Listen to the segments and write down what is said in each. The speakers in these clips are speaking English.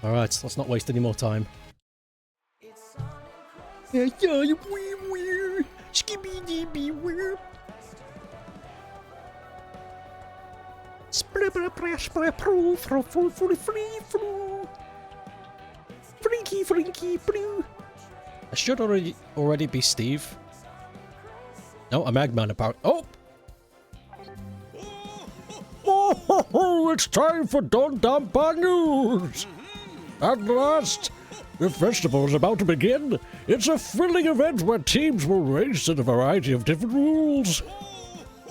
Alright, let's not waste any more time. I should already be Steve. No, I'm Eggman about. Oh! Oh, it's time for Don Damn Bad News! At last, the festival is about to begin. It's a thrilling event where teams will race in a variety of different rules.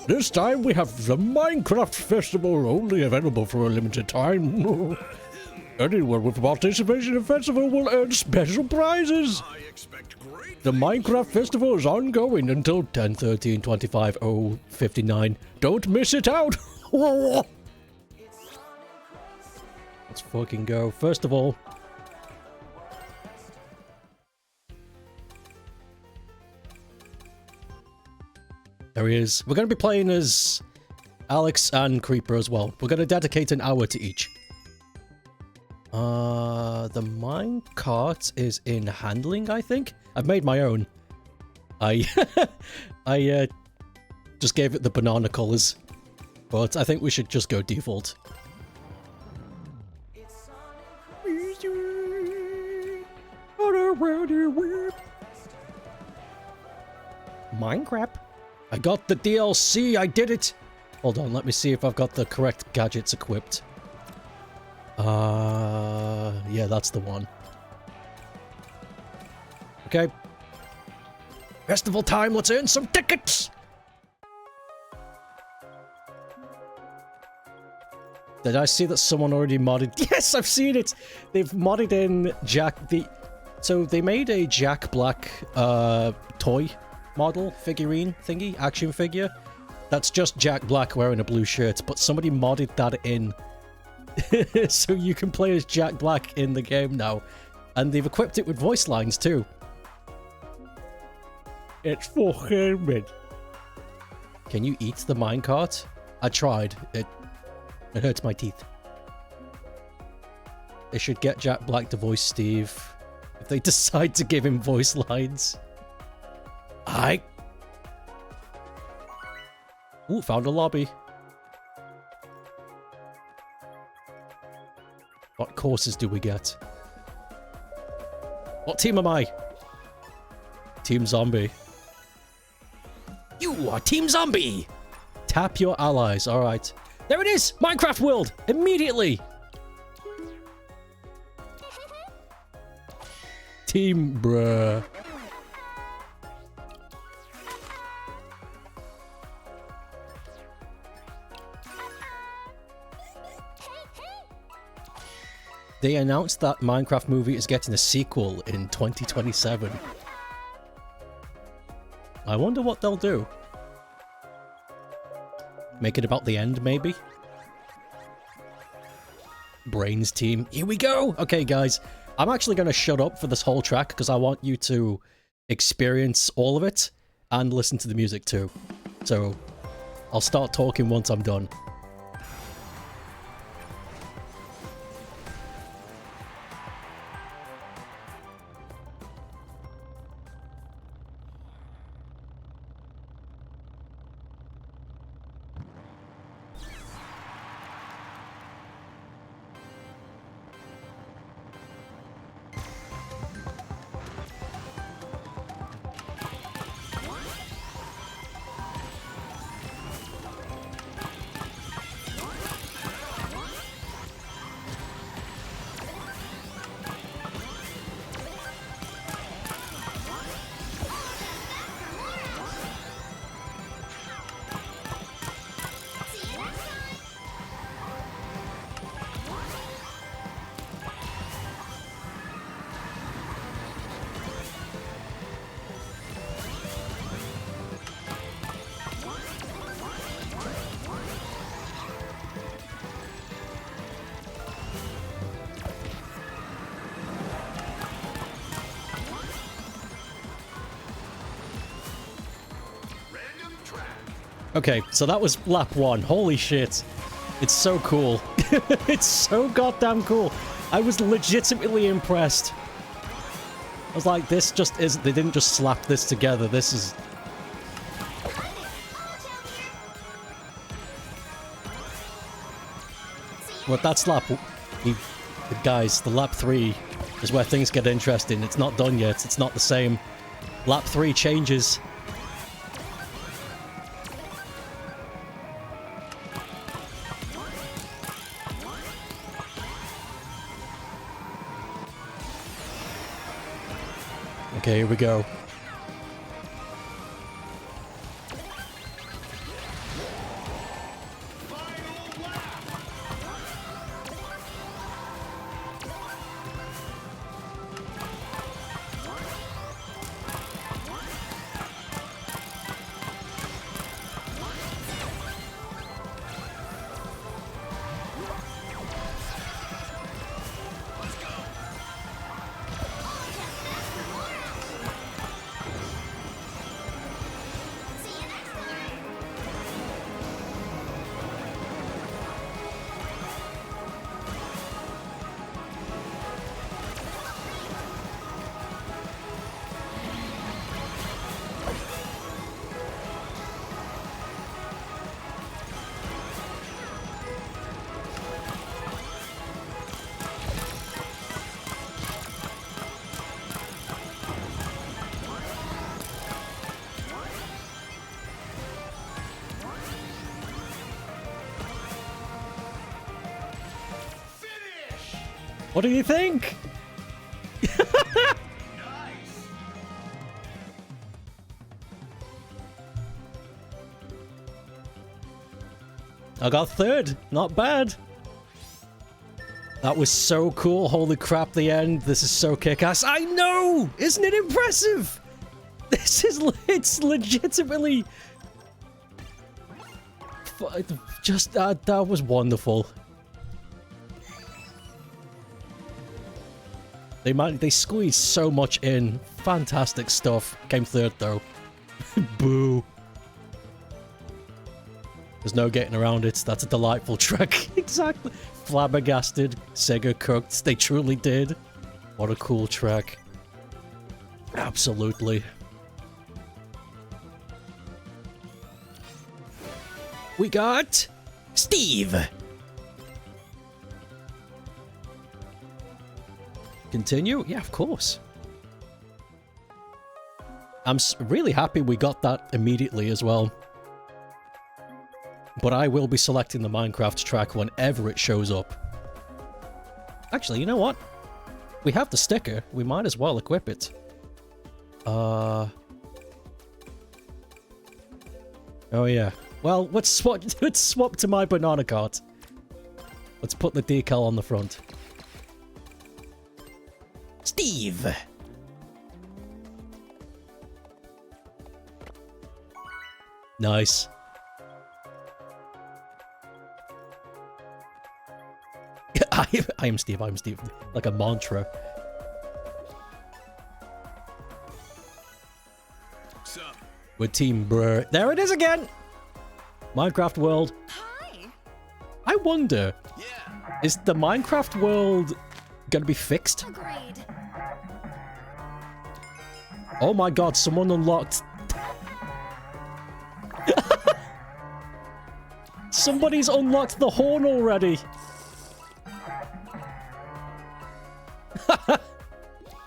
This time we have the Minecraft Festival, only available for a limited time. Anyone with participation in the festival will earn special prizes. The Minecraft Festival is ongoing until 10/13/25/059. Don't miss it out! Let's fucking go. First of all, there he is. We're going to be playing as Alex and Creeper as well. We're going to dedicate an hour to each. The minecart is in handling, I think. I've made my own. I just gave it the banana colors, but I think we should just go default. Minecraft. I got the DLC. I did it. Hold on. Let me see if I've got the correct gadgets equipped. Yeah, that's the one. Okay. Festival time. Let's earn some tickets. Did I see that someone already modded? Yes, I've seen it. They've modded in Jack. So they made a Jack Black toy model figurine thingy, action figure. That's just Jack Black wearing a blue shirt, but somebody modded that in. So you can play as Jack Black in the game now. And they've equipped it with voice lines too. It's fucking mid. Can you eat the minecart? I tried. It hurts my teeth. They should get Jack Black to voice Steve if they decide to give him voice lines. Ooh, found a lobby. What courses do we get? What team am I? Team Zombie. You are Team Zombie! Tap your allies, alright. There it is! Minecraft World! Immediately! Team bruh. They announced that Minecraft movie is getting a sequel in 2027. I wonder what they'll do. Make it about the end, maybe? Brains team. Here we go! Okay, guys. I'm actually going to shut up for this whole track because I want you to experience all of it and listen to the music too. So, I'll start talking once I'm done. Okay, so that was lap one. Holy shit. It's so cool. It's so goddamn cool. I was legitimately impressed. I was like, this just isn't... They didn't just slap this together. This is... Well, that's lap... Guys, the lap 3 is where things get interesting. It's not done yet. It's not the same. Lap 3 changes. Okay, here we go. What do you think? I got third. Not bad. That was so cool. Holy crap, the end. This is so kick-ass. I know! Isn't it impressive? This is... It's legitimately... Just... that was wonderful. They squeezed so much in. Fantastic stuff. Came third, though. Boo. There's no getting around it. That's a delightful track. Exactly. Flabbergasted. Sega cooked. They truly did. What a cool track. Absolutely. We got... Steve! Continue? Yeah, of course. I'm really happy we got that immediately as well. But I will be selecting the Minecraft track whenever it shows up. Actually, you know what? We have the sticker. We might as well equip it. Oh yeah. Well, let's swap to my banana cart. Let's put the decal on the front. Steve! Nice. I am Steve, I'm Steve. Like a mantra. We're team bruh. There it is again! Minecraft world. Hi. I wonder, is the Minecraft world gonna be fixed? Agreed. Oh my god, someone unlocked... Somebody's unlocked the horn already!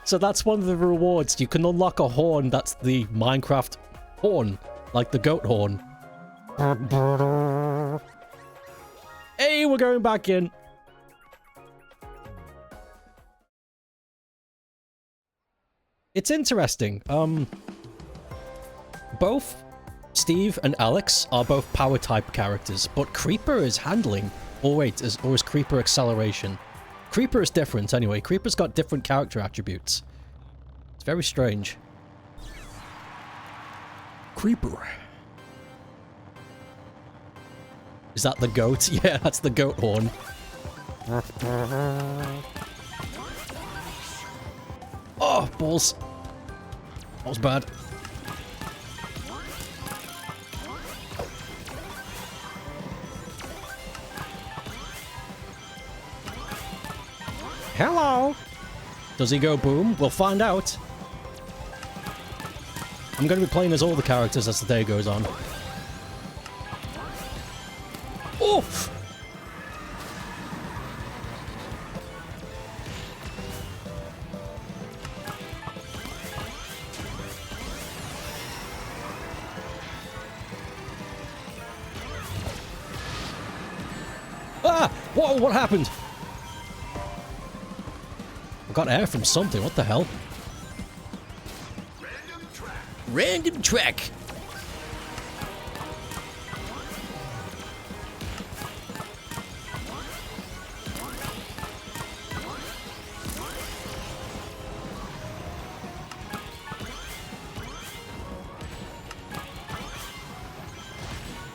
So that's one of the rewards. You can unlock a horn that's the Minecraft horn. Like the goat horn. Hey, we're going back in. It's interesting. Both Steve and Alex are both power type characters, but Creeper is handling. Or wait, or is Creeper acceleration? Creeper is different anyway. Creeper's got different character attributes. It's very strange. Creeper. Is that the goat? Yeah, that's the goat horn. Oh, balls. That was bad. Hello. Does he go boom? We'll find out. I'm going to be playing as all the characters as the day goes on. Oof! Ah! Whoa, what happened? I got air from something, what the hell? Random track.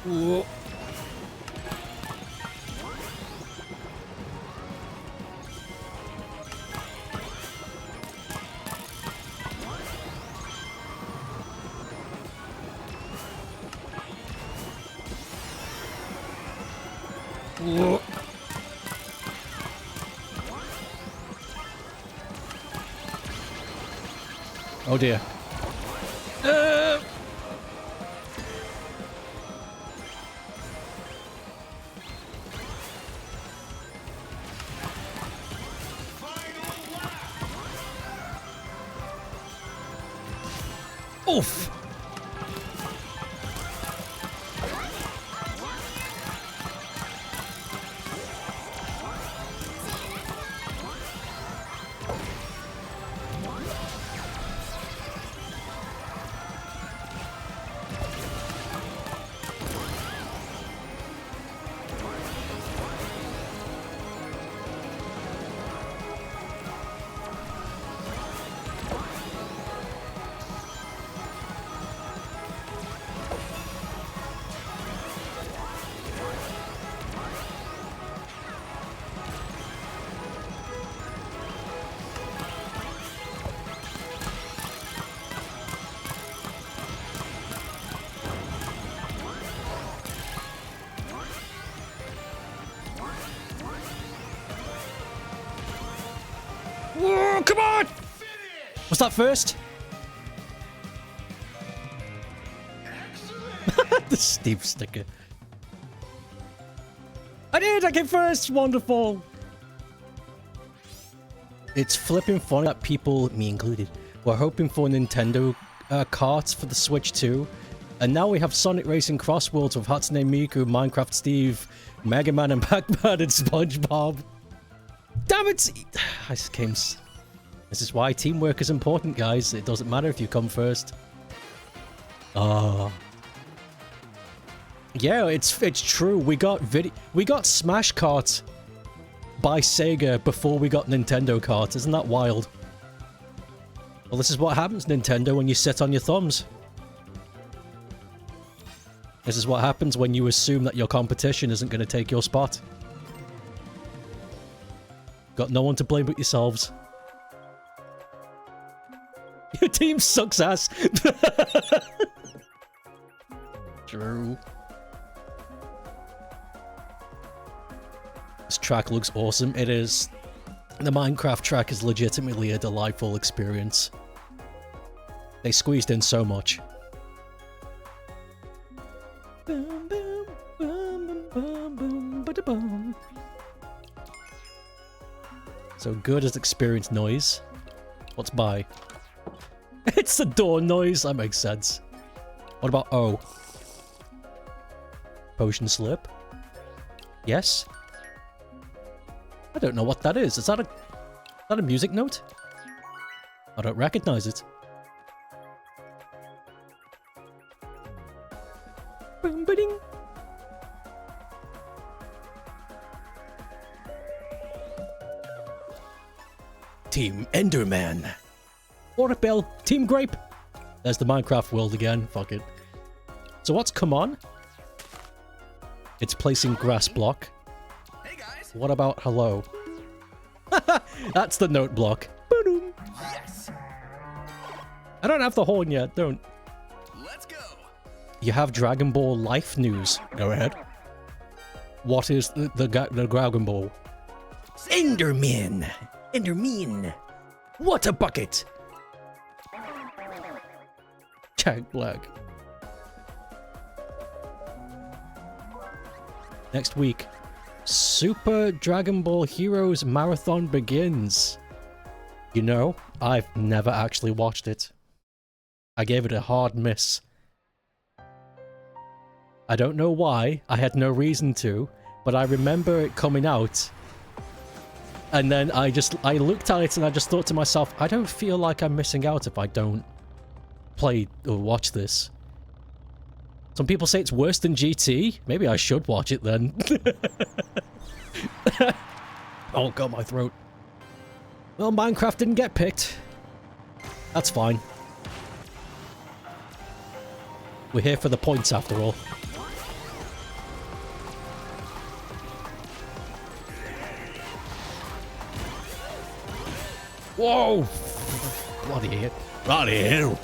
Whoa. Whoa. Oh dear. Oof. Whoa, come on! Was that first? The Steve sticker. I did! I came first! Wonderful! It's flipping funny that people, me included, were hoping for Nintendo carts for the Switch 2. And now we have Sonic Racing CrossWorlds with Hatsune Miku, Minecraft Steve, Mega Man and Pac-Man and SpongeBob. Damn it! This is why teamwork is important, guys. It doesn't matter if you come first. Yeah, it's true. We got Smash Kart by Sega before we got Nintendo Kart. Isn't that wild? Well, this is what happens, Nintendo, when you sit on your thumbs. This is what happens when you assume that your competition isn't going to take your spot. Got no one to blame but yourselves. Your team sucks ass. True. This track looks awesome. It is. The Minecraft track is legitimately a delightful experience. They squeezed in so much. So good as experience noise. What's by? It's the door noise. That makes sense. What about O? Potion slip? Yes? I don't know what that is. Is that a music note? I don't recognize it. Boom, ba-ding. Team Enderman. Order Bell. Team Grape. There's the Minecraft world again. Fuck it. So what's come on? It's placing grass block. Hey guys. What about hello? That's the note block. Ba-doom. Yes. I don't have the horn yet. Don't. Let's go. You have Dragon Ball Life news. Go ahead. What is the Dragon Ball? Enderman. Endermean. Water bucket. Jack Black. Next week, Super Dragon Ball Heroes Marathon begins. You know, I've never actually watched it. I gave it a hard miss. I don't know why, I had no reason to, but I remember it coming out. And then I looked at it and I just thought to myself, I don't feel like I'm missing out if I don't play or watch this. Some people say it's worse than GT. Maybe I should watch it then. Oh god, my throat. Well, Minecraft didn't get picked. That's fine. We're here for the points after all. Whoa! Bloody hell. Bloody hell.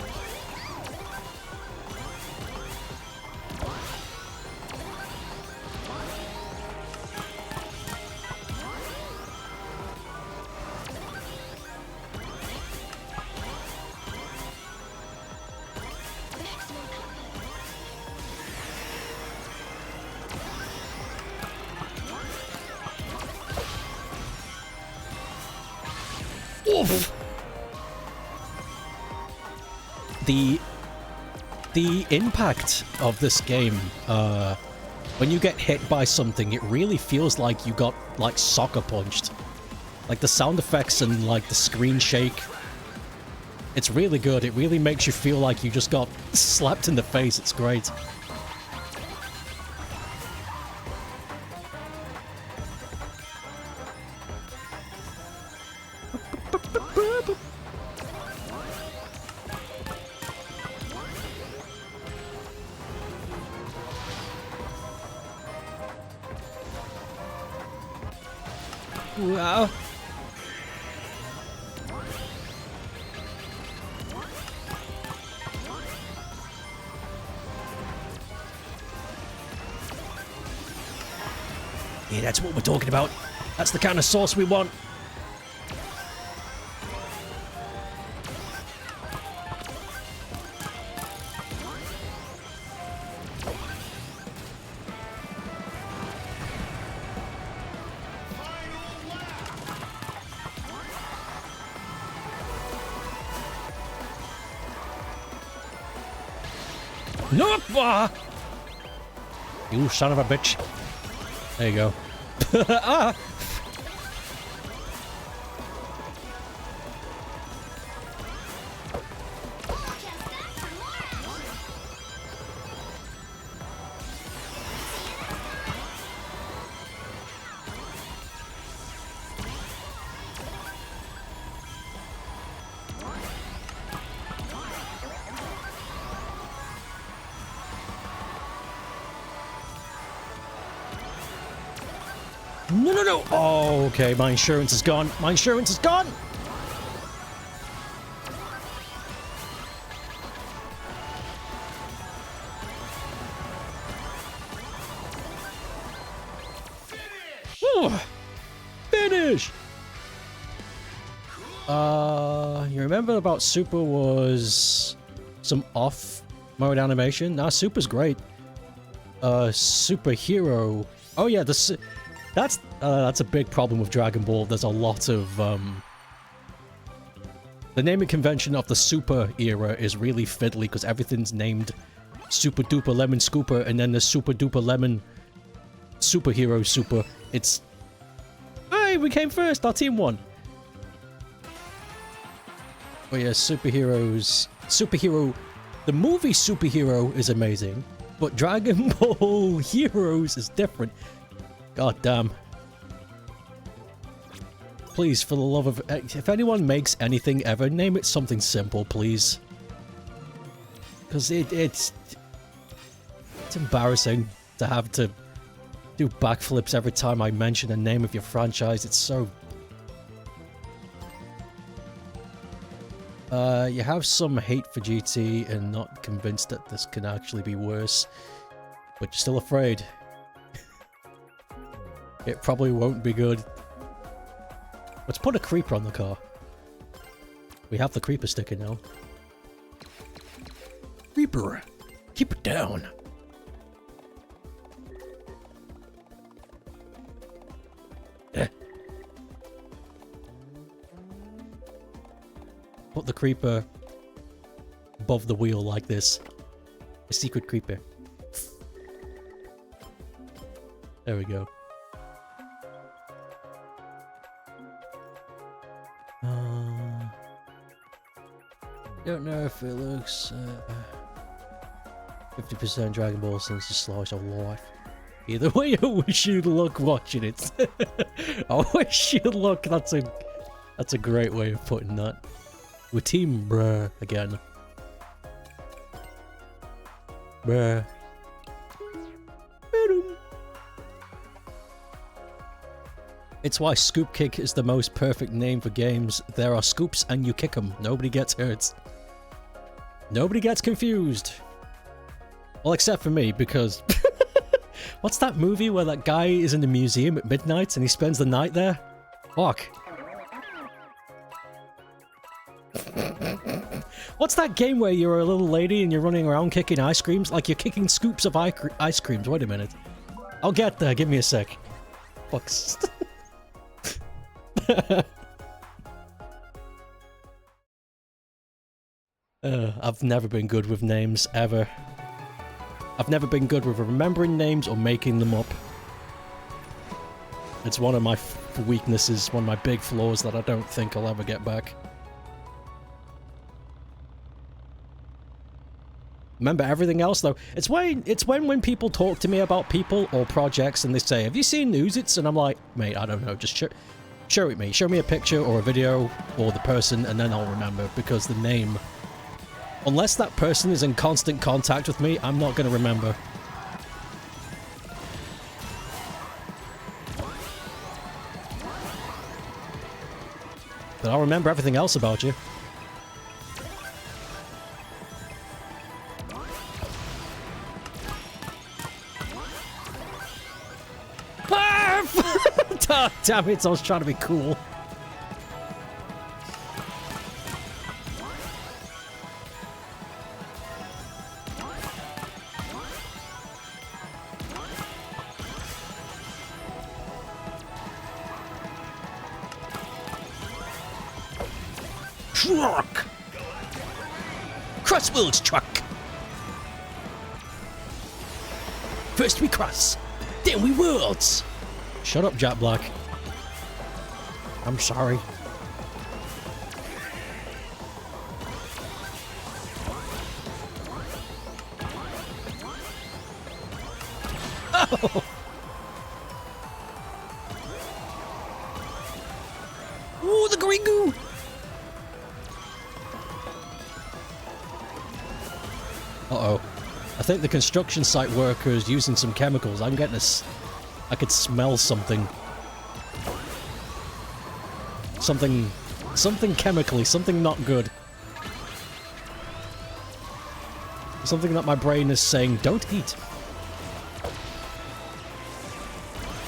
Oof. The impact of this game, when you get hit by something, it really feels like you got, like, soccer punched. Like, the sound effects and, like, the screen shake. It's really good. It really makes you feel like you just got slapped in the face. It's great. Wow. Yeah, that's what we're talking about. That's the kind of sauce we want. Nope! Ah! You son of a bitch. There you go. Ah! No, no, no! Oh, okay, my insurance is gone. My insurance is gone! Finish! Finish! You remember about Super was some off-mode animation? Nah, Super's great. Superhero. Oh yeah, that's a big problem with Dragon Ball. There's a lot of, the naming convention of the Super era is really fiddly because everything's named Super Duper Lemon Scooper and then the Super Duper Lemon Superhero Super. It's... Hey, we came first! Our team won! Oh yeah, superheroes... Superhero... The movie Superhero is amazing, but Dragon Ball Heroes is different. God damn. Please, for the love of... If anyone makes anything ever, name it something simple, please. Because it's embarrassing to have to do backflips every time I mention the name of your franchise. It's so... You have some hate for GT and not convinced that this can actually be worse. But you're still afraid. It probably won't be good. Let's put a creeper on the car. We have the creeper sticker now. Creeper, keep it down. Put the creeper above the wheel like this. A secret creeper. There we go. Don't know if it looks 50% Dragon Ball since the slice of life. Either way, I wish you'd look watching it. I wish you'd look. That's a great way of putting that. We're team bruh again. Bruh. It's why Scoop Kick is the most perfect name for games. There are scoops and you kick them. Nobody gets hurt. Nobody gets confused. Well, except for me, because... What's that movie where that guy is in the museum at midnight and he spends the night there? Fuck. What's that game where you're a little lady and you're running around kicking ice creams? Like you're kicking scoops of ice creams. Wait a minute. I'll get there. Give me a sec. Fucks. I've never been good with names, ever. I've never been good with remembering names or making them up. It's one of my weaknesses, one of my big flaws that I don't think I'll ever get back. Remember everything else, though. It's when people talk to me about people or projects and they say, have you seen Newsits? And I'm like, mate, I don't know, just show it me. Show me a picture or a video or the person and then I'll remember, because the name... Unless that person is in constant contact with me, I'm not going to remember. But I'll remember everything else about you. Ah! Damn it, I was trying to be cool. Truck! CROSSWORLDS truck! First we cross, then we worlds! Shut up, Jack Black. I'm sorry. Oh! Ooh, the green goo! Uh-oh. I think the construction site worker is using some chemicals. I'm getting this. I could smell something. Something chemically, something not good. Something that my brain is saying, don't eat.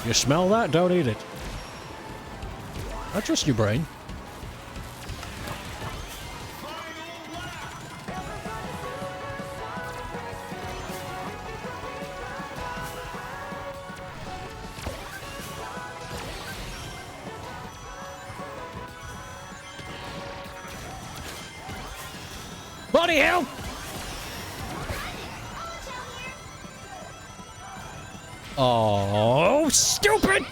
You smell that? Don't eat it. I trust your brain. Bloody hell! Oh, stupid!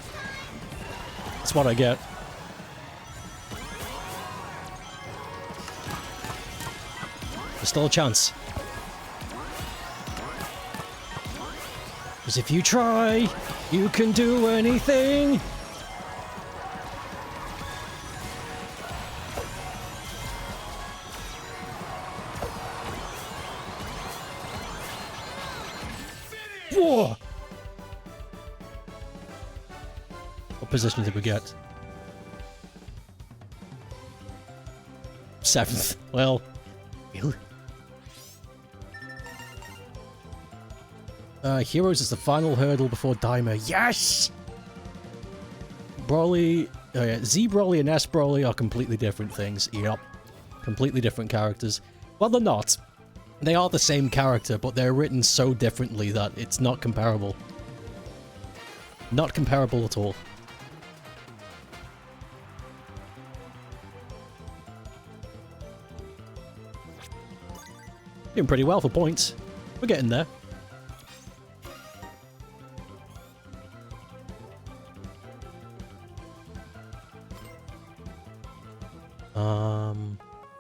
That's what I get. There's still a chance. Because if you try, you can do anything. Whoa! What position did we get? 7th. Well, Heroes is the final hurdle before Dimer. Yes! Broly Oh yeah, Z Broly and S Broly are completely different things. Yep. Completely different characters. Well, they're not. They are the same character, but they're written so differently that it's not comparable. Not comparable at all. Doing pretty well for points. We're getting there.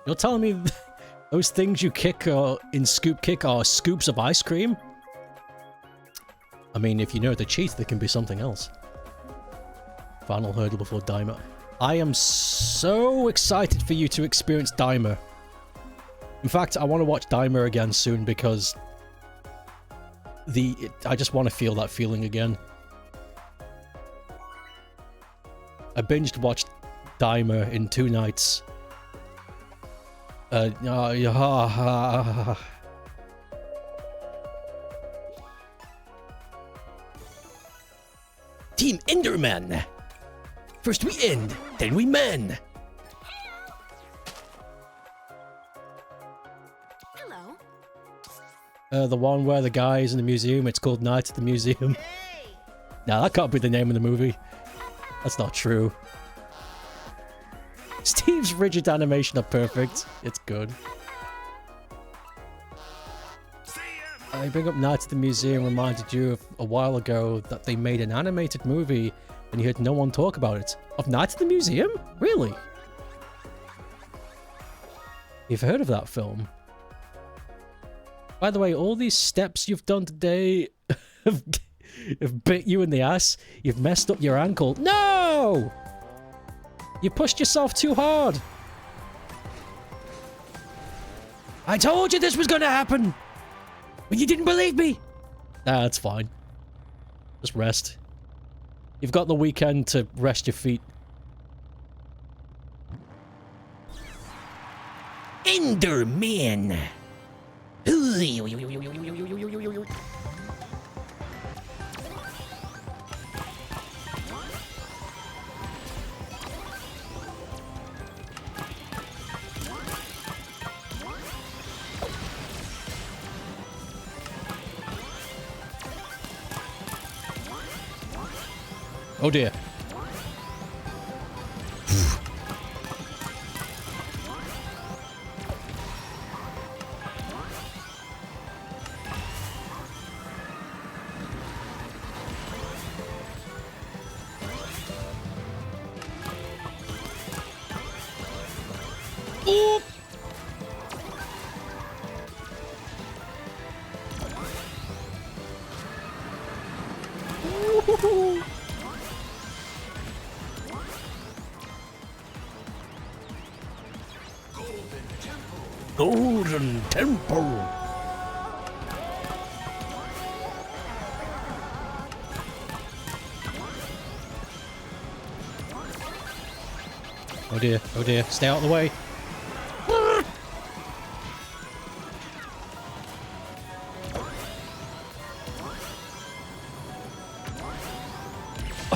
You're telling me those things you kick in Scoop Kick are scoops of ice cream? I mean, if you know the cheat, there can be something else. Final hurdle before Dimer. I am so excited for you to experience Dimer. In fact, I want to watch Dimer again soon because I just want to feel that feeling again. I binged watched Dimer in 2 nights. Team Enderman! First we end, then we man! Hello. The one where the guy is in the museum, it's called Night at the Museum. Hey. Nah, that can't be the name of the movie. That's not true. Steve's rigid animation are perfect. It's good. I bring up Night at the Museum reminded you of a while ago that they made an animated movie and you heard no one talk about it. Of Night at the Museum? Really? You've heard of that film? By the way, all these steps you've done today have bit you in the ass. You've messed up your ankle. No! You pushed yourself too hard. I told you this was gonna happen, but you didn't believe me. Nah, that's fine. Just rest. You've got the weekend to rest your feet. Enderman. Oh dear. Oop. Ooh. Golden Temple. Oh dear, oh dear. Stay out of the way.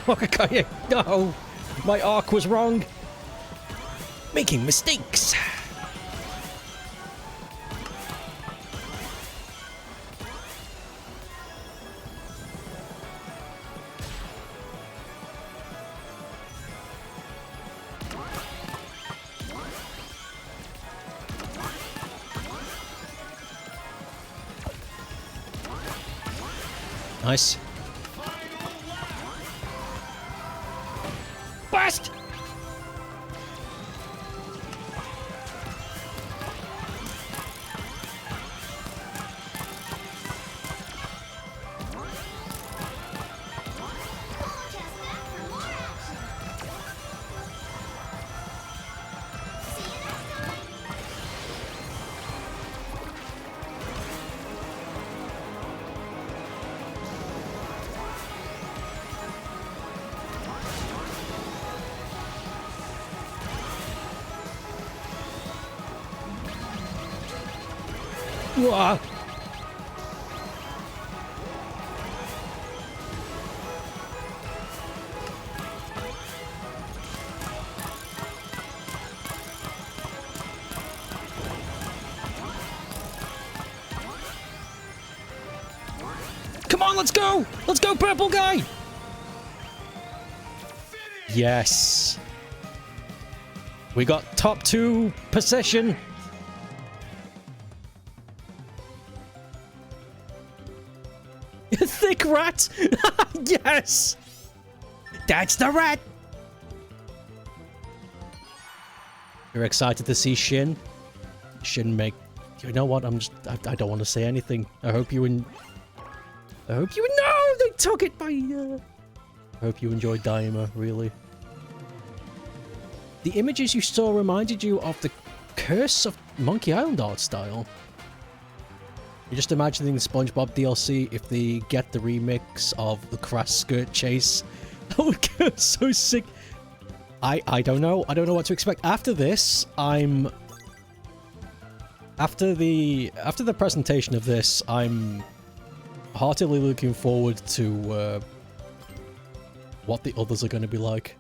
Oh, okay. No! My arc was wrong. Making mistakes. Nice. Blast! Wah. Come on, let's go! Let's go, purple guy! Yes. We got top 2 possession. Thick rat! Yes! That's the rat! You're excited to see Shin? Shin make... You know what? I don't want to say anything. I hope you No! They took it by... I hope you enjoyed Daima, really. The images you saw reminded you of the Curse of Monkey Island art style. You're just imagining the SpongeBob DLC if they get the remix of the Crash Skirt Chase. That would go so sick. I don't know. I don't know what to expect. After this, After the presentation of this, I'm heartily looking forward to what the others are going to be like.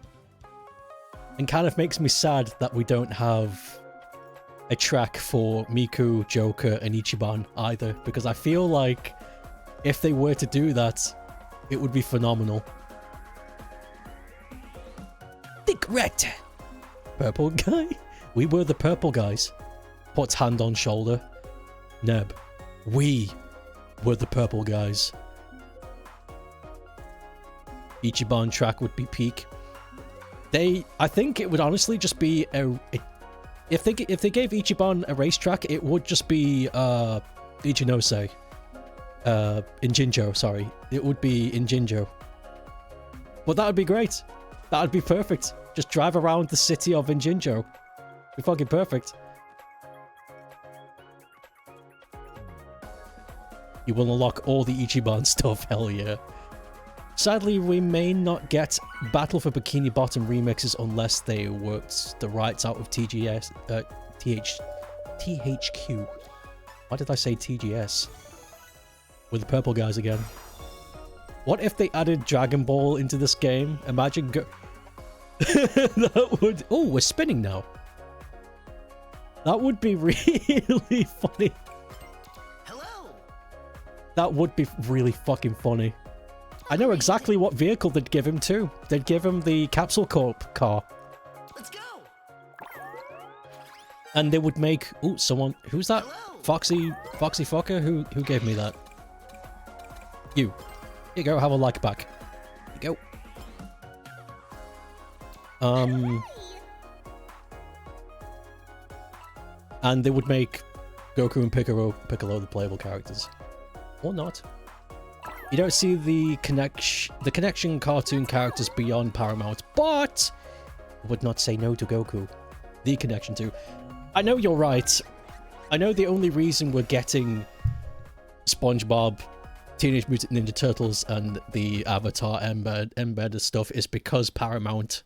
And kind of makes me sad that we don't have a track for Miku, Joker, and Ichiban either, because I feel like if they were to do that, it would be phenomenal. Think red. Purple guy? We were the purple guys. Puts hand on shoulder. Neb. We were the purple guys. Ichiban track would be peak. I think it would honestly just be if they gave Ichiban a racetrack, it would just be Ichinose. In Jinjo, sorry. It would be in Jinjo. But that would be great. That would be perfect. Just drive around the city of Injinjo. Be fucking perfect. You will unlock all the Ichiban stuff, hell yeah. Sadly, we may not get Battle for Bikini Bottom remixes unless they worked the rights out of THQ. Why did I say TGS? With the purple guys again. What if they added Dragon Ball into this game? Imagine that would... Oh, we're spinning now. That would be really funny. Hello. That would be really fucking funny. I know exactly what vehicle they'd give him too. They'd give him the Capsule Corp car. Let's go. And they would make... Ooh, someone... Who's that? Hello. Foxy fucker? Who gave me that? You. Here you go, have a like back. Here you go. And they would make Goku and Piccolo the playable characters. Or not. You don't see the connection cartoon characters beyond Paramount, but I would not say no to Goku. The connection too. I know you're right. I know the only reason we're getting SpongeBob, Teenage Mutant Ninja Turtles, and the Avatar embedded stuff is because Paramount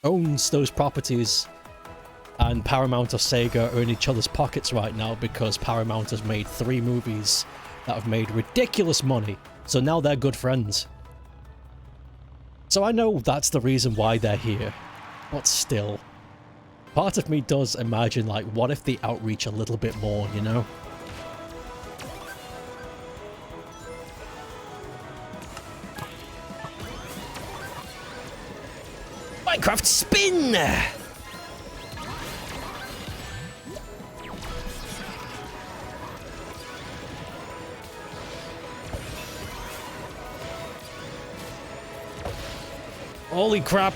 owns those properties, and Paramount or Sega are in each other's pockets right now because Paramount has made 3 movies that have made ridiculous money, so now they're good friends. So I know that's the reason why they're here, but still. Part of me does imagine, like, what if they outreach a little bit more, you know? Minecraft spin! Holy crap!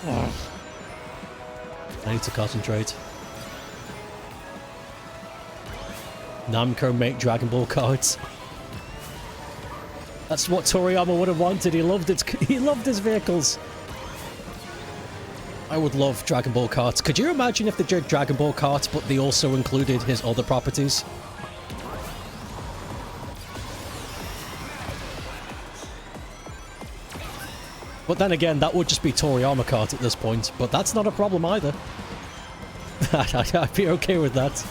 Oh. I need to concentrate. Namco make Dragon Ball cards. That's what Toriyama would have wanted. He loved it. He loved his vehicles. I would love Dragon Ball carts. Could you imagine if they did Dragon Ball carts, but they also included his other properties? But then again, that would just be Toriyama kart at this point, but that's not a problem either. I'd be okay with that.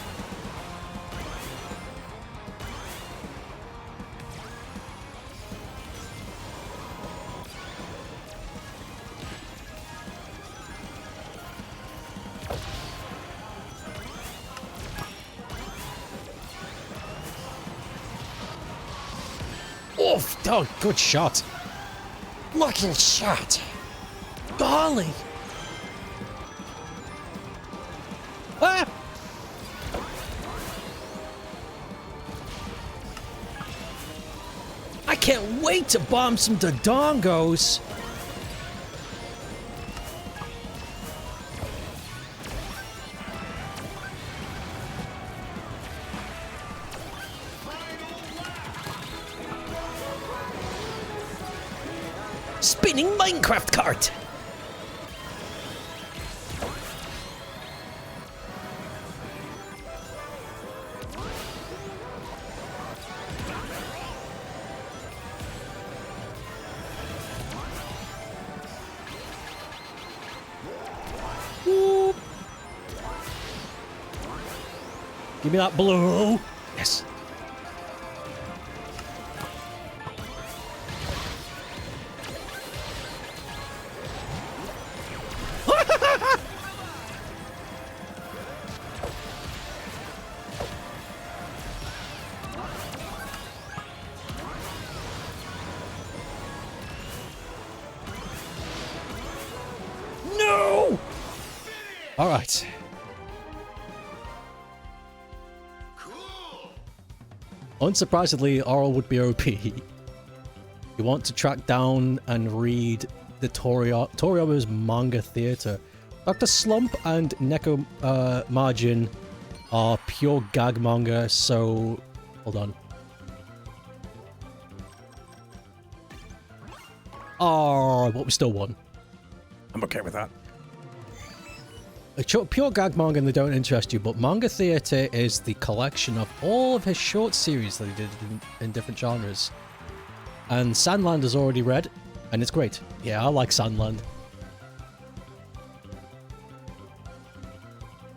Oh, good shot. Lucky shot. Golly. Ah! I can't wait to bomb some Dodongos. Spinning Minecraft cart. Whoop. Give me that blue. Yes. No! All right. Unsurprisingly, Oral would be OP. You want to track down and read the Toriyama's manga theater. Dr. Slump and Neko Margin are pure gag manga, so... Hold on. Oh, but we still won. I'm okay with that. Pure gag manga and they don't interest you, but Manga Theater is the collection of all of his short series that he did in different genres. And Sandland is already read, and it's great. Yeah, I like Sandland.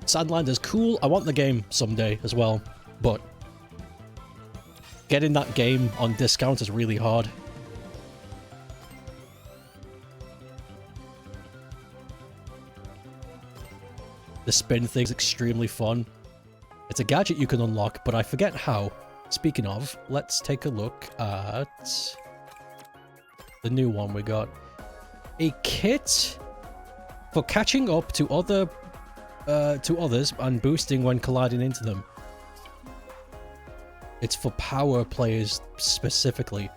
Sandland is cool. I want the game someday as well, but getting that game on discount is really hard. The spin thing's extremely fun. It's a gadget you can unlock, but I forget how. Speaking of, let's take a look at the new one we got. A kit for catching up to others and boosting when colliding into them. It's for power players specifically.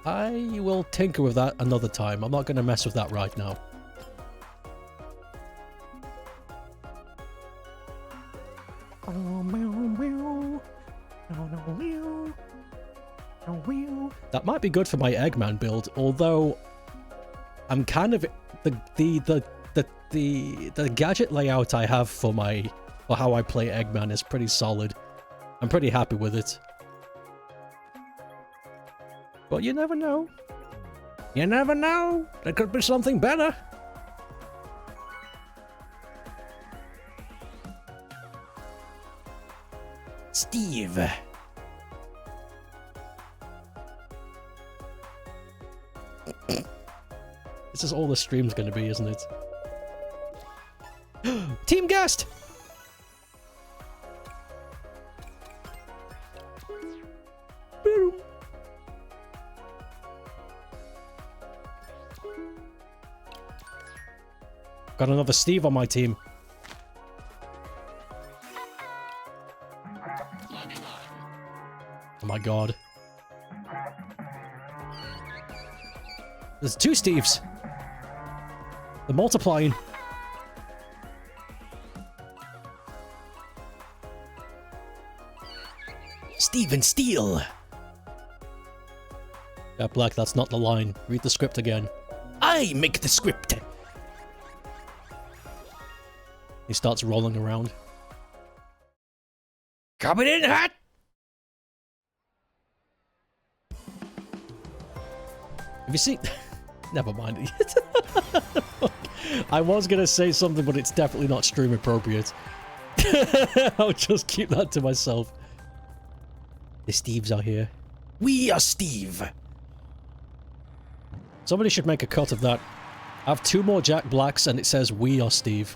I will tinker with that another time. I'm not going to mess with that right now. That might be good for my Eggman build, although I'm kind of the gadget layout I have for how I play Eggman is pretty solid. I'm pretty happy with it. But you never know. You never know. There could be something better. Steve. This is all the stream's gonna be, isn't it? Team guest! Boom. Got another Steve on my team. Oh my god. There's two Steves. They're multiplying. Steven Steele. Yeah, Black, that's not the line. Read the script again. I make the script. He starts rolling around. Coming in hot. Have you seen... Never mind. I was going to say something, but it's definitely not stream appropriate. I'll just keep that to myself. The Steves are here. We are Steve. Somebody should make a cut of that. I have 2 more Jack Blacks and it says we are Steve.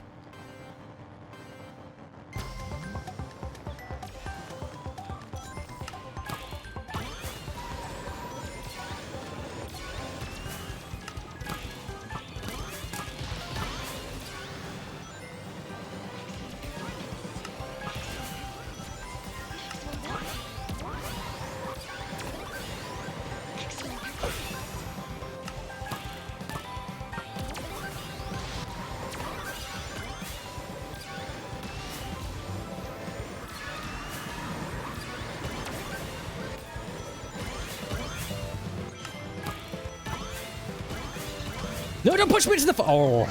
No, don't push me to the oh.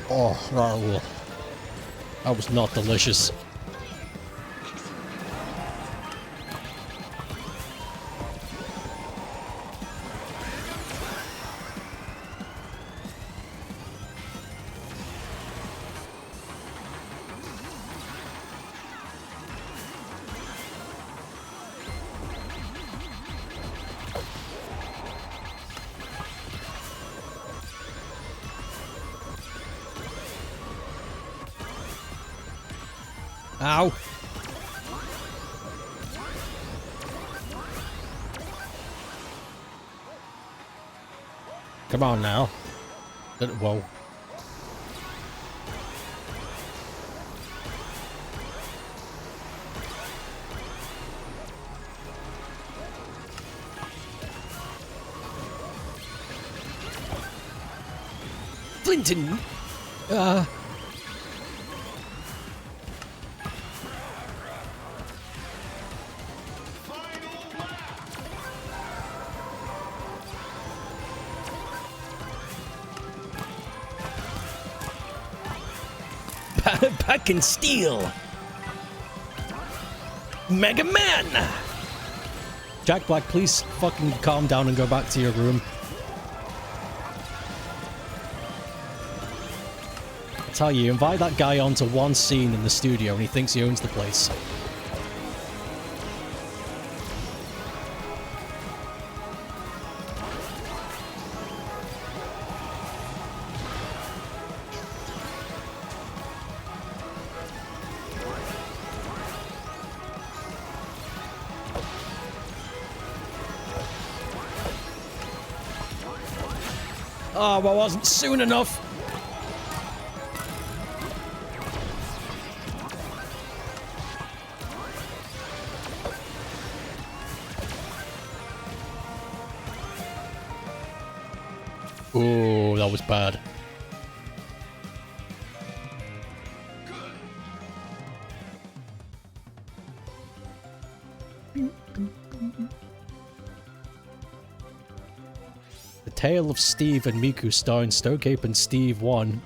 Oh, that was not delicious. Ow. Come on now. Whoa. Flinton. Back and steel. Mega Man. Jack Black, please fucking calm down and go back to your room. I tell you, invite that guy onto one scene in the studio and he thinks he owns the place. Oh, I wasn't soon enough. Oh, that was bad. The Tale of Steve and Miku starring Stokeape and Steve 1.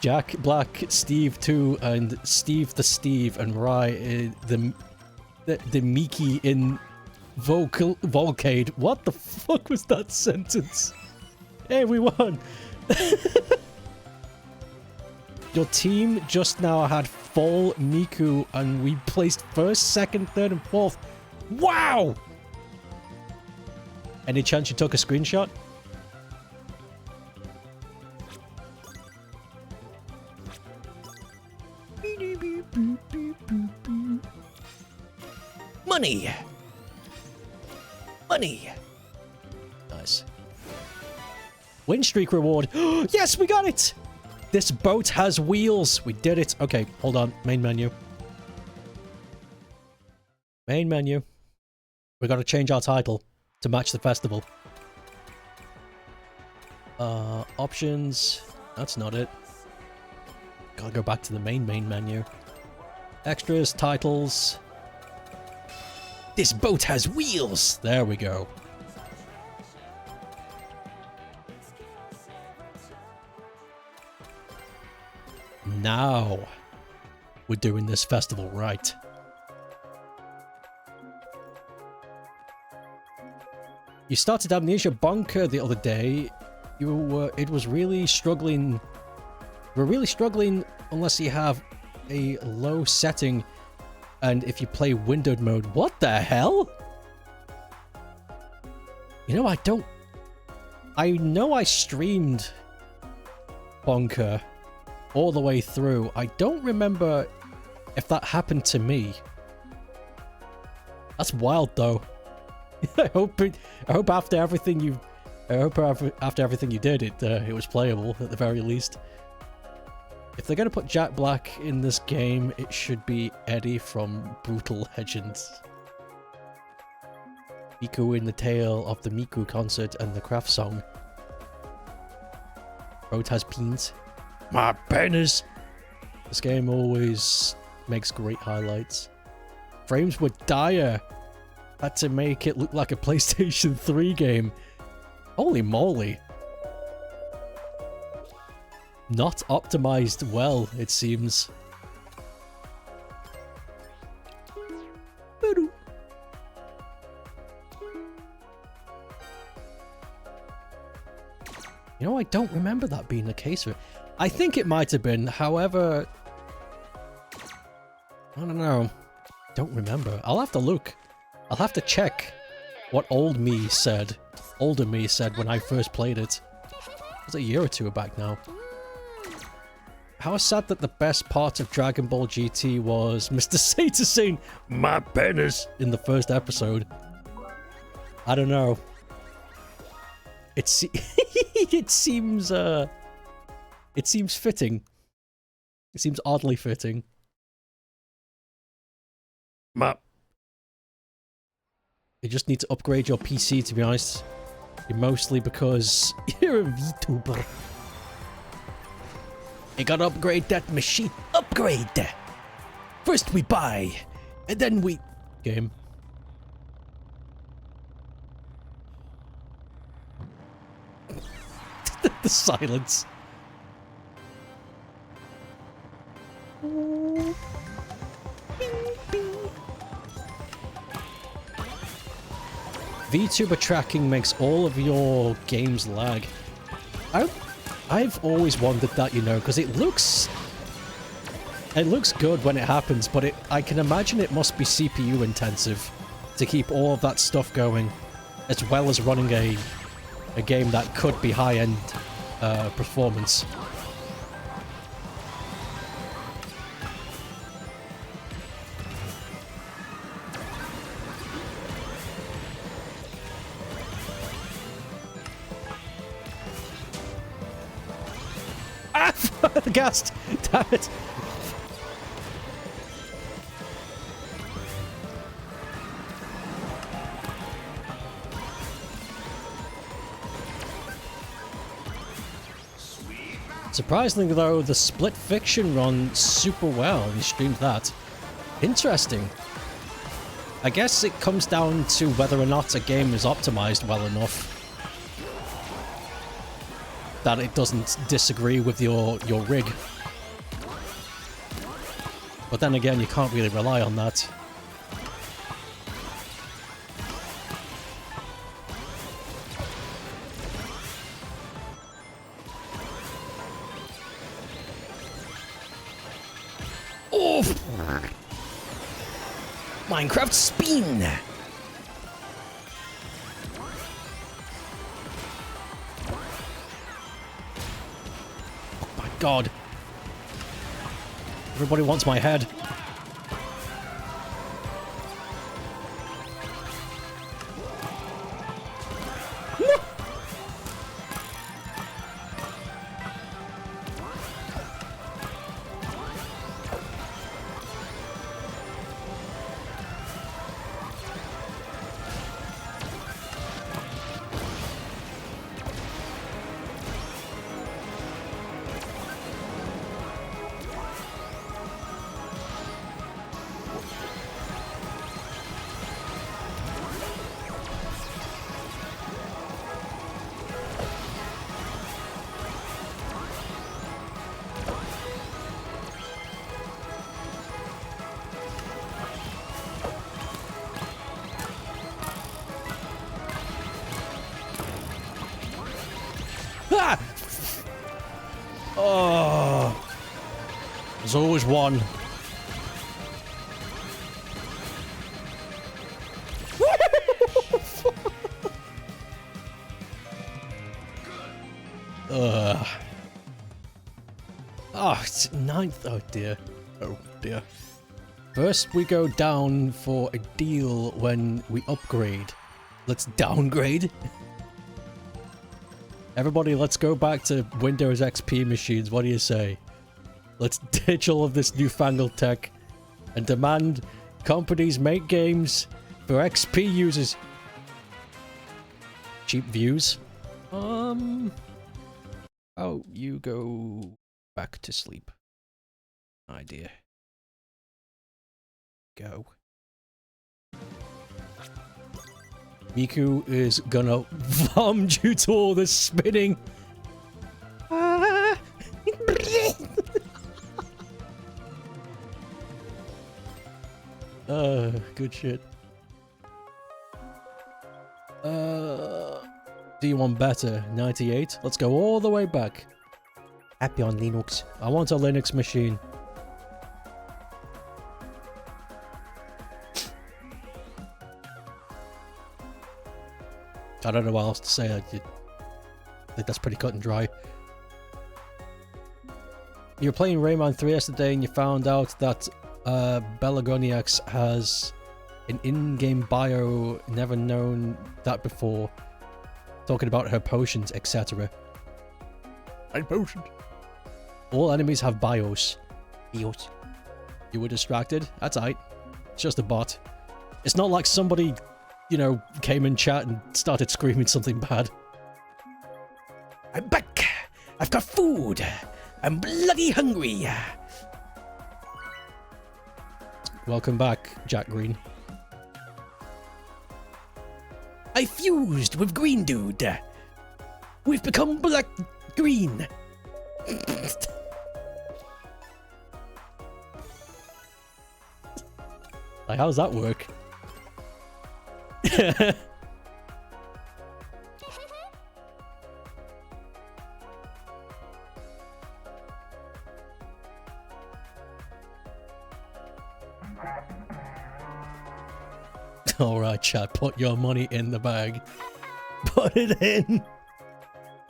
Jack Black, Steve 2, and Steve the Steve and Rai the Miki in Volcade. What the fuck was that sentence? Hey, we won! Your team just now had full Miku and we placed first, second, third, and fourth. Wow! Any chance you took a screenshot? Money! Money! Nice. Win streak reward. Yes, we got it! This boat has wheels. We did it. Okay, hold on. Main menu. Main menu. We gotta change our title to match the festival. Options. That's not it. Gotta go back to the main menu. Extras, titles. This boat has wheels! There we go. Now we're doing this festival right. You started Amnesia Bunker the other day. It was really struggling. We're really struggling unless you have a low setting and if you play windowed mode. What the hell? You know, I know I streamed Bunker all the way through. I don't remember if that happened to me. That's wild though. I hope after everything you did, it was playable at the very least. If they're gonna put Jack Black in this game, it should be Eddie from Brutal Legends. Miku in the Tale of the Miku concert and the craft song. Boat has peens. My penis! This game always makes great highlights. Frames were dire. Had to make it look like a PlayStation 3 game. Holy moly. not optimized well, it seems. You know, I don't remember that being the case for it. I think it might have been, however... I don't know. Don't remember. I'll have to look. I'll have to check what older me said when I first played it. It was a year or two back now. How sad that the best part of Dragon Ball GT was Mr. Satan saying, "My penis," in the first episode. I don't know. It seems fitting. It seems oddly fitting. Map. You just need to upgrade your PC, to be honest. Mostly because you're a VTuber. You gotta upgrade that machine. Upgrade! First we buy, and then we... Game. The silence. VTuber tracking makes all of your games lag. I've always wondered that, you know, because it looks good when it happens, but I can imagine it must be CPU intensive to keep all of that stuff going, as well as running a game that could be high-end performance. Ah! The ghast! Damn it! Surprisingly though, the Split Fiction run super well. He streamed that. Interesting. I guess it comes down to whether or not a game is optimized well enough that it doesn't disagree with your rig. But then again, you can't really rely on that. Oh! Minecraft spin! Oh my god. Everybody wants my head. Oh, there's always one. Oh, it's ninth. Oh dear. Oh dear. First we go down for a deal when we upgrade. Let's downgrade. Everybody, let's go back to Windows XP machines. What do you say? Let's ditch all of this newfangled tech and demand companies make games for XP users. Cheap views. Oh, you go back to sleep. Idea. Go. Miku is gonna vom due to all this spinning. good shit. Do you want better? 98? Let's go all the way back. Happy on Linux. I want a Linux machine. I don't know what else to say. I think that's pretty cut and dry. You were playing Rayman 3 yesterday and you found out that Belagoniax has an in-game bio, never known that before. Talking about her potions, etc. My potions. All enemies have bios. Bios. You were distracted? That's aight. It's just a bot. It's not like somebody, you know, came in chat and started screaming something bad. I'm back! I've got food! I'm bloody hungry! Welcome back, Jack Green. I fused with Green Dude! We've become black green! Like, how's that work? Alright, chat, put your money in the bag. Put it in!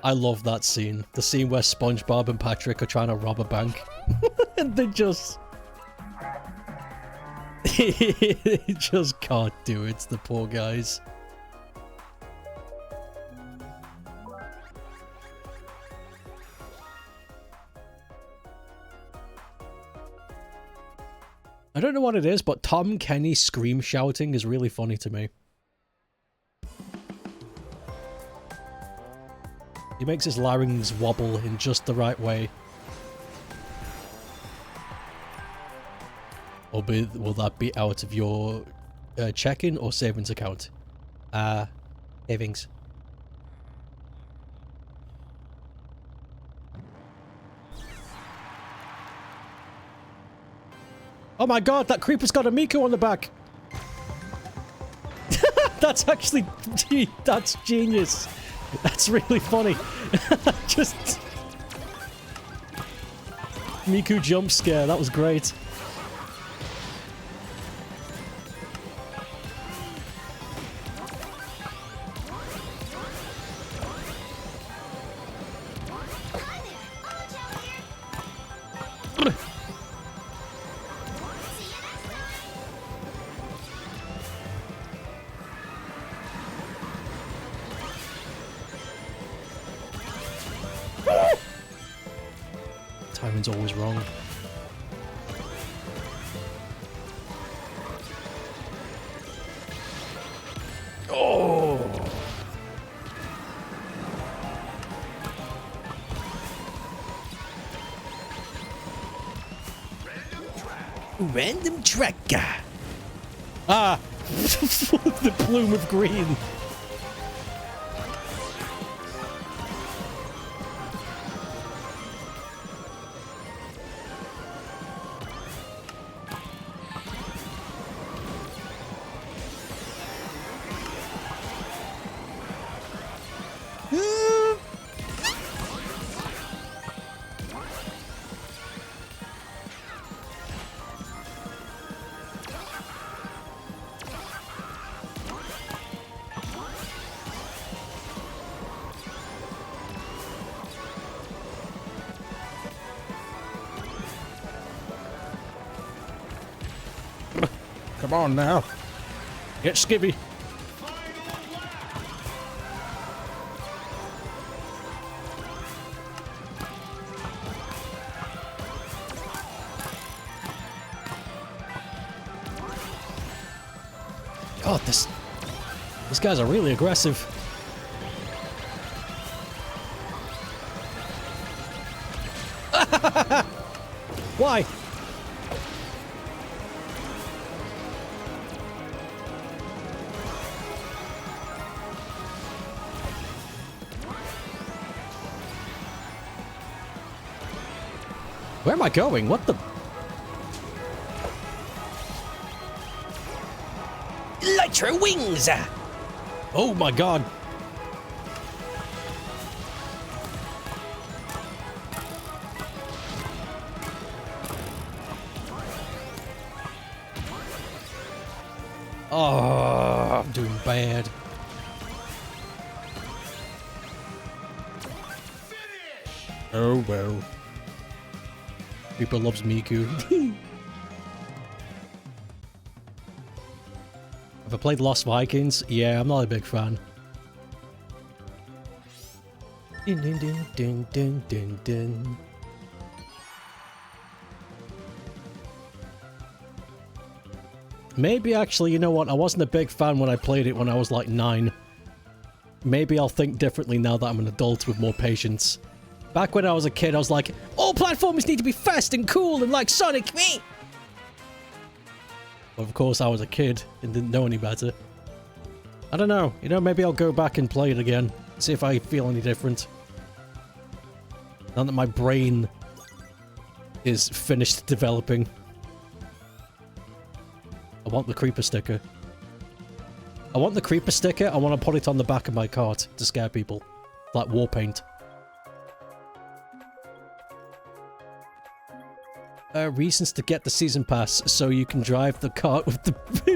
I love that scene. The scene where SpongeBob and Patrick are trying to rob a bank. And they just... they just can't do it, the poor guys. I don't know what it is, but Tom Kenny scream shouting is really funny to me. He makes his larynx wobble in just the right way. Or will that be out of your checking or savings account? Savings. Oh my god, that creeper's got a Miku on the back! That's actually... that's genius. That's really funny. Just... Miku jump scare, that was great. Timing's always wrong. Oh! Random tracker. Ah! The plume of green. Come on now. Get skivvy. God, these guys are really aggressive. Why? Where am I going? What the... elytra wings. Oh my god. Oh, I'm doing bad. Oh well. People loves Miku. Have I played Lost Vikings? Yeah, I'm not a big fan. Dun, dun, dun, dun, dun, dun, dun. Maybe actually, you know what? I wasn't a big fan when I played it when I was like 9. Maybe I'll think differently now that I'm an adult with more patience. Back when I was a kid, I was like, all platformers need to be fast and cool and like Sonic, me! But of course, I was a kid and didn't know any better. I don't know. You know, maybe I'll go back and play it again. See if I feel any different. Now that my brain is finished developing. I want the creeper sticker. I want the creeper sticker. I want to put it on the back of my cart to scare people. Like war paint. Reasons to get the season pass so you can drive the cart with the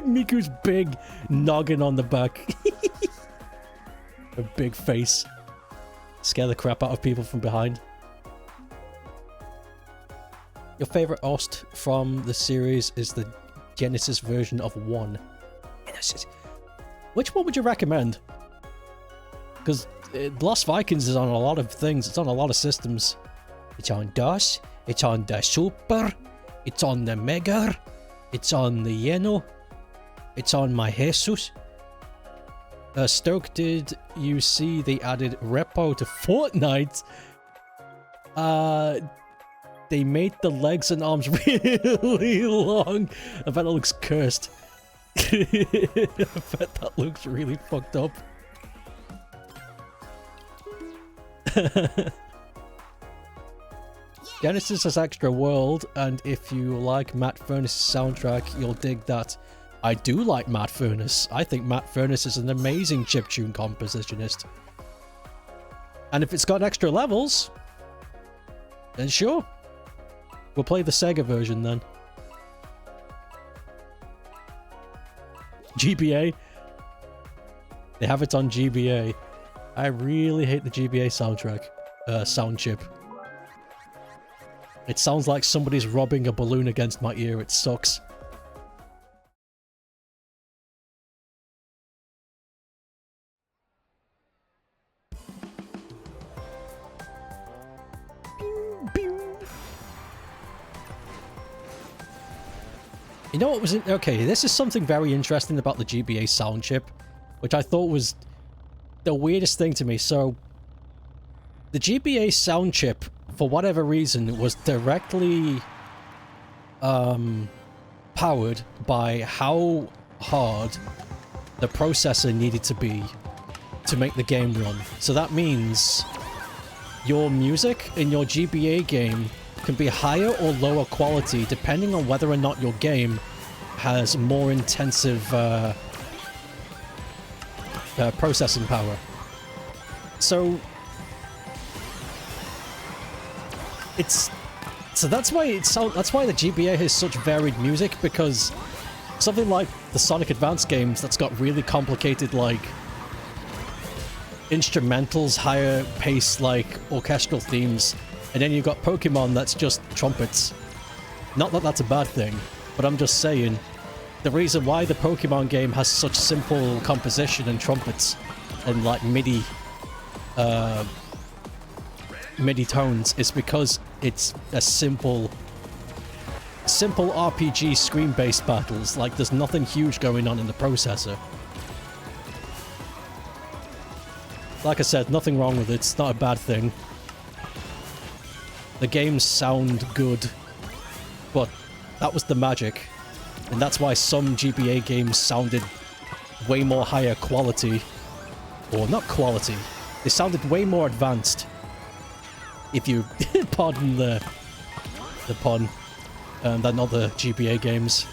Miku's big noggin on the back. A big face. Scare the crap out of people from behind. Your favorite OST from the series is the Genesis version of 1. Genesis. Which one would you recommend? Because Lost Vikings is on a lot of things. It's on a lot of systems. It's on DOS. It's on the Super. It's on the Mega. It's on the Yeno. It's on my Jesus. Stoke, did you see they added repo to Fortnite? They made the legs and arms really long. I bet that looks cursed. I bet that looks really fucked up. Genesis has extra world, and if you like Matt Furness's soundtrack, you'll dig that. I do like Matt Furness. I think Matt Furness is an amazing chiptune compositionist. And if it's got extra levels, then sure. We'll play the Sega version then. GBA. They have it on GBA. I really hate the GBA soundtrack. Sound chip. It sounds like somebody's rubbing a balloon against my ear. It sucks. You know what was it? Okay, this is something very interesting about the GBA sound chip, which I thought was the weirdest thing to me. So, the GBA sound chip, for whatever reason, was directly powered by how hard the processor needed to be to make the game run. So that means your music in your GBA game can be higher or lower quality depending on whether or not your game has more intensive processing power. So that's why the GBA has such varied music, because something like the Sonic Advance games that's got really complicated like instrumentals, higher pace like orchestral themes, and then you've got Pokemon that's just trumpets. Not that that's a bad thing, but I'm just saying the reason why the Pokemon game has such simple composition and trumpets and like MIDI tones is because it's a simple RPG screen-based battles. Like, there's nothing huge going on in the processor. Like I said, nothing wrong with it. It's not a bad thing. The games sound good, but that was the magic. And that's why some GBA games sounded way more higher quality. Or not quality. They sounded way more advanced. If you pardon the pun, than other GBA games.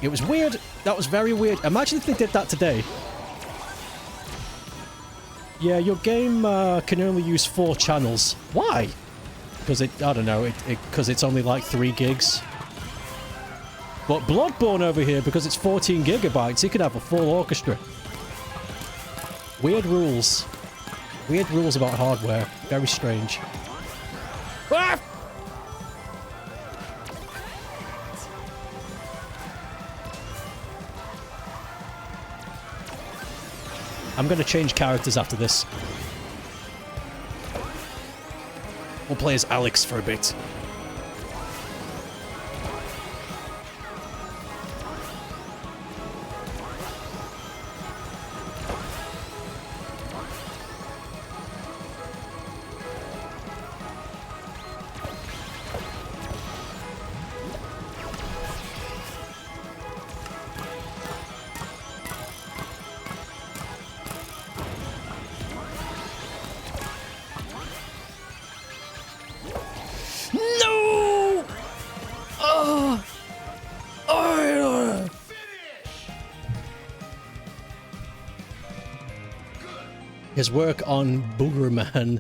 It was weird. That was very weird. Imagine if they did that today. Yeah, your game can only use 4 channels. Why? Because I don't know, because it's only like 3 gigs. But Bloodborne over here, because it's 14 gigabytes, it could have a full orchestra. Weird rules. Weird rules about hardware. Very strange. Ah! I'm gonna change characters after this. We'll play as Alex for a bit. His work on Boogerman,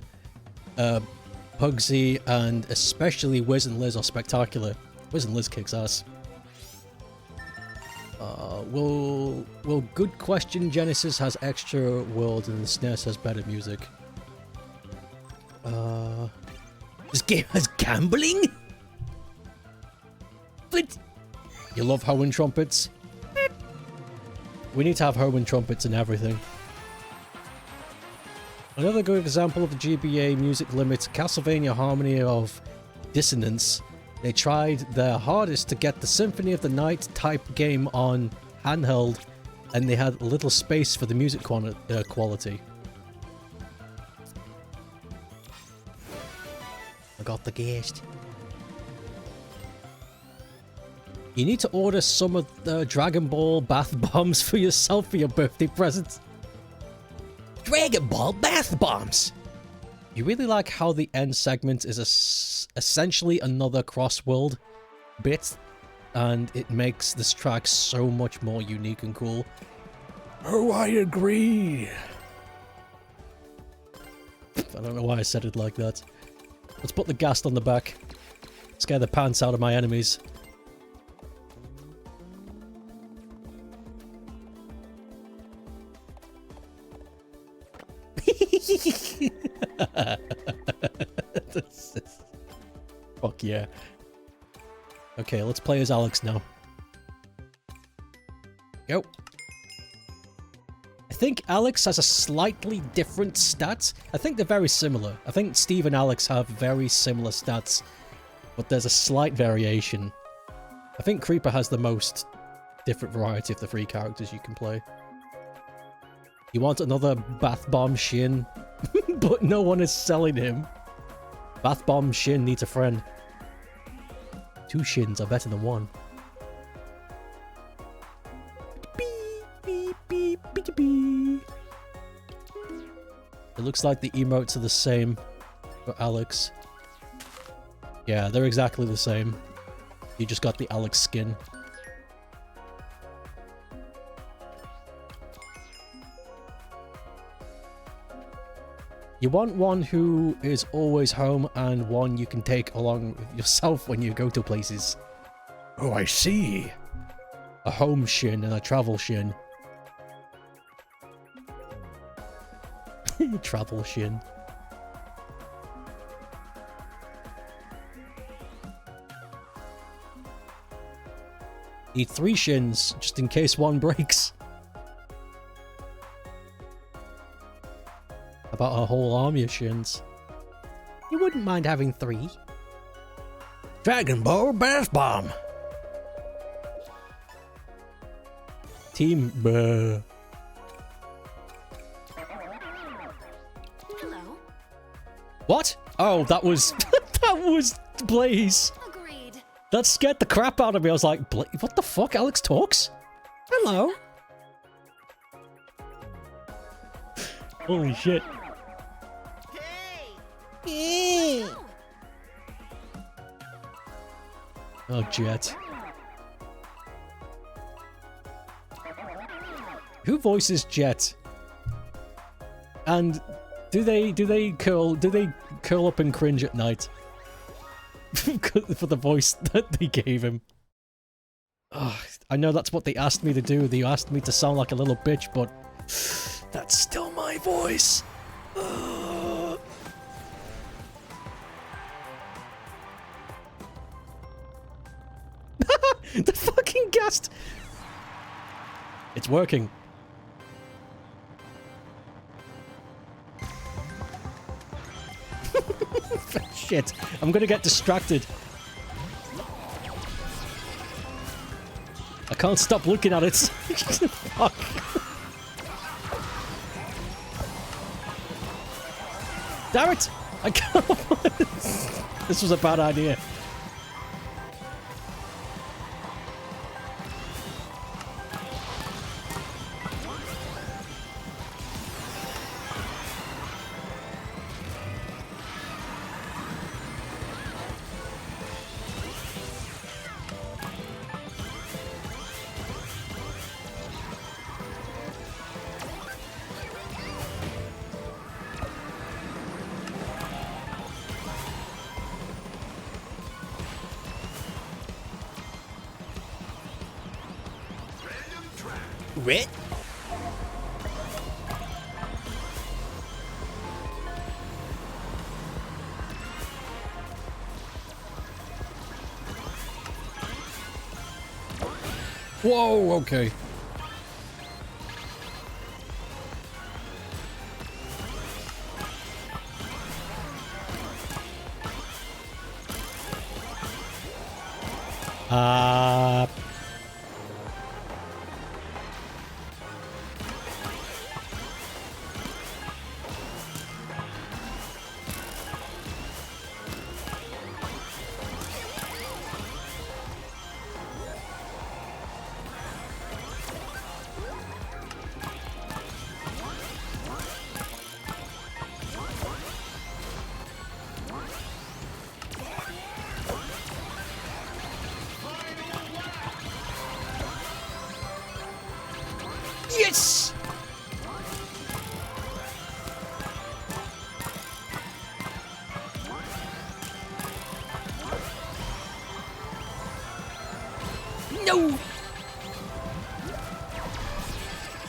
Pugsy, and especially Wiz and Liz are spectacular. Wiz and Liz kicks ass. Will Good Question Genesis has extra worlds and the SNES has better music? This game has gambling? But you love Hoenn trumpets? We need to have Hoenn trumpets and everything. Another good example of the GBA music limit, Castlevania Harmony of Dissonance. They tried their hardest to get the Symphony of the Night type game on handheld, and they had little space for the music quality. I got the guest. You need to order some of the Dragon Ball bath bombs for yourself for your birthday present. Dragon Ball bath bombs! You really like how the end segment is essentially another CrossWorld bit, and it makes this track so much more unique and cool. Oh, I agree. I don't know why I said it like that. Let's put the ghast on the back. Scare the pants out of my enemies. Fuck yeah. Okay, let's play as Alex now. Go. I think Alex has a slightly different stats. I think they're very similar. I think Steve and Alex have very similar stats, but there's a slight variation. I think Creeper has the most different variety of the 3 characters you can play. You want another Bath Bomb Shin, but no one is selling him. Bath Bomb Shin needs a friend. 2 Shins are better than 1. It looks like the emotes are the same for Alex. Yeah, they're exactly the same. You just got the Alex skin. You want one who is always home and one you can take along with yourself when you go to places. Oh, I see. A home Shin and a travel Shin. Travel Shin. Need 3 Shins just in case one breaks. About a whole army of Shins. You wouldn't mind having 3. Dragon Ball Bath Bomb. Team Hello. What? Oh, that was that was Blaze. Agreed. That scared the crap out of me. I was like, what the fuck? Alex talks? Hello. Holy shit. Hey. Oh, Jet. Who voices Jet? And do they curl up and cringe at night for the voice that they gave him? Oh, I know that's what they asked me to do. They asked me to sound like a little bitch, but that's still my voice. The fucking ghast! It's working. Shit, I'm gonna get distracted. I can't stop looking at it. Fuck. Damn it! I can't. This was a bad idea. Rit? Whoa, okay. Yes! No!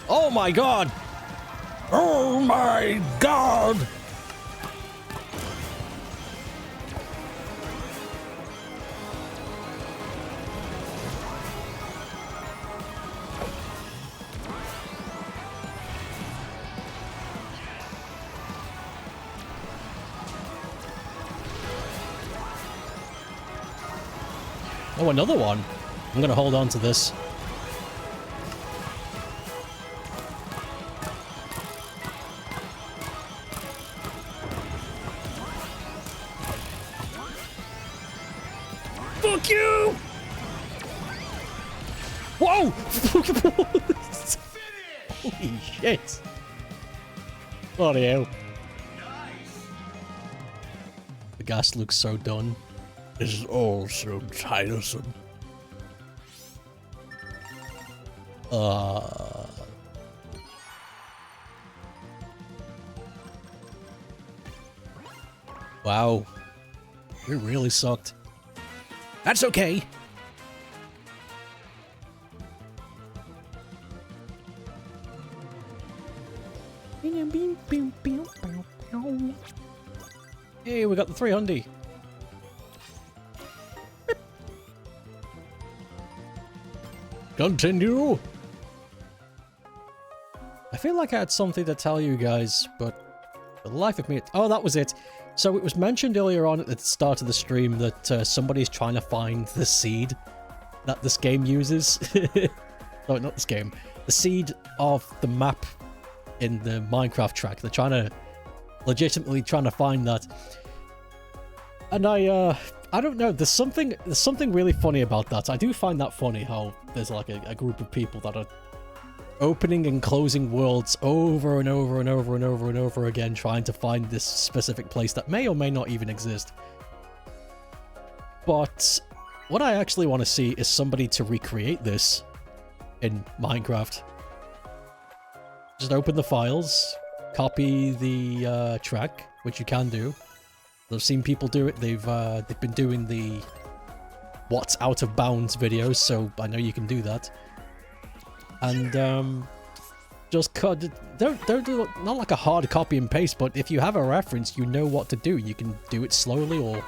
Oh my god! Oh my god! Oh, another one. I'm gonna hold on to this. Fuck you! Whoa! Holy shit! Bloody hell. The gas looks so done. This is all so tiresome. Wow. We really sucked. That's okay. Hey, we got the 300. Continue. I feel like I had something to tell you guys, but for the life of me... Oh, that was it. So it was mentioned earlier on at the start of the stream that somebody's trying to find the seed that this game uses. No, not this game. The seed of the map in the Minecraft track. They're legitimately trying to find that. And I don't know, there's something really funny about that. I do find that funny, how there's like a group of people that are opening and closing worlds over and over and over and over and over again, trying to find this specific place that may or may not even exist. But what I actually want to see is somebody to recreate this in Minecraft. Just open the files, copy the track, which you can do. I've seen people do it. They've been doing the what's out of bounds videos, so I know you can do that. And just cut. Don't do not like a hard copy and paste, but if you have a reference, you know what to do. You can do it slowly or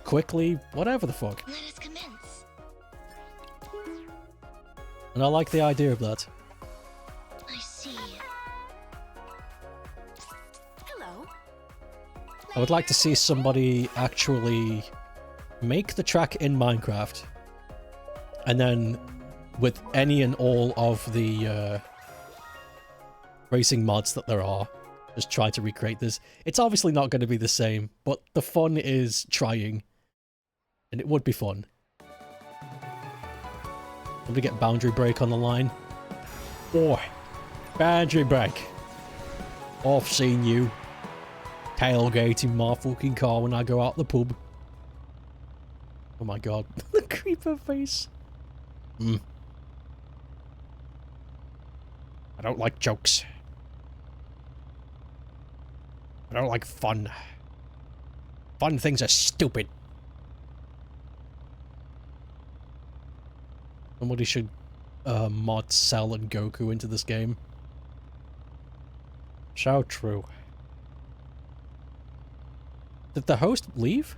quickly, whatever the fuck. Let us commence. And I like the idea of that. I see. Hello. I would like to see somebody actually make the track in Minecraft, and then with any and all of the racing mods that there are, just try to recreate this. It's obviously not going to be the same, but the fun is trying, and it would be fun. Let me get Boundary Break on the line. Boy, Boundary Break. I've seen you tailgating my fucking car when I go out the pub. Oh my god. The creeper face. I don't like jokes. I don't like fun. Fun things are stupid. Somebody should mod Cell and Goku into this game. So true. Did the host leave?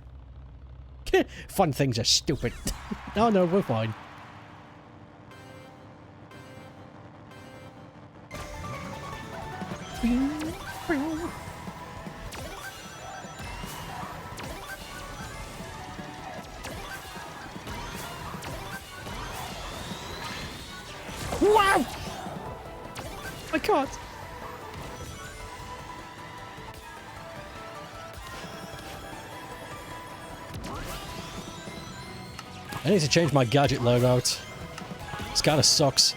Fun things are stupid. No, we're fine. Wow! I can't. I need to change my gadget loadout. This kinda sucks.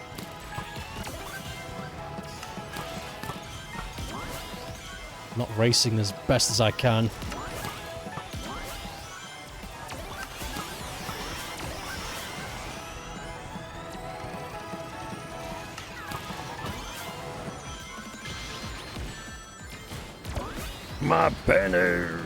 Not racing as best as I can. My penny!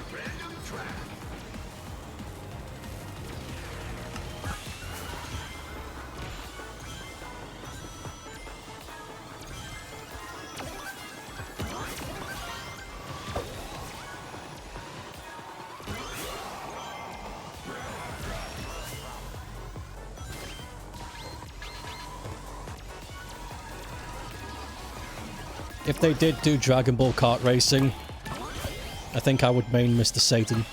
If they did do Dragon Ball kart racing, I think I would main Mr. Satan.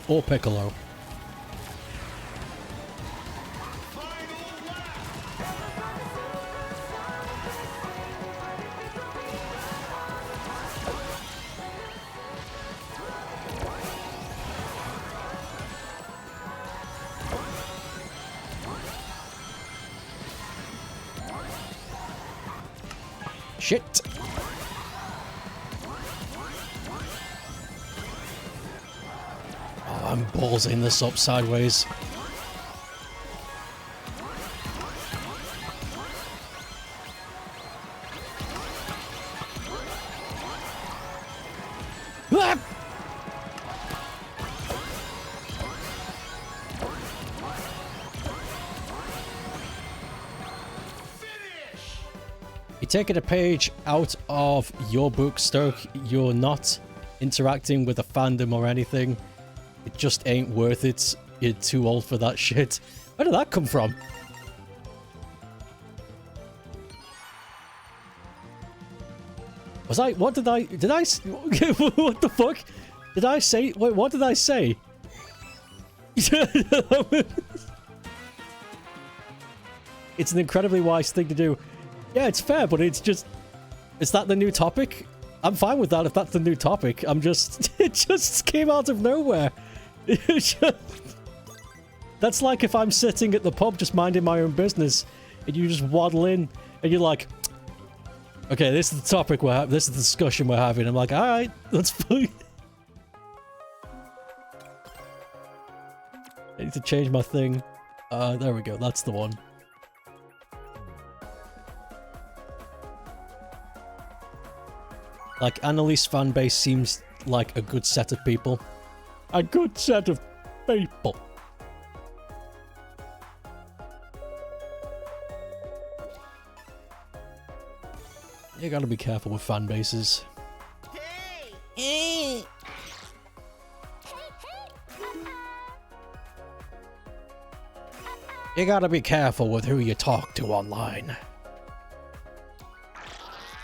Or Piccolo. Shit! Oh, I'm ballsing this up sideways. Ah! You're taking a page out of your book, Stoke. You're not interacting with a fandom or anything. It just ain't worth it. You're too old for that shit. Where did that come from? Was I... What did I... Did I... What the fuck? Did I say... Wait, what did I say? It's an incredibly wise thing to do. Yeah, it's fair, but it's just... Is that the new topic? I'm fine with that if that's the new topic. I'm just... It just came out of nowhere. That's like if I'm sitting at the pub just minding my own business and you just waddle in and you're like, okay, this is the topic we're having, this is the discussion we're having. I'm like, alright, that's fine. need to change my thing. There we go. That's the one. Like, Annalise fanbase seems like a good set of people. A good set of people. You gotta be careful with fan bases. Hey. You gotta be careful with who you talk to online.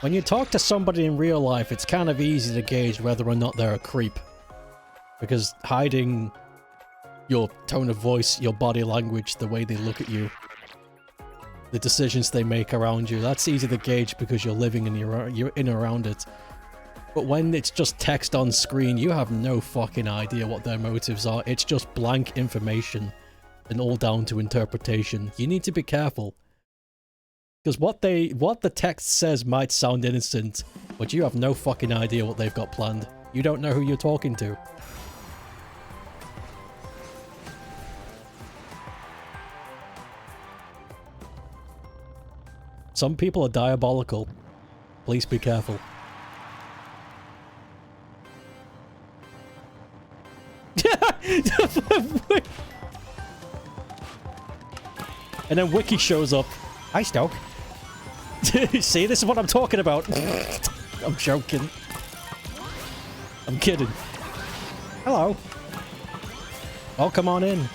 When you talk to somebody in real life, it's kind of easy to gauge whether or not they're a creep. Because hiding your tone of voice, your body language, the way they look at you, the decisions they make around you, that's easy to gauge because you're living and you're in and around it. But when it's just text on screen, you have no fucking idea what their motives are. It's just blank information and all down to interpretation. You need to be careful. Because what the text says might sound innocent, but you have no fucking idea what they've got planned. You don't know who you're talking to. Some people are diabolical. Please be careful. And then Wiki shows up. Hi, Stoke. See, this is what I'm talking about. I'm joking. I'm kidding. Hello. Oh, come on in.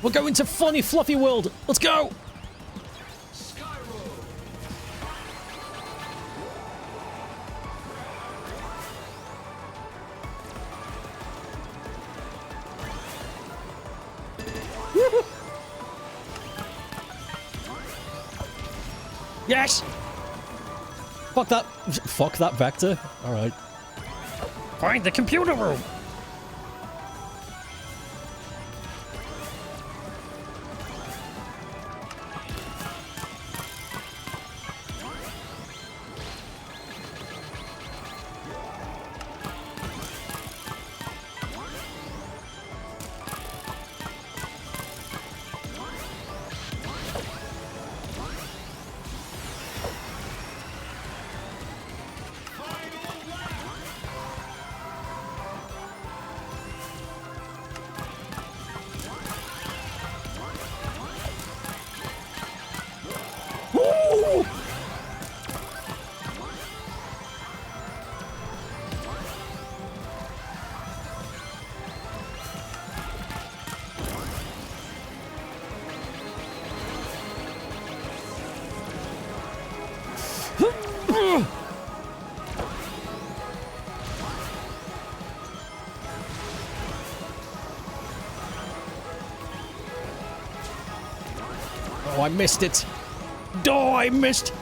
We're going to funny, fluffy world. Let's go. Yes. Fuck that. Fuck that vector. All right. Find the computer room. Oh, I missed it. Oh, I missed.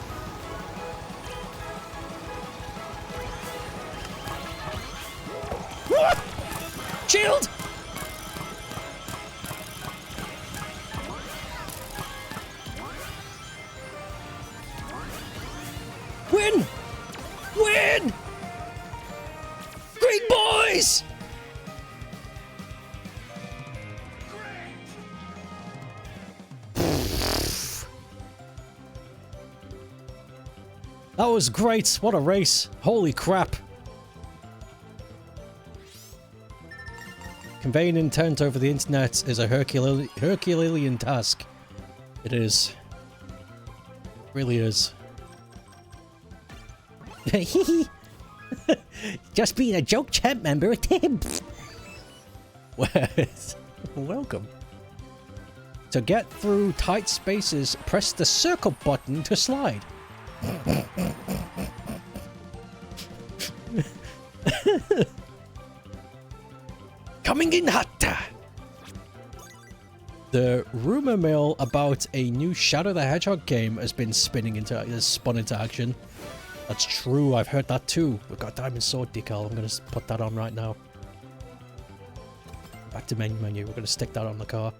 Shield! Win! Win! Great boys! That was great. What a race. Holy crap. Conveying intent over the internet is a Herculean task. It is. It really is. Just being a joke chat member. Welcome. To get through tight spaces, press the circle button to slide. Coming in hot. The rumor mill about a new Shadow the Hedgehog game has spun into action. That's true, I've heard that too. We've got Diamond Sword decal. I'm going to put that on right now. Back to menu. We're going to stick that on the car.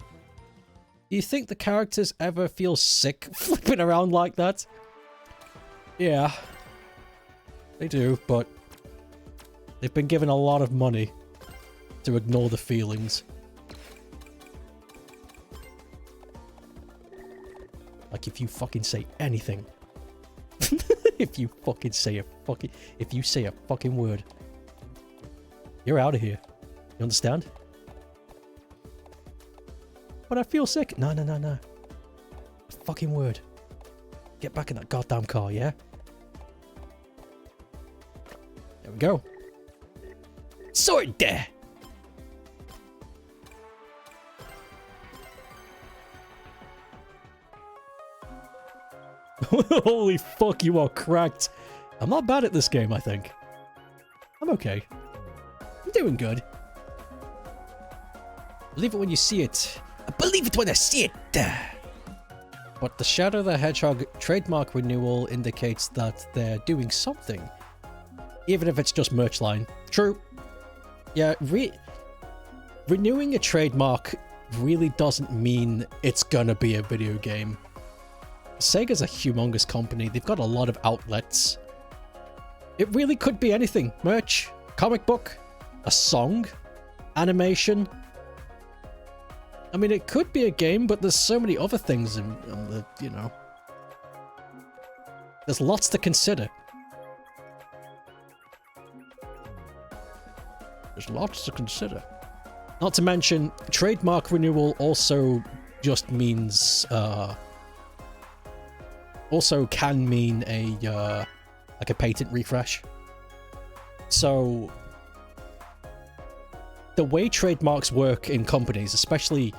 Do you think the characters ever feel sick flipping around like that? Yeah. They do, but they've been given a lot of money to ignore the feelings. Like, if you fucking say anything. If you say a fucking word. You're out of here. You understand? But I feel sick. No. A fucking word. Get back in that goddamn car, yeah? There we go. Sword there! Holy fuck, you are cracked. I'm not bad at this game, I think. I'm okay. I'm doing good. Believe it when you see it. I believe it when I see it. But the Shadow the Hedgehog trademark renewal indicates that they're doing something. Even if it's just merch line. True. Yeah, renewing a trademark really doesn't mean it's gonna be a video game. Sega's a humongous company. They've got a lot of outlets. It really could be anything. Merch, comic book, a song, animation. I mean, it could be a game, but there's so many other things in the, you know. There's lots to consider. There's lots to consider. Not to mention, trademark renewal also just means, also can mean a like a patent refresh. So the way trademarks work in companies, especially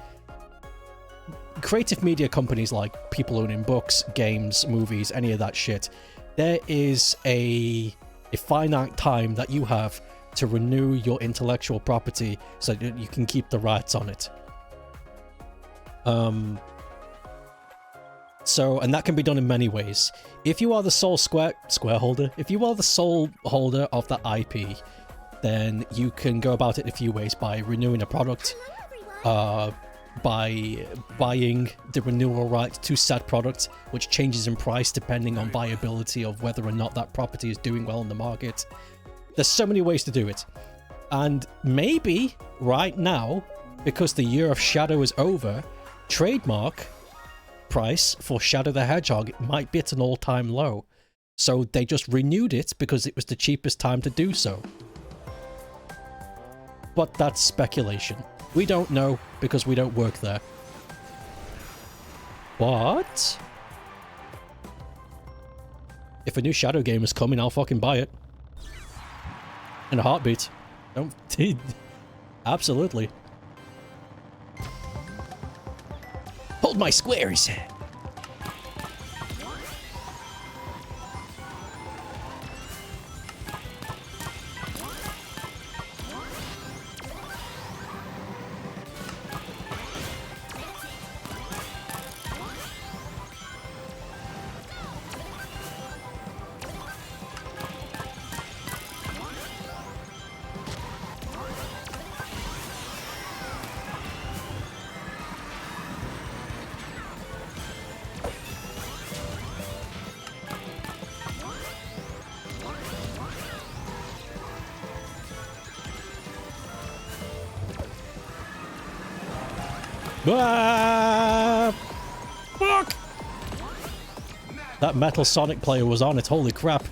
creative media companies like people owning books, games, movies, any of that shit, there is a finite time that you have to renew your intellectual property so that you can keep the rights on it. So, and that can be done in many ways. If you are the sole square holder, if you are the sole holder of that IP, then you can go about it in a few ways: by renewing a product, by buying the renewal right to said product, which changes in price depending on viability of whether or not that property is doing well in the market. There's so many ways to do it. And maybe right now, because the year of Shadow is over, trademark price for Shadow the Hedgehog might be at an all-time low. So they just renewed it because it was the cheapest time to do so. But that's speculation. We don't know because we don't work there. But if a new Shadow game is coming, I'll fucking buy it. In a heartbeat. Don't... Absolutely. Hold my squares! Ah, fuck! That Metal Sonic player was on it, holy crap.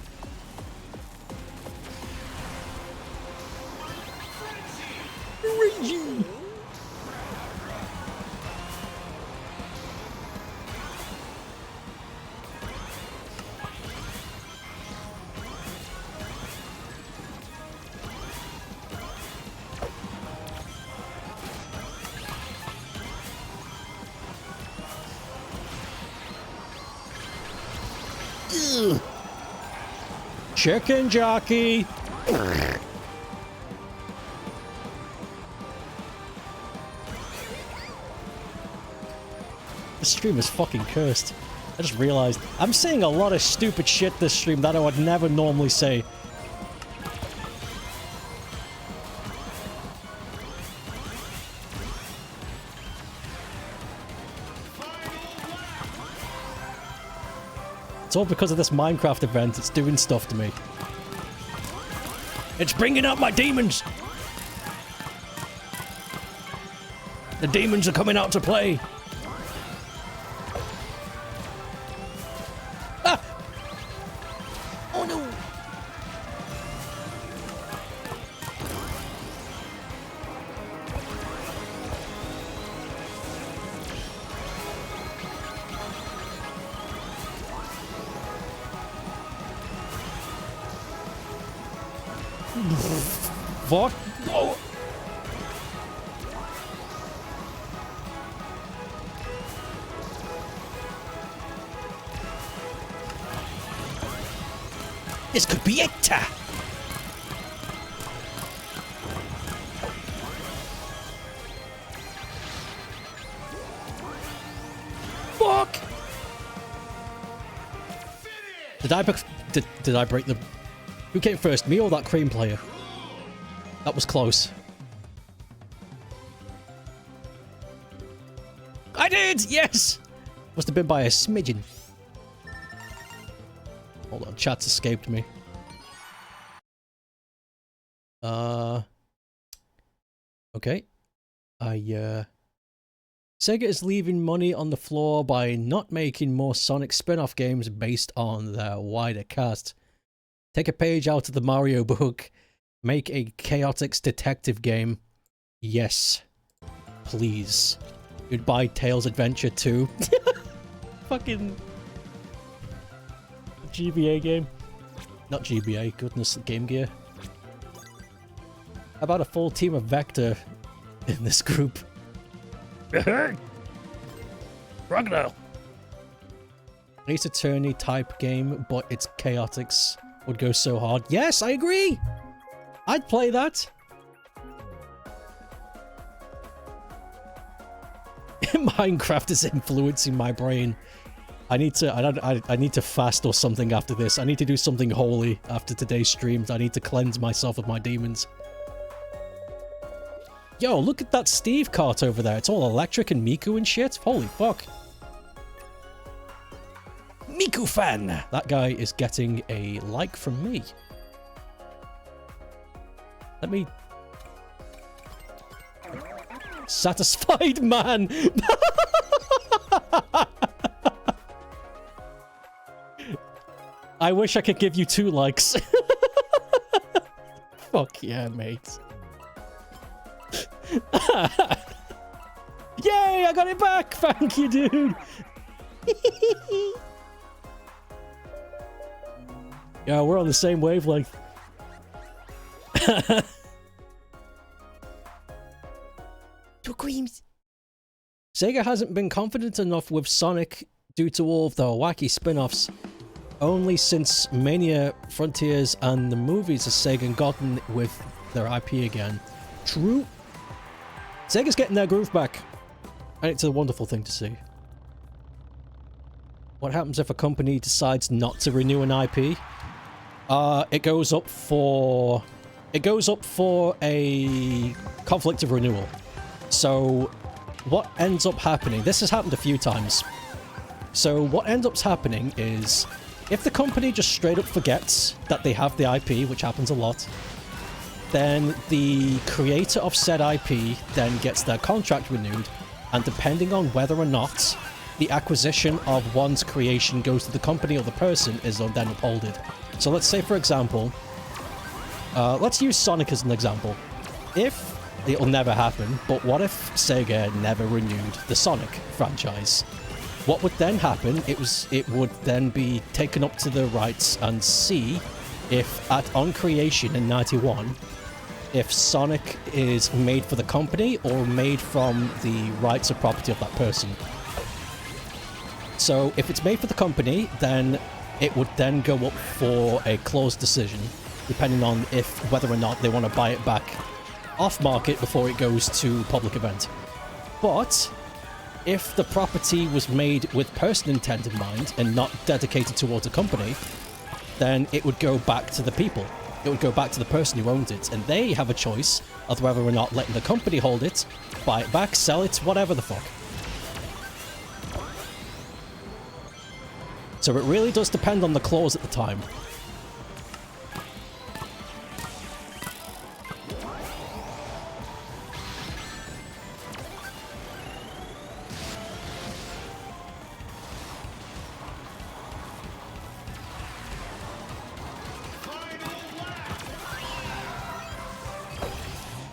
Chicken jockey. This stream is fucking cursed. I just realized I'm saying a lot of stupid shit this stream that I would never normally say. It's all because of this Minecraft event. It's doing stuff to me. It's bringing out my demons! The demons are coming out to play! Ah! Oh no! What? Oh. This could be it! Fuck! Did I break the... Who came first, me or that cream player? That was close. I did! Yes! Must have been by a smidgen. Hold on, chat's escaped me. Okay. Sega is leaving money on the floor by not making more Sonic spin-off games based on their wider cast. Take a page out of the Mario book. Make a Chaotix detective game. Yes. Please. Goodbye Tails Adventure 2. Fucking... GBA game. Not GBA, goodness, Game Gear. How about a full team of Vector in this group? Crocodile! Ace Attorney type game, but it's Chaotix. Would go so hard. Yes, I agree! I'd play that. Minecraft is influencing my brain. I need to fast or something after this. I need to do something holy after today's streams. I need to cleanse myself of my demons. Yo, look at that Steve cart over there. It's all electric and Miku and shit. Holy fuck. Miku fan! That guy is getting a like from me. Let me... Satisfied man! I wish I could give you 2 likes. Fuck yeah, mate. Yay, I got it back! Thank you, dude! Yeah, we're on the same wavelength. Two creams. Sega hasn't been confident enough with Sonic due to all of the wacky spin-offs. Only since Mania, Frontiers, and the movies has Sega gotten with their IP again. True. Sega's getting their groove back. And it's a wonderful thing to see. What happens if a company decides not to renew an IP? It goes up for a conflict of renewal. So what ends up happening, this has happened a few times. So what ends up happening is if the company just straight up forgets that they have the IP, which happens a lot, then the creator of said IP then gets their contract renewed, and depending on whether or not the acquisition of one's creation goes to the company or the person is then upholded. So let's say, for example, let's use Sonic as an example. If, it'll never happen, but what if Sega never renewed the Sonic franchise? What would then happen, it would then be taken up to the rights and see if on creation in 91, if Sonic is made for the company or made from the rights or property of that person. So if it's made for the company, then it would then go up for a closed decision, depending on whether or not they want to buy it back off market before it goes to public event. But if the property was made with person intent in mind and not dedicated towards a company, then it would go back to the people. It would go back to the person who owns it, and they have a choice of whether or not letting the company hold it, buy it back, sell it, whatever the fuck. So it really does depend on the clause at the time.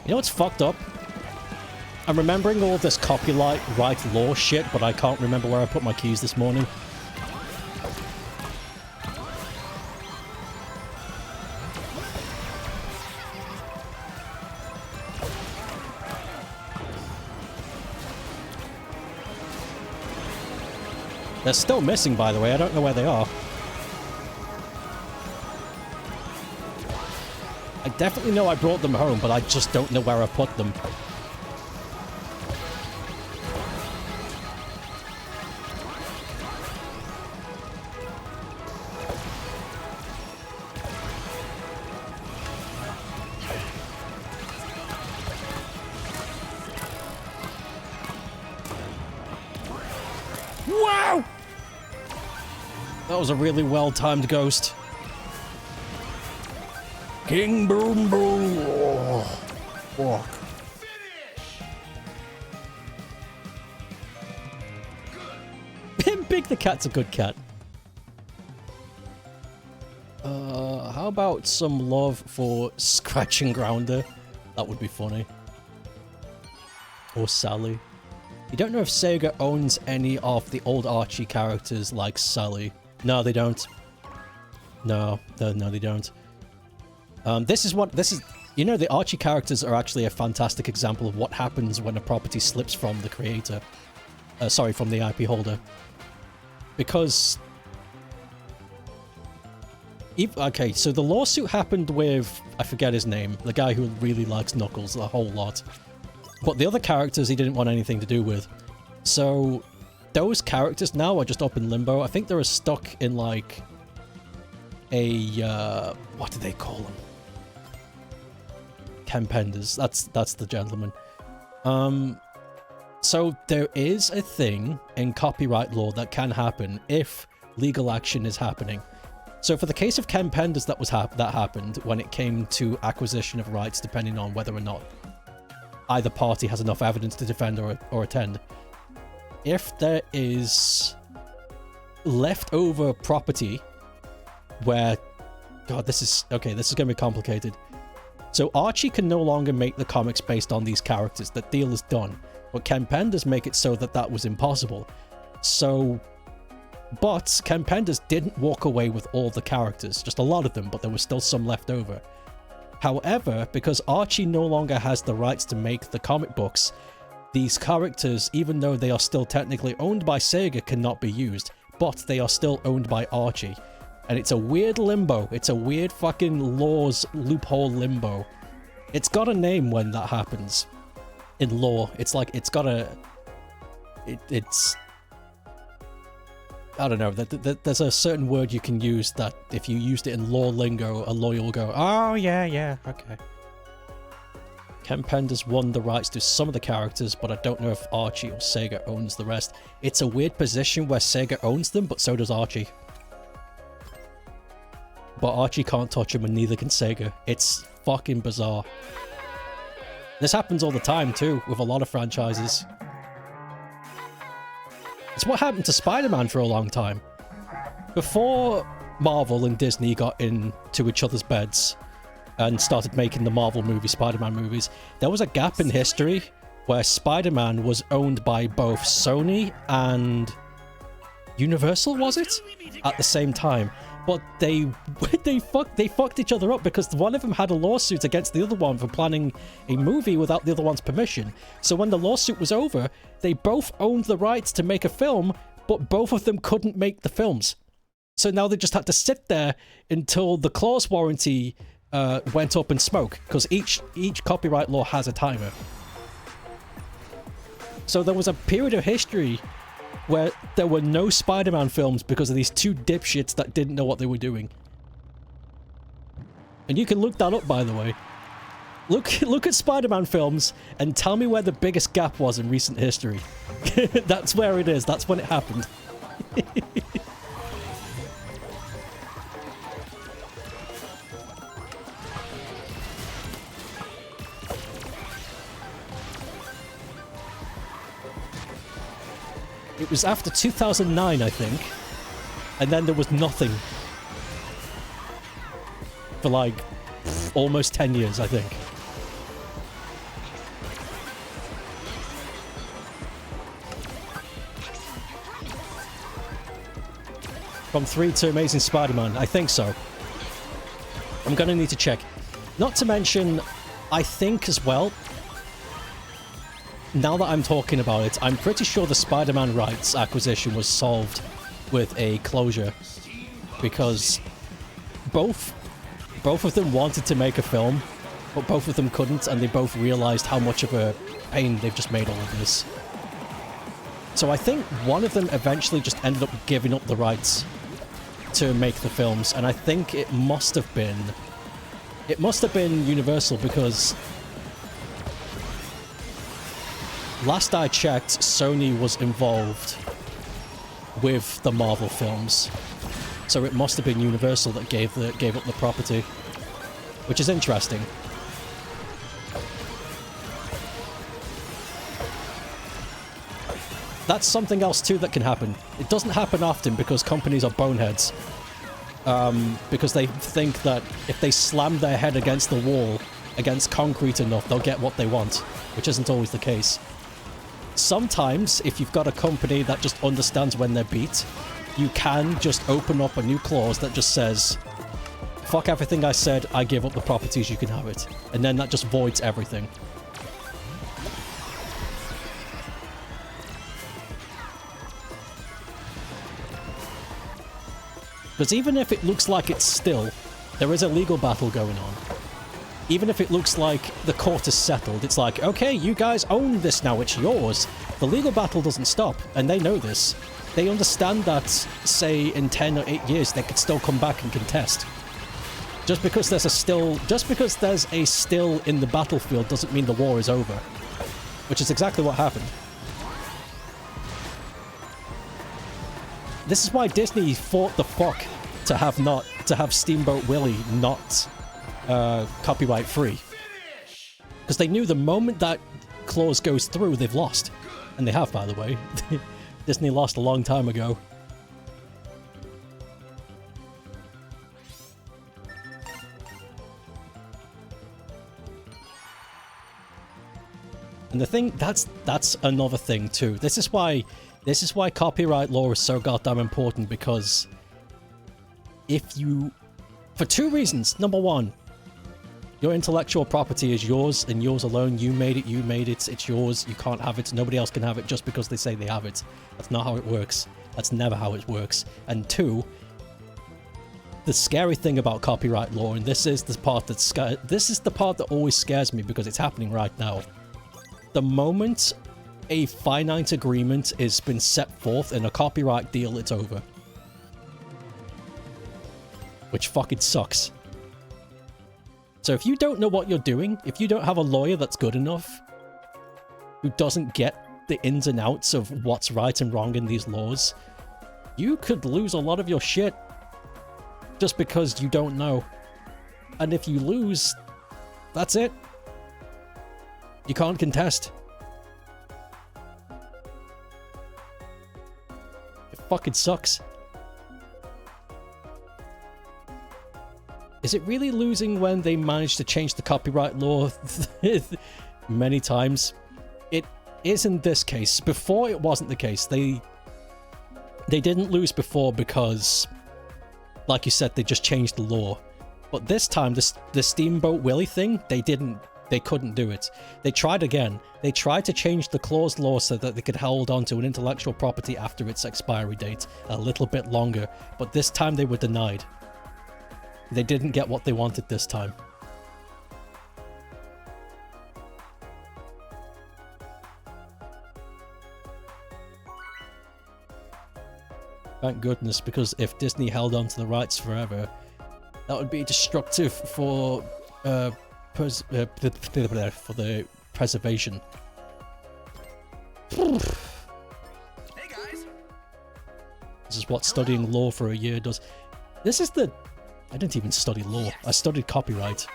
You know what's fucked up? I'm remembering all this copyright law shit, but I can't remember where I put my keys this morning. They're still missing, by the way. I don't know where they are. I definitely know I brought them home, but I just don't know where I put them. Wow! That was a really well-timed ghost. King Boom Boom. Oh, fuck. Big the Cat's a good cat. How about some love for Scratch and Grounder? That would be funny. Or Sally. You don't know if Sega owns any of the old Archie characters like Sally. No, they don't. No, they don't. This is, you know, the Archie characters are actually a fantastic example of what happens when a property slips from the creator. Sorry, from the IP holder. Because... okay, so the lawsuit happened with, I forget his name, the guy who really likes Knuckles a whole lot. But the other characters he didn't want anything to do with. So, those characters now are just up in limbo. I think they're stuck in, like, a, what do they call them? Kempenders. That's the gentleman. So there is a thing in copyright law that can happen if legal action is happening. So for the case of Kempenders, that happened when it came to acquisition of rights, depending on whether or not either party has enough evidence to defend or attend. If there is leftover property where... God, this is going to be complicated. So Archie can no longer make the comics based on these characters. That deal is done. But Kempenders make it so that was impossible. So... But Kempenders didn't walk away with all the characters. Just a lot of them, but there was still some left over. However, because Archie no longer has the rights to make the comic books, these characters, even though they are still technically owned by Sega, cannot be used. But they are still owned by Archie. And it's a weird limbo. It's a weird fucking laws loophole limbo. It's got a name when that happens. In law. It's like, it's got a... It's... I don't know. There's a certain word you can use that if you used it in law lingo, a lawyer will go, oh, yeah, okay. Kempenders won the rights to some of the characters, but I don't know if Archie or Sega owns the rest. It's a weird position where Sega owns them, but so does Archie. But Archie can't touch them and neither can Sega. It's fucking bizarre. This happens all the time too, with a lot of franchises. It's what happened to Spider-Man for a long time. Before Marvel and Disney got into each other's beds and started making the Marvel movies, Spider-Man movies, there was a gap in history where Spider-Man was owned by both Sony and Universal, was it? At the same time. But they fucked each other up because one of them had a lawsuit against the other one for planning a movie without the other one's permission. So when the lawsuit was over, they both owned the rights to make a film, but both of them couldn't make the films. So now they just had to sit there until the clause warranty went up in smoke, because each copyright law has a timer. So there was a period of history where there were no Spider-Man films because of these two dipshits that didn't know what they were doing. And you can look that up, by the way. Look at Spider-Man films and tell me where the biggest gap was in recent history. That's where it is. That's when it happened. It was after 2009, I think. And then there was nothing. For like, almost 10 years, I think. From 3 to Amazing Spider-Man, I think so. I'm gonna need to check. Not to mention, I think as well, now that I'm talking about it, I'm pretty sure the Spider-Man rights acquisition was solved with a closure. Because both of them wanted to make a film, but both of them couldn't, and they both realized how much of a pain they've just made all of this. So I think one of them eventually just ended up giving up the rights to make the films, and I think it must have been Universal, because last I checked, Sony was involved with the Marvel films. So it must have been Universal that gave up the property, which is interesting. That's something else too that can happen. It doesn't happen often because companies are boneheads. Because they think that if they slam their head against the wall, against concrete enough, they'll get what they want, which isn't always the case. Sometimes, if you've got a company that just understands when they're beat, you can just open up a new clause that just says, fuck everything I said, I give up the properties, you can have it. And then that just voids everything. Because even if it looks like it's still, there is a legal battle going on. Even if it looks like the court is settled, it's like, okay, you guys own this now, it's yours. The legal battle doesn't stop, and they know this. They understand that, say, in 10 or 8 years, they could still come back and contest. Just because there's a still in the battlefield doesn't mean the war is over. Which is exactly what happened. This is why Disney fought the fuck to have Steamboat Willie not copyright free. Because they knew the moment that clause goes through, they've lost. And they have, by the way. Disney lost a long time ago. And the thing, that's another thing too. This is why copyright law is so goddamn important, because for 2 reasons. Number 1, your intellectual property is yours and yours alone. You made it, it's yours. You can't have it. Nobody else can have it just because they say they have it. That's not how it works. That's never how it works. And 2, the scary thing about copyright law, and this is the part that always scares me because it's happening right now. The moment a finite agreement has been set forth in a copyright deal, it's over. Which fucking sucks. So if you don't know what you're doing, if you don't have a lawyer that's good enough, who doesn't get the ins and outs of what's right and wrong in these laws, you could lose a lot of your shit just because you don't know. And if you lose, that's it. You can't contest. It fucking sucks. Is it really losing when they manage to change the copyright law many times? It is in this case. Before, it wasn't the case. They didn't lose before because, like you said, they just changed the law. But this time, the Steamboat Willie thing, they couldn't do it. They tried again. They tried to change the clause law so that they could hold on to an intellectual property after its expiry date a little bit longer, but this time they were denied. They didn't get what they wanted this time. Thank goodness, because if Disney held on to the rights forever, that would be destructive for the preservation. Hey guys. This is what studying law for a year does. This is the... I didn't even study law. Yes. I studied copyright.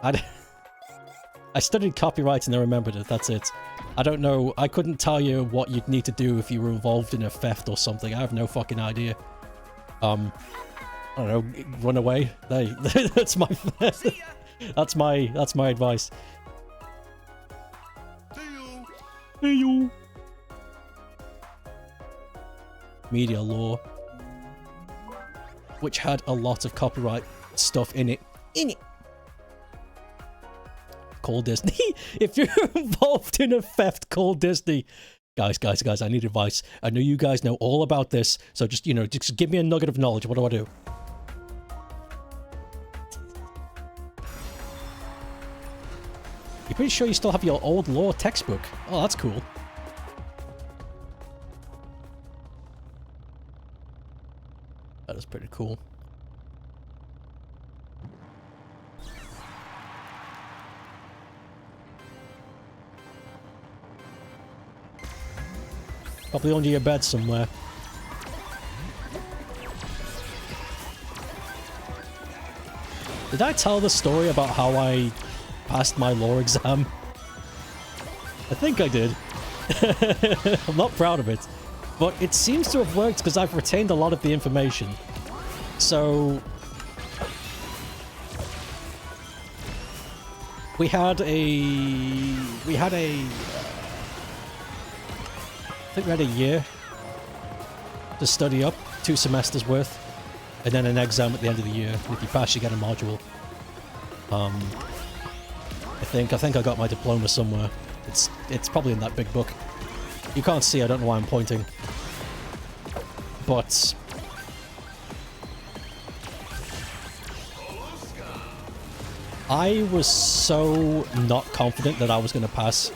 I studied copyright and I remembered it. That's it. I don't know. I couldn't tell you what you'd need to do if you were involved in a theft or something. I have no fucking idea. I don't know. Run away. That's my... that's my advice. Hey you. Media law, which had a lot of copyright stuff in it. Call Disney. If you're involved in a theft, call Disney. Guys, I need advice. I know you guys know all about this, so just, you know, just give me a nugget of knowledge. What do I do? You're pretty sure you still have your old law textbook? Oh, that's cool. That is pretty cool. Probably under your bed somewhere. Did I tell the story about how I passed my law exam? I think I did. I'm not proud of it. But it seems to have worked because I've retained a lot of the information. So... We had a... I think we had a year to study up, 2 semesters worth, and then an exam at the end of the year. And if you pass, you get a module. I think I got my diploma somewhere. It's probably in that big book. You can't see, I don't know why I'm pointing. But... I was so not confident that I was going to pass.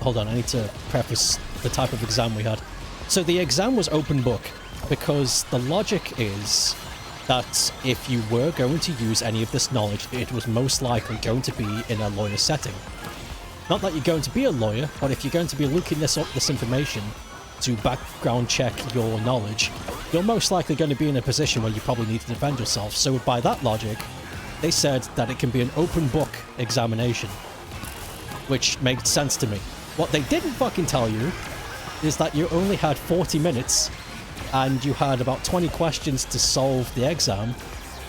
Hold on, I need to preface the type of exam we had. So the exam was open book, because the logic is that if you were going to use any of this knowledge, it was most likely going to be in a lawyer setting. Not that you're going to be a lawyer, but if you're going to be looking this information to background check your knowledge, you're most likely going to be in a position where you probably need to defend yourself. So by that logic, they said that it can be an open book examination, which made sense to me. What they didn't fucking tell you is that you only had 40 minutes and you had about 20 questions to solve the exam,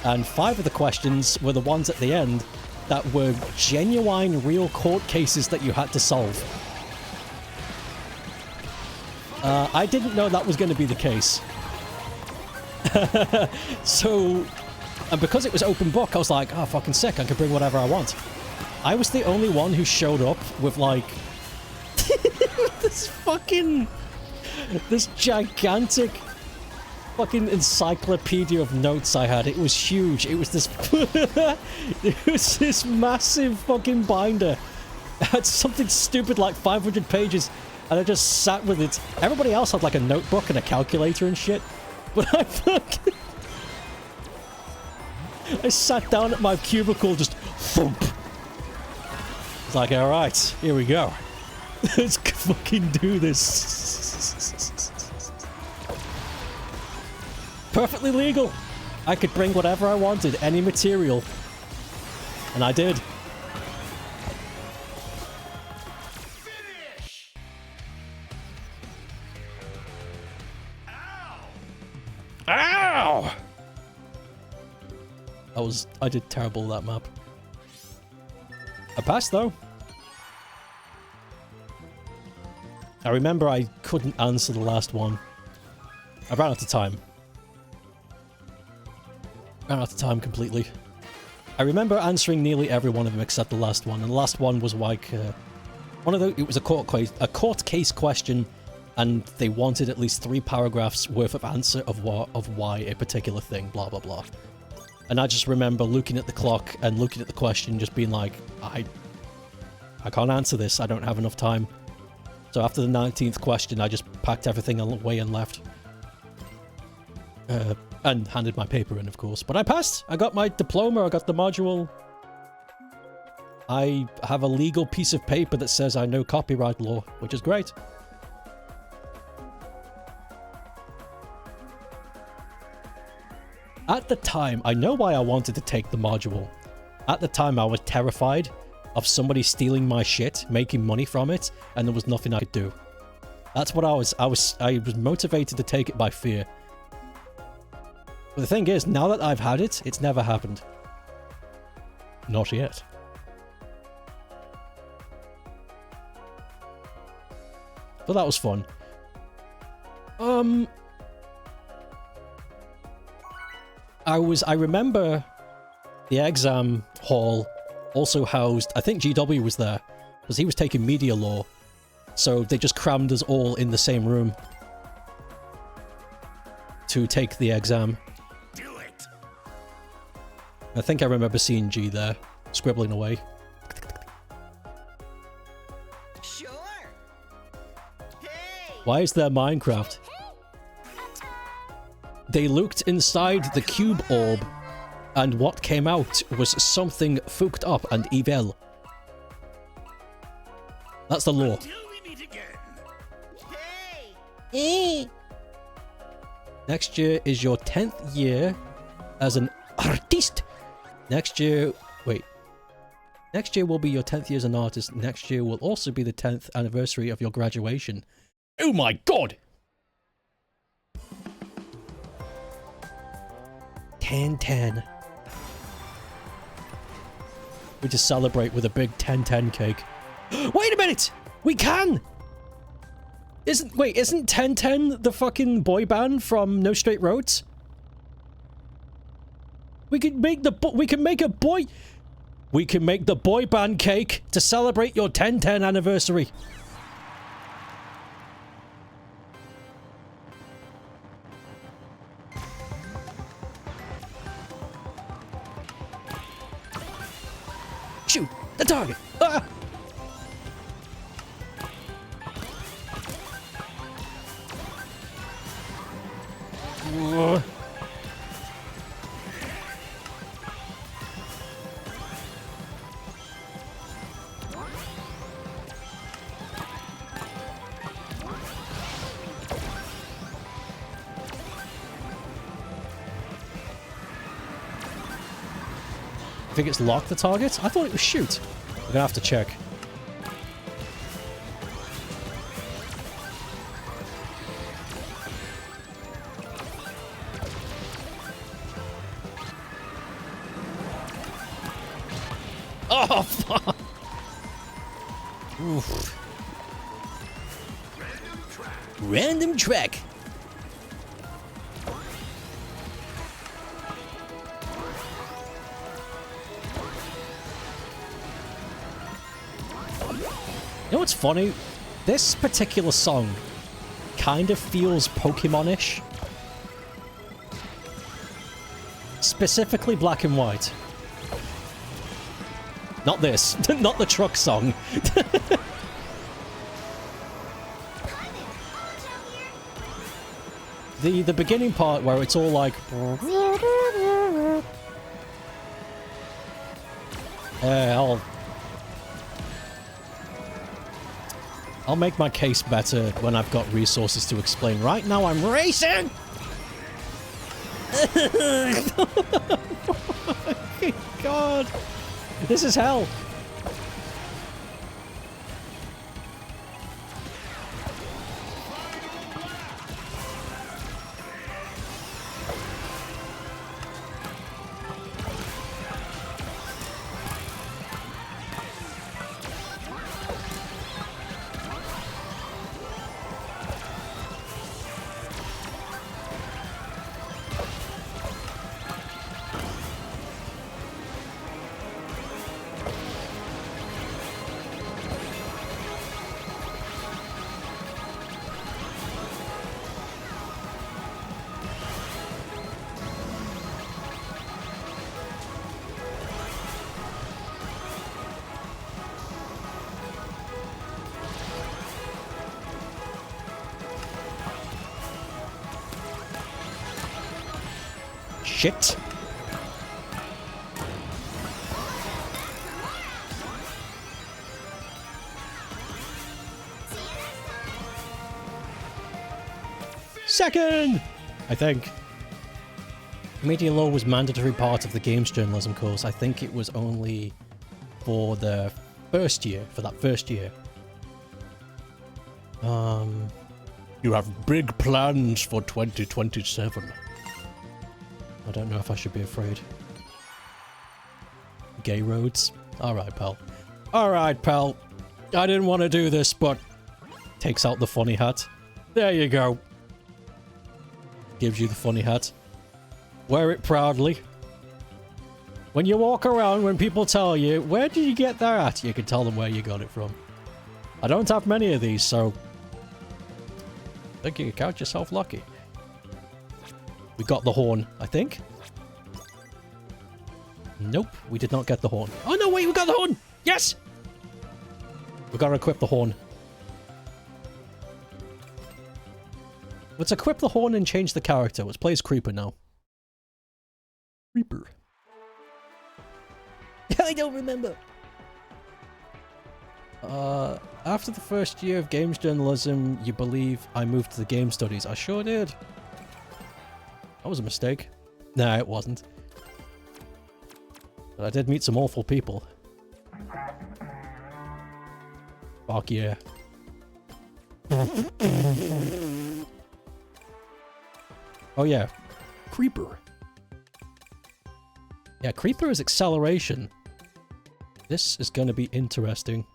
and 5 of the questions were the ones at the end that were genuine real court cases that you had to solve. I didn't know that was going to be the case. So, and because it was open book, I was like, oh, fucking sick, I can bring whatever I want. I was the only one who showed up with, like, this gigantic fucking encyclopedia of notes I had. It was huge. It was this massive fucking binder. It had something stupid like 500 pages, and I just sat with it. Everybody else had like a notebook and a calculator and shit, but I sat down at my cubicle, just thump. It's like, all right, here we go. Let's fucking do this. Perfectly legal. I could bring whatever I wanted, any material. And I did. Finish. Ow! I did terrible at that map. I passed though. I remember I couldn't answer the last one. I ran out of time. Ran out of time completely. I remember answering nearly every one of them except the last one, and the last one was like one of the. It was a court case question, and they wanted at least 3 paragraphs worth of answer of why a particular thing, blah blah blah. And I just remember looking at the clock and looking at the question, just being like, I can't answer this. I don't have enough time. So after the 19th question, I just packed everything away and left. And handed my paper in, of course. But I passed! I got my diploma, I got the module. I have a legal piece of paper that says I know copyright law, which is great. At the time, I know why I wanted to take the module. At the time, I was terrified of somebody stealing my shit, making money from it, and there was nothing I could do. That's what I was motivated to take it by fear. But the thing is, now that I've had it, it's never happened. Not yet. But that was fun. I remember the exam hall also housed, I think GW was there, because he was taking media law. So they just crammed us all in the same room to take the exam. Do it. I think I remember seeing G there, scribbling away. Sure. Hey. Why is there Minecraft? They looked inside the cube orb, and what came out was something fucked up and evil. That's the law. Till we meet again. Hey. Next year is your 10th year as an artist. Next year will be your 10th year as an artist. Next year will also be the 10th anniversary of your graduation. Oh my god! 10-10. We just celebrate with a big 10-10 cake. Wait a minute! We can! Isn't 10-10 the fucking boy band from No Straight Roads? We can make the boy band cake to celebrate your 10-10 anniversary. Shoot the target. Ah! I think it's lock the target? I thought it was shoot. We're gonna have to check. Oh, fuck! Oof. Random track. You know what's funny? This particular song kind of feels Pokemon-ish. Specifically Black and White. Not this. Not the truck song. The beginning part where it's all like... I'll make my case better when I've got resources to explain. Right now I'm racing! God. This is hell. shit. Second, I think. Media law was mandatory part of the games journalism course. I think it was only for the first year, for that first year. You have big plans for 2027. I don't know if I should be afraid. Gay roads? Alright, pal. Alright, pal. I didn't want to do this, but... Takes out the funny hat. There you go. Gives you the funny hat. Wear it proudly. When you walk around, when people tell you, where did you get that hat? You can tell them where you got it from. I don't have many of these, so... I think you can count yourself lucky. We got the horn, I think. Nope, we did not get the horn. Oh no, wait, we got the horn! Yes! We gotta equip the horn. Let's equip the horn and change the character. Let's play as Creeper now. Creeper. I don't remember. After the first year of games journalism, you believe I moved to the game studies. I sure did. That was a mistake. Nah, it wasn't. But I did meet some awful people. Fuck yeah. Oh yeah. Creeper. Yeah, Creeper is acceleration. This is going to be interesting.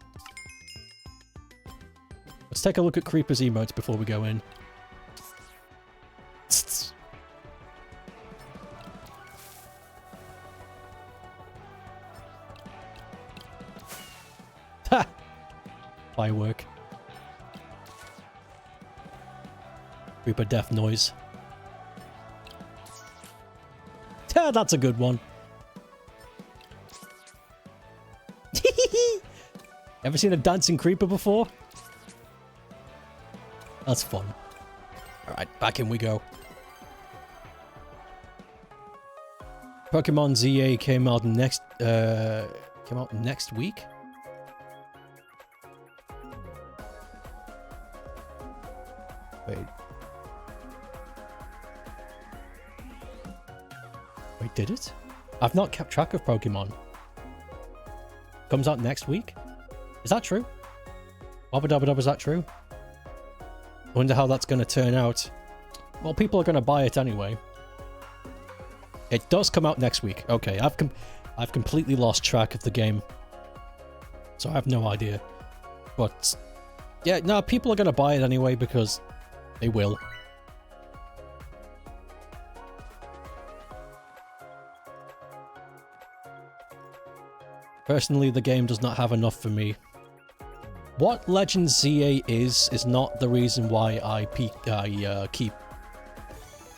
Let's take a look at Creeper's emotes before we go in. Ha! Firework. Creeper death noise. Ha! That's a good one. Ever seen a dancing creeper before? That's fun. Alright, back in we go. Pokemon ZA came out next week? Wait. Wait, did it? I've not kept track of Pokemon. Comes out next week? Is that true? Wabba dabba dabba, is that true? I wonder how that's going to turn out. Well, people are going to buy it anyway. It does come out next week. Okay, I've completely lost track of the game. So I have no idea. But, yeah, no, people are going to buy it anyway because they will. Personally, the game does not have enough for me. What Legends ZA is not the reason why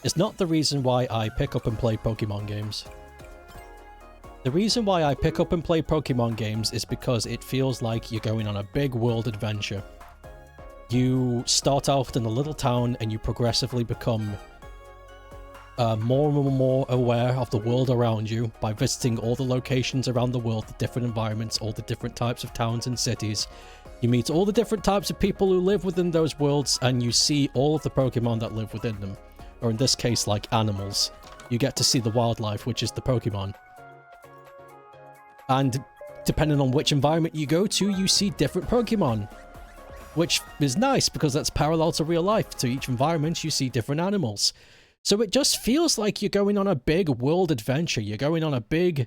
It's not the reason why I pick up and play Pokemon games. The reason why I pick up and play Pokemon games is because it feels like you're going on a big world adventure. You start out in a little town and you progressively become more and more aware of the world around you by visiting all the locations around the world, the different environments, all the different types of towns and cities. You meet all the different types of people who live within those worlds, and you see all of the Pokemon that live within them. Or in this case, like animals. You get to see the wildlife, which is the Pokemon. And depending on which environment you go to, you see different Pokemon. Which is nice, because that's parallel to real life. To each environment, you see different animals. So it just feels like you're going on a big world adventure. You're going on a big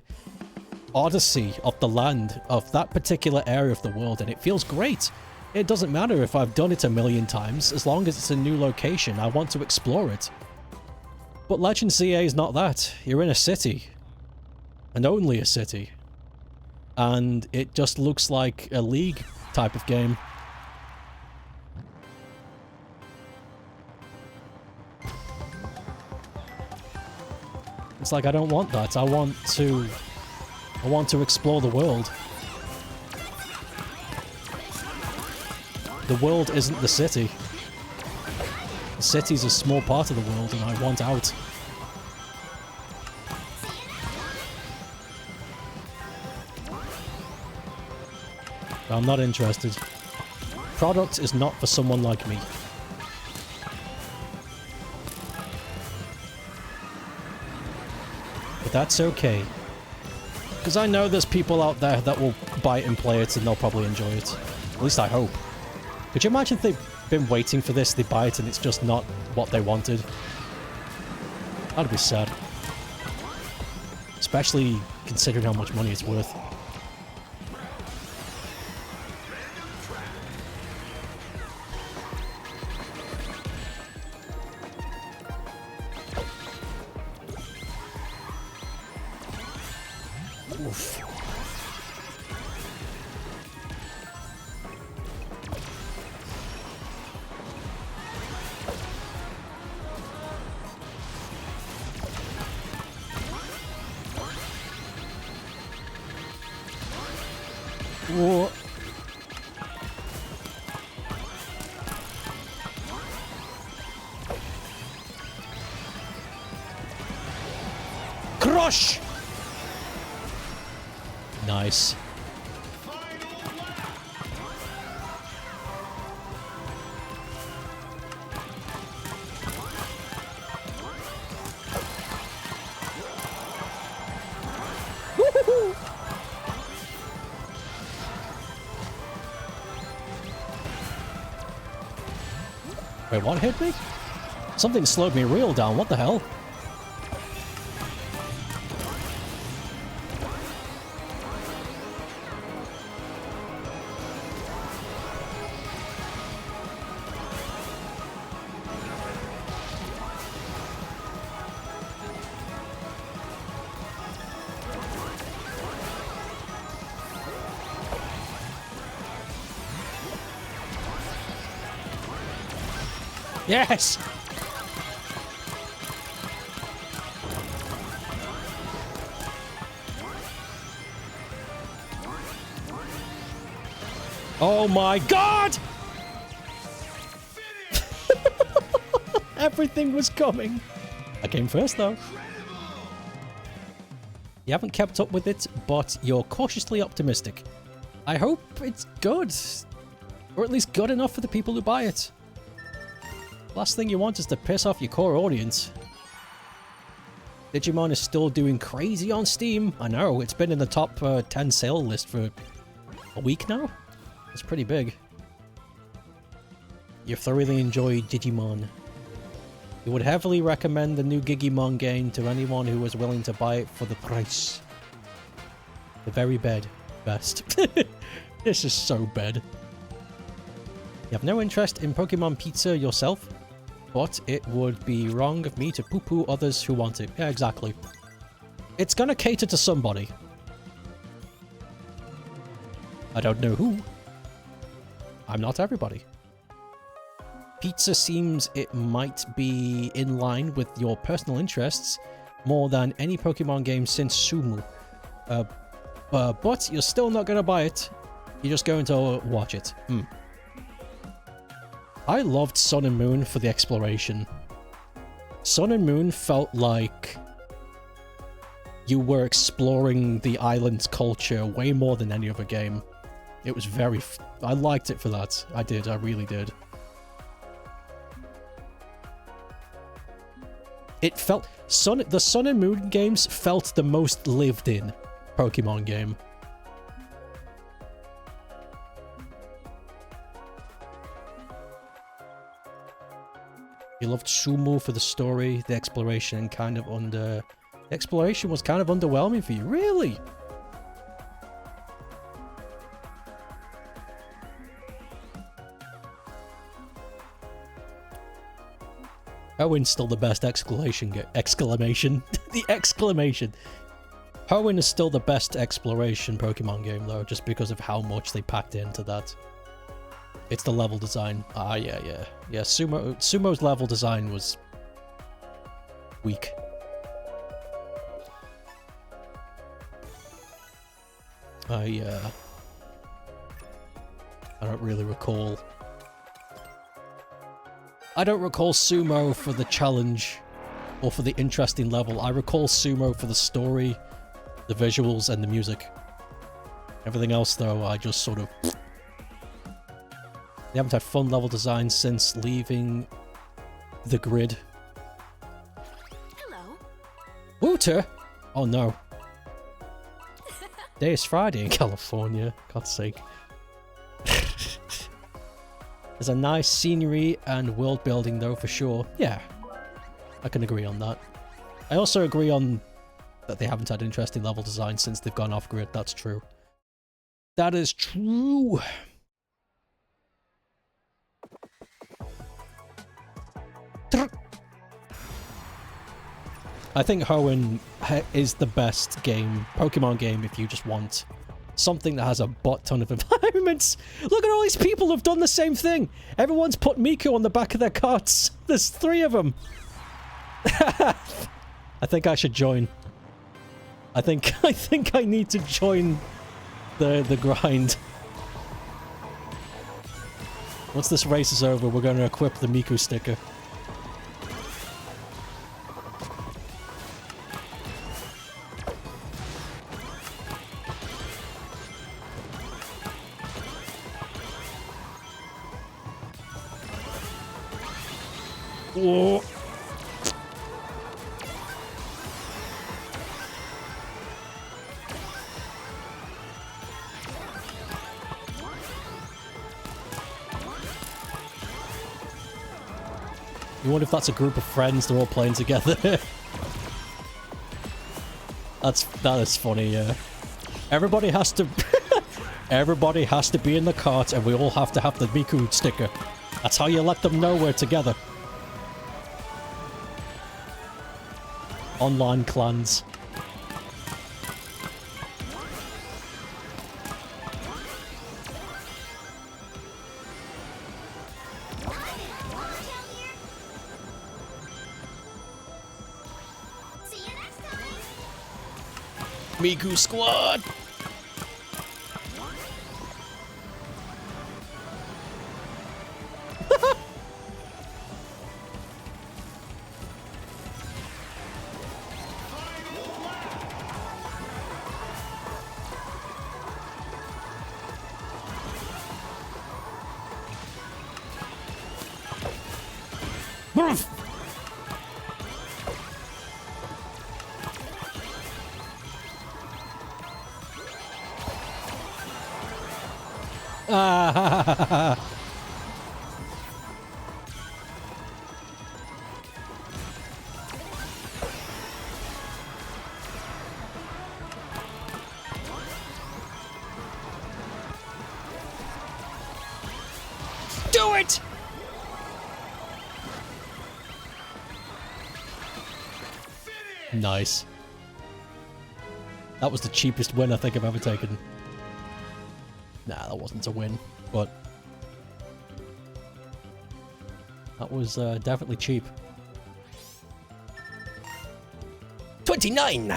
odyssey of the land, of that particular area of the world, and it feels great. It doesn't matter if I've done it a million times, as long as it's a new location, I want to explore it. But Legend ZA is not that. You're in a city. And only a city. And it just looks like a League type of game. It's like, I don't want that. I want to explore the world. The world isn't the city. The city's a small part of the world and I want out. I'm not interested. Product is not for someone like me. But that's okay. Because I know there's people out there that will buy it and play it and they'll probably enjoy it. At least I hope. Could you imagine if they've been waiting for this, they buy it and it's just not what they wanted? That'd be sad. Especially considering how much money it's worth. Oof. Whoa. Crush! Nice. Wait, what hit me? Something slowed me real down, what the hell? Yes! Oh my god! Everything was coming. I came first though. You haven't kept up with it, but you're cautiously optimistic. I hope it's good. Or at least good enough for the people who buy it. Last thing you want is to piss off your core audience. Digimon is still doing crazy on Steam. I know, it's been in the top 10 sale list for a week now. It's pretty big. You thoroughly enjoy Digimon. You would heavily recommend the new Gigimon game to anyone who is willing to buy it for the price. The very best. This is so bad. You have no interest in Pokemon Pizza yourself, but it would be wrong of me to poo-poo others who want it. Yeah, exactly. It's gonna cater to somebody. I don't know who. I'm not everybody. Pizza seems it might be in line with your personal interests more than any Pokemon game since Sumu. But you're still not gonna buy it. You're just going to watch it. I loved Sun and Moon for the exploration. Sun and Moon felt like you were exploring the island's culture way more than any other game. It was very... I liked it for that. I did. I really did. It felt... The Sun and Moon games felt the most lived in Pokemon game. You loved Sumo for the story, the exploration kind of The exploration was kind of underwhelming for you. Really? Hoenn's still the best exclamation. The exclamation. Hoenn is still the best exploration Pokemon game though, just because of how much they packed into that. It's the level design. Yeah, Sumo's level design was weak. I don't really recall. I don't recall Sumo for the challenge or for the interesting level. I recall Sumo for the story, the visuals, and the music. Everything else, though, I just sort of... They haven't had fun level design since leaving the grid. Hello. Wooter? Oh no. Today is Friday in California. God's sake. There's a nice scenery and world building, though, for sure. Yeah, I can agree on that. I also agree on that they haven't had interesting level design since they've gone off grid. That's true. That is true. I think Hoenn is the best game, Pokemon game, if you just want something that has a butt ton of environments. Look at all these people who've done the same thing. Everyone's put Miku on the back of their carts. There's 3 of them. I think I should join. I think I need to join the grind. Once this race is over, we're going to equip the Miku sticker. Whoa. You wonder if that's a group of friends, they're all playing together. That is funny, yeah. Everybody has to everybody has to be in the cart and we all have to have the Miku sticker. That's how you let them know we're together. Online clans. See you next time. Miku squad! Do it! Nice. That was the cheapest win I think I've ever taken. Nah, that wasn't a win, but that was definitely cheap. 29!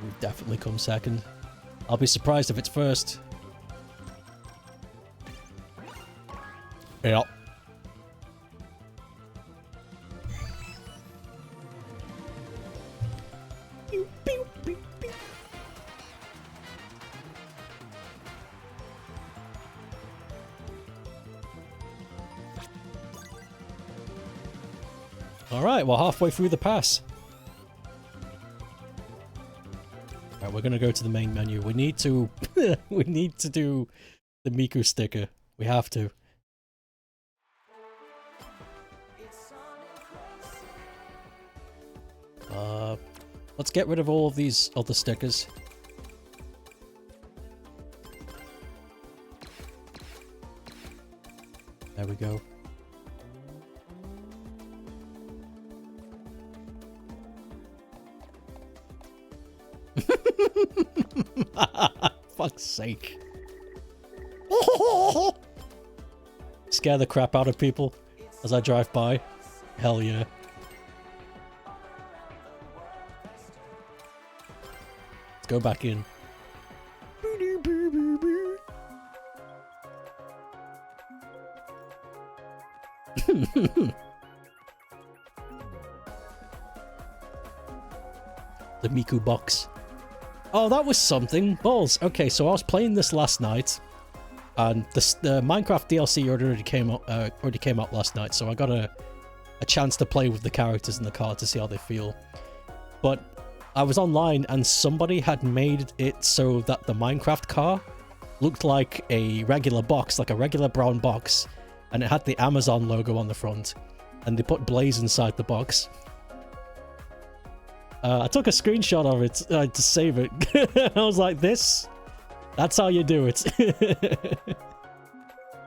We've definitely come second. I'll be surprised if it's first. Yep. Alright, well, halfway through the pass. Alright, we're gonna go to the main menu. We need to... we need to do the Miku sticker. We have to. Let's get rid of all of these other stickers. There we go. Fuck's sake. Scare the crap out of people as I drive by. Hell yeah. Let's go back in. The Miku box. Oh, that was something. Balls. Okay, so I was playing this last night, and the Minecraft DLC already came out last night, so I got a chance to play with the characters in the car to see how they feel. But I was online, and somebody had made it so that the Minecraft car looked like a regular box, like a regular brown box, and it had the Amazon logo on the front, and they put Blaze inside the box. I took a screenshot of it to save it. I was like, that's how you do it.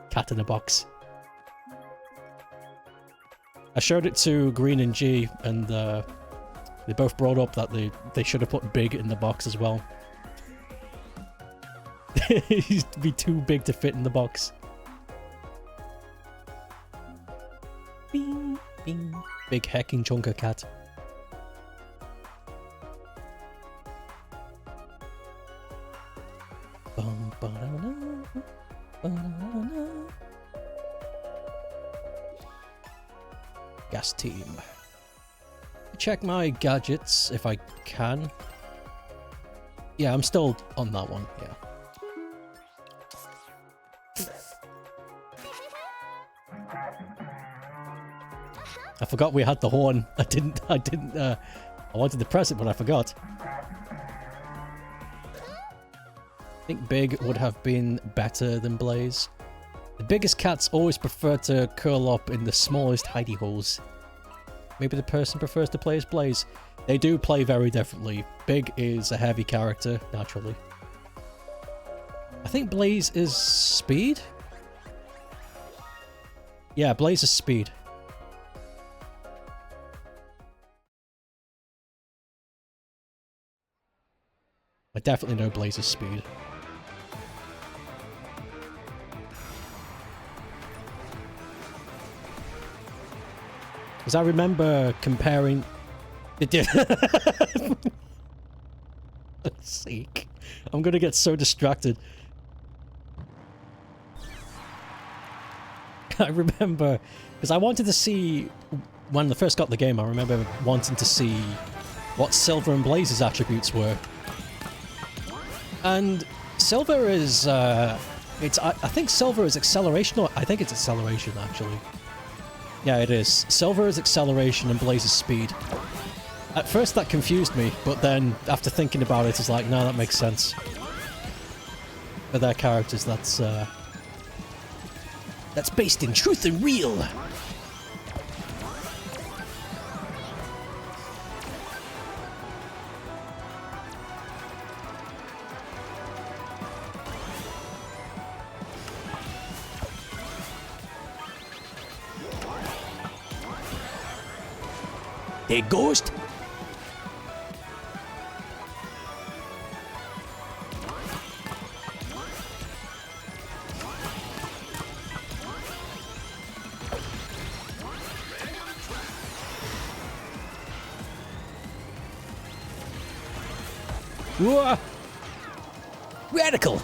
Cat in a box. I showed it to Green and G, and they both brought up that they should have put Big in the box as well. He'd be too big to fit in the box. Bing, bing. Big hecking chunker cat. Gas team. Check my gadgets if I can. Yeah, I'm still on that one, yeah. I forgot we had the horn. I wanted to press it, but I forgot. I think Big would have been better than Blaze. The biggest cats always prefer to curl up in the smallest hidey holes. Maybe the person prefers to play as Blaze. They do play very differently. Big is a heavy character, naturally. I think Blaze is speed? Yeah, Blaze is speed. I definitely know Blaze's speed. Because I remember comparing... It did. For sake. I'm gonna get so distracted. I remember... Because I wanted to see... When I first got the game, I remember wanting to see what Silver and Blaze's attributes were. And Silver is, I think Silver is acceleration, or I think it's acceleration, actually. Yeah, it is. Silver is acceleration and Blaze is speed. At first that confused me, but then after thinking about it, it's like, no, that makes sense. For their characters, that's based in truth and real. Hey, ghost! Whoa! Radical!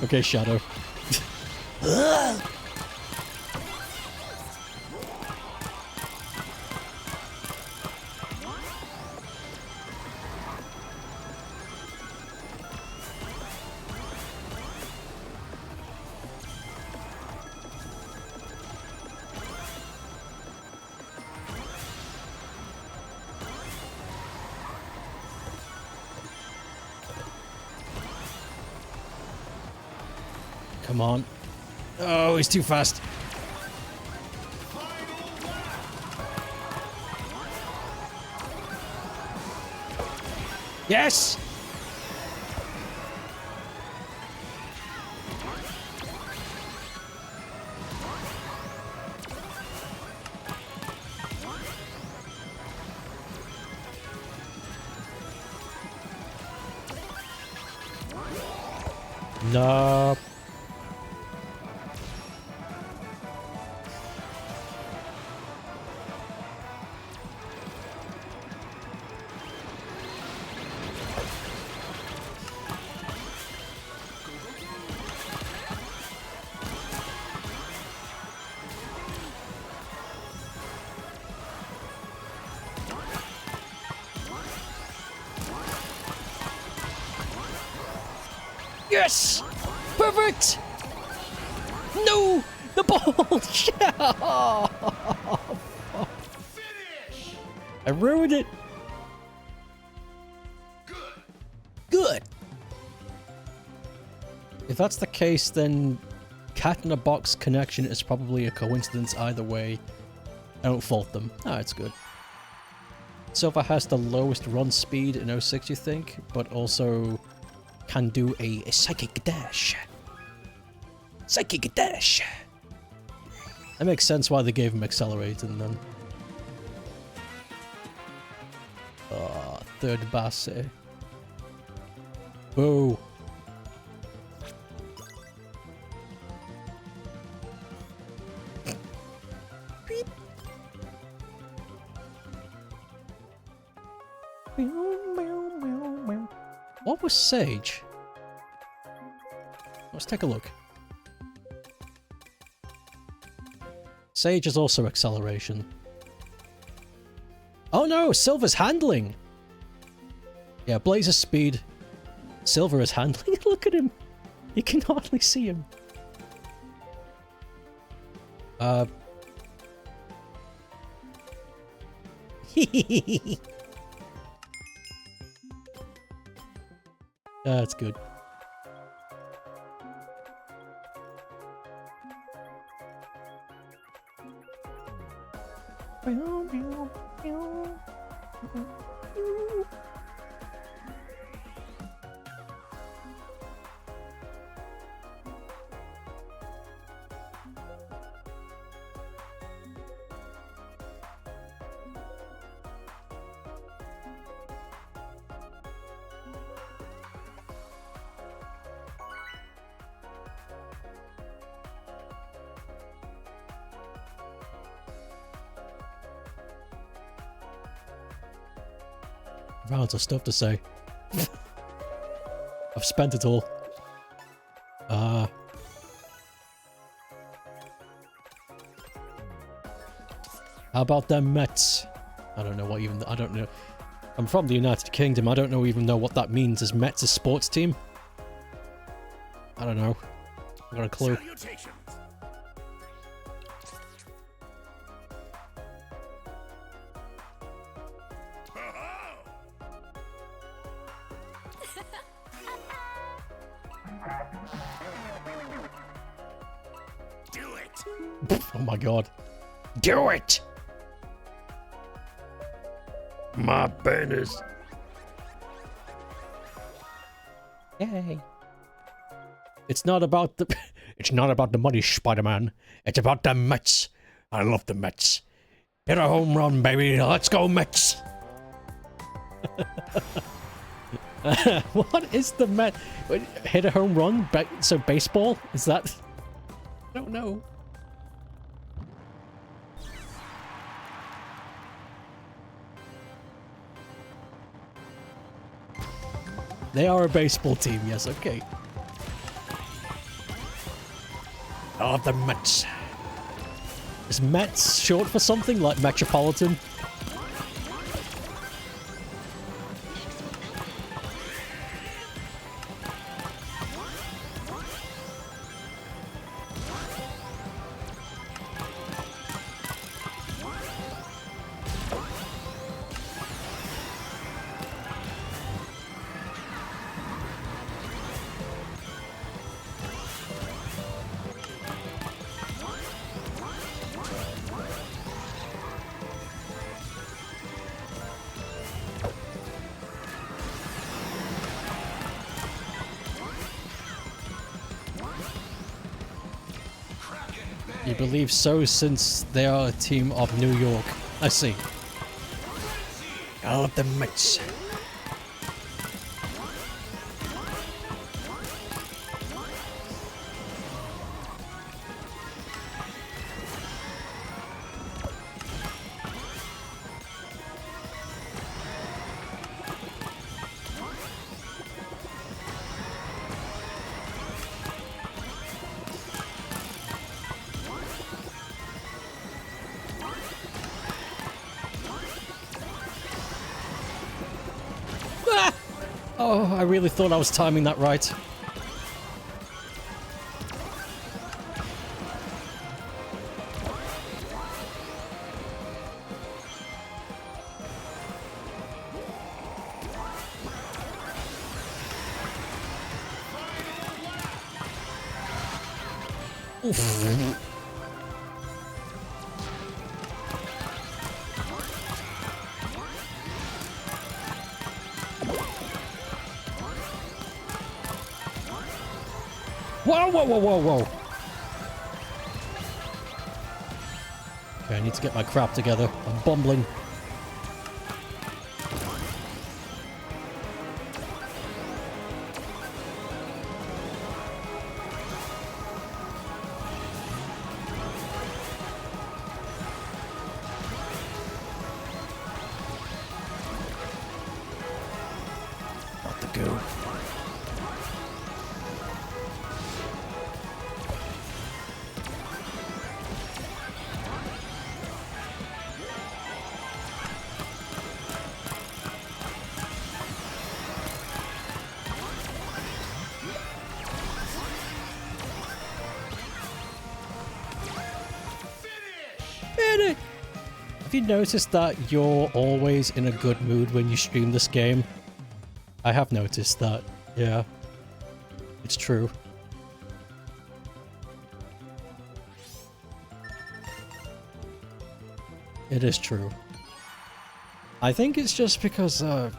Okay, Shadow. Come on. Oh, he's too fast. Yes! No. Yes! Perfect! No! The ball! I ruined it. Good. If that's the case, then cat in a box connection is probably a coincidence either way. I don't fault them. Ah, it's good. Silver has the lowest run speed in 06, you think, but also can do a psychic dash. Psychic dash. That makes sense why they gave him accelerating then. Third bass. Whoa. What was Sage? Let's take a look. Sage is also acceleration. Oh no, Silver's handling! Yeah, Blaze is speed. Silver is handling. Look at him! You can hardly see him. That's good. Rounds of stuff to say. I've spent it all. How about them Mets? I don't know what even... I don't know. I'm from the United Kingdom. I don't even know what that means. Is Mets a sports team? I don't know. I got a clue. Salutations. Do it. Oh my god. Do it! My penis. Yay. It's not about the... It's not about the money, Spider-Man. It's about the Mets. I love the Mets. Hit a home run, baby. Let's go, Mets. What is the Met? Hit a home run? So baseball? Is that... I don't know. They are a baseball team, yes, okay. I love the Mets. Is Mets short for something like Metropolitan? You believe so since they are a team of New York. I see. I love the Mets. Oh, I really thought I was timing that right. Oof. Whoa, whoa, whoa, whoa, whoa. Okay, I need to get my crap together. I'm bumbling. Not the goo. Have you noticed that you're always in a good mood when you stream this game? I have noticed that, yeah. It's true. It is true. I think it's just because, I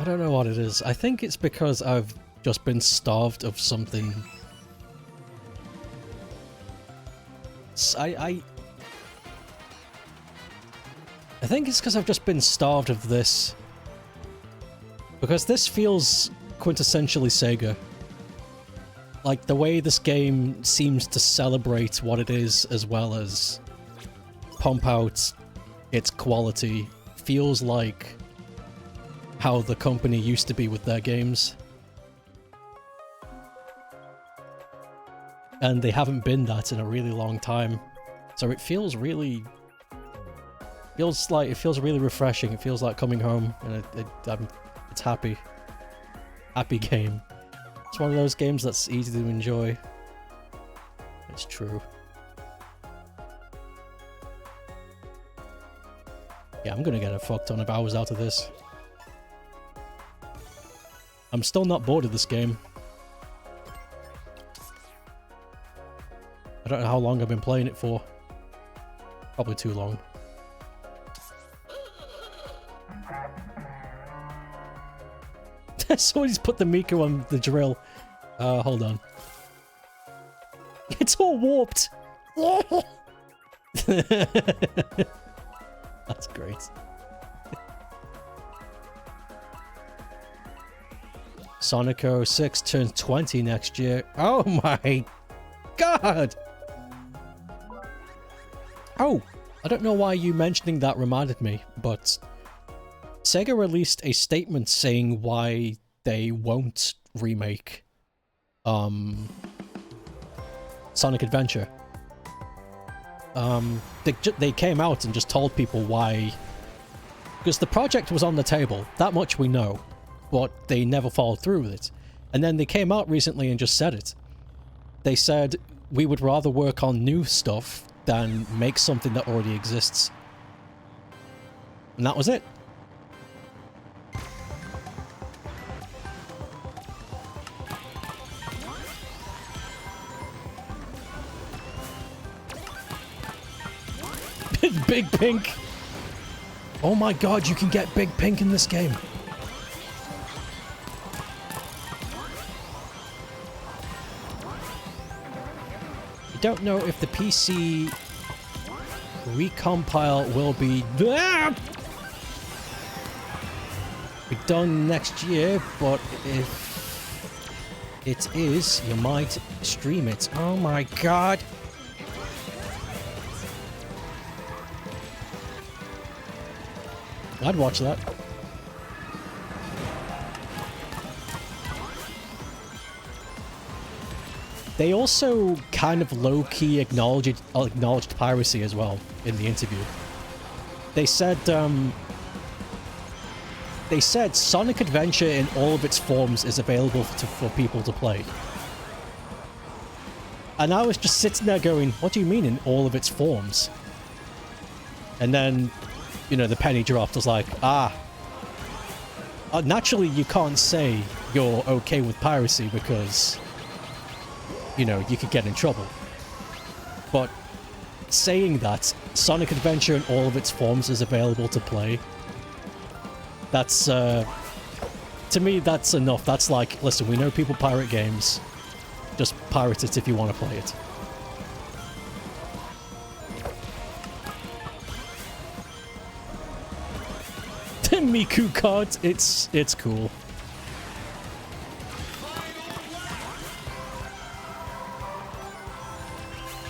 don't know what it is. I think it's because I've just been starved of something. I think it's because I've just been starved of this. Because this feels quintessentially Sega. Like, the way this game seems to celebrate what it is as well as pump out its quality feels like how the company used to be with their games. And they haven't been that in a really long time. So it feels really... it feels really refreshing. It feels like coming home, and it's happy. Happy game. It's one of those games that's easy to enjoy. It's true. Yeah, I'm gonna get a fuck ton of hours out of this. I'm still not bored of this game. I don't know how long I've been playing it for. Probably too long. Somebody's put the Miku on the drill. Hold on. It's all warped! That's great. Sonic 06 turns 20 next year. Oh my god! Oh, I don't know why you mentioning that reminded me, but Sega released a statement saying why they won't remake Sonic Adventure. They came out and just told people why, because the project was on the table, that much we know, but they never followed through with it. And then they came out recently and just said it. They said, we would rather work on new stuff than make something that already exists. And that was it. Big Pink! Oh my god, you can get Big Pink in this game! I don't know if the PC recompile will be done next year, but if it is, you might stream it. Oh my god! I'd watch that. They also kind of low-key acknowledged piracy as well in the interview. They said Sonic Adventure in all of its forms is available for people to play. And I was just sitting there going, what do you mean in all of its forms? And then, you know, the penny dropped. I was like, naturally you can't say you're okay with piracy because, you know, you could get in trouble. But saying that Sonic Adventure in all of its forms is available to play, that's, to me, that's enough. That's like, listen, we know people pirate games. Just pirate it if you want to play it. The Miku card, it's cool.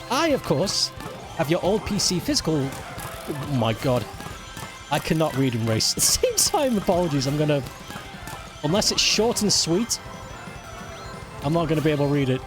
I, of course, have your old PC physical... Oh my god. I cannot read and race at the same time. Apologies, I'm gonna... Unless it's short and sweet, I'm not gonna be able to read it.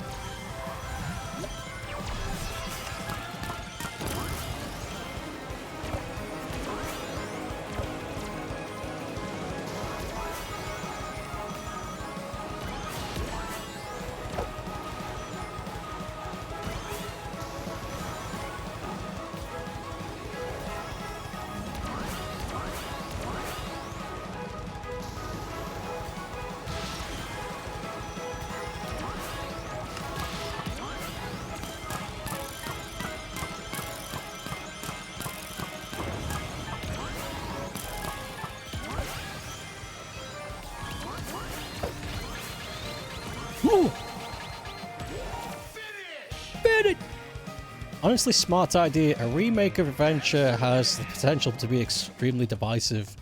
Honestly, smart idea. A remake of Adventure has the potential to be extremely divisive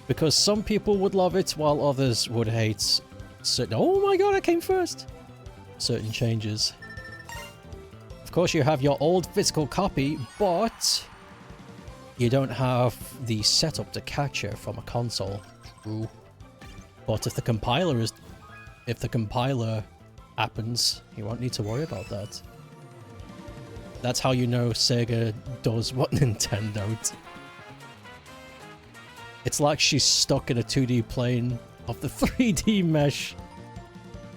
because some people would love it while others would hate certain... Oh my god, I came first! Certain changes. Of course, you have your old physical copy, but you don't have the setup to capture from a console. True. But if the compiler happens, you won't need to worry about that. That's how you know Sega does what Nintendo don't. It's like she's stuck in a 2D plane of the 3D mesh.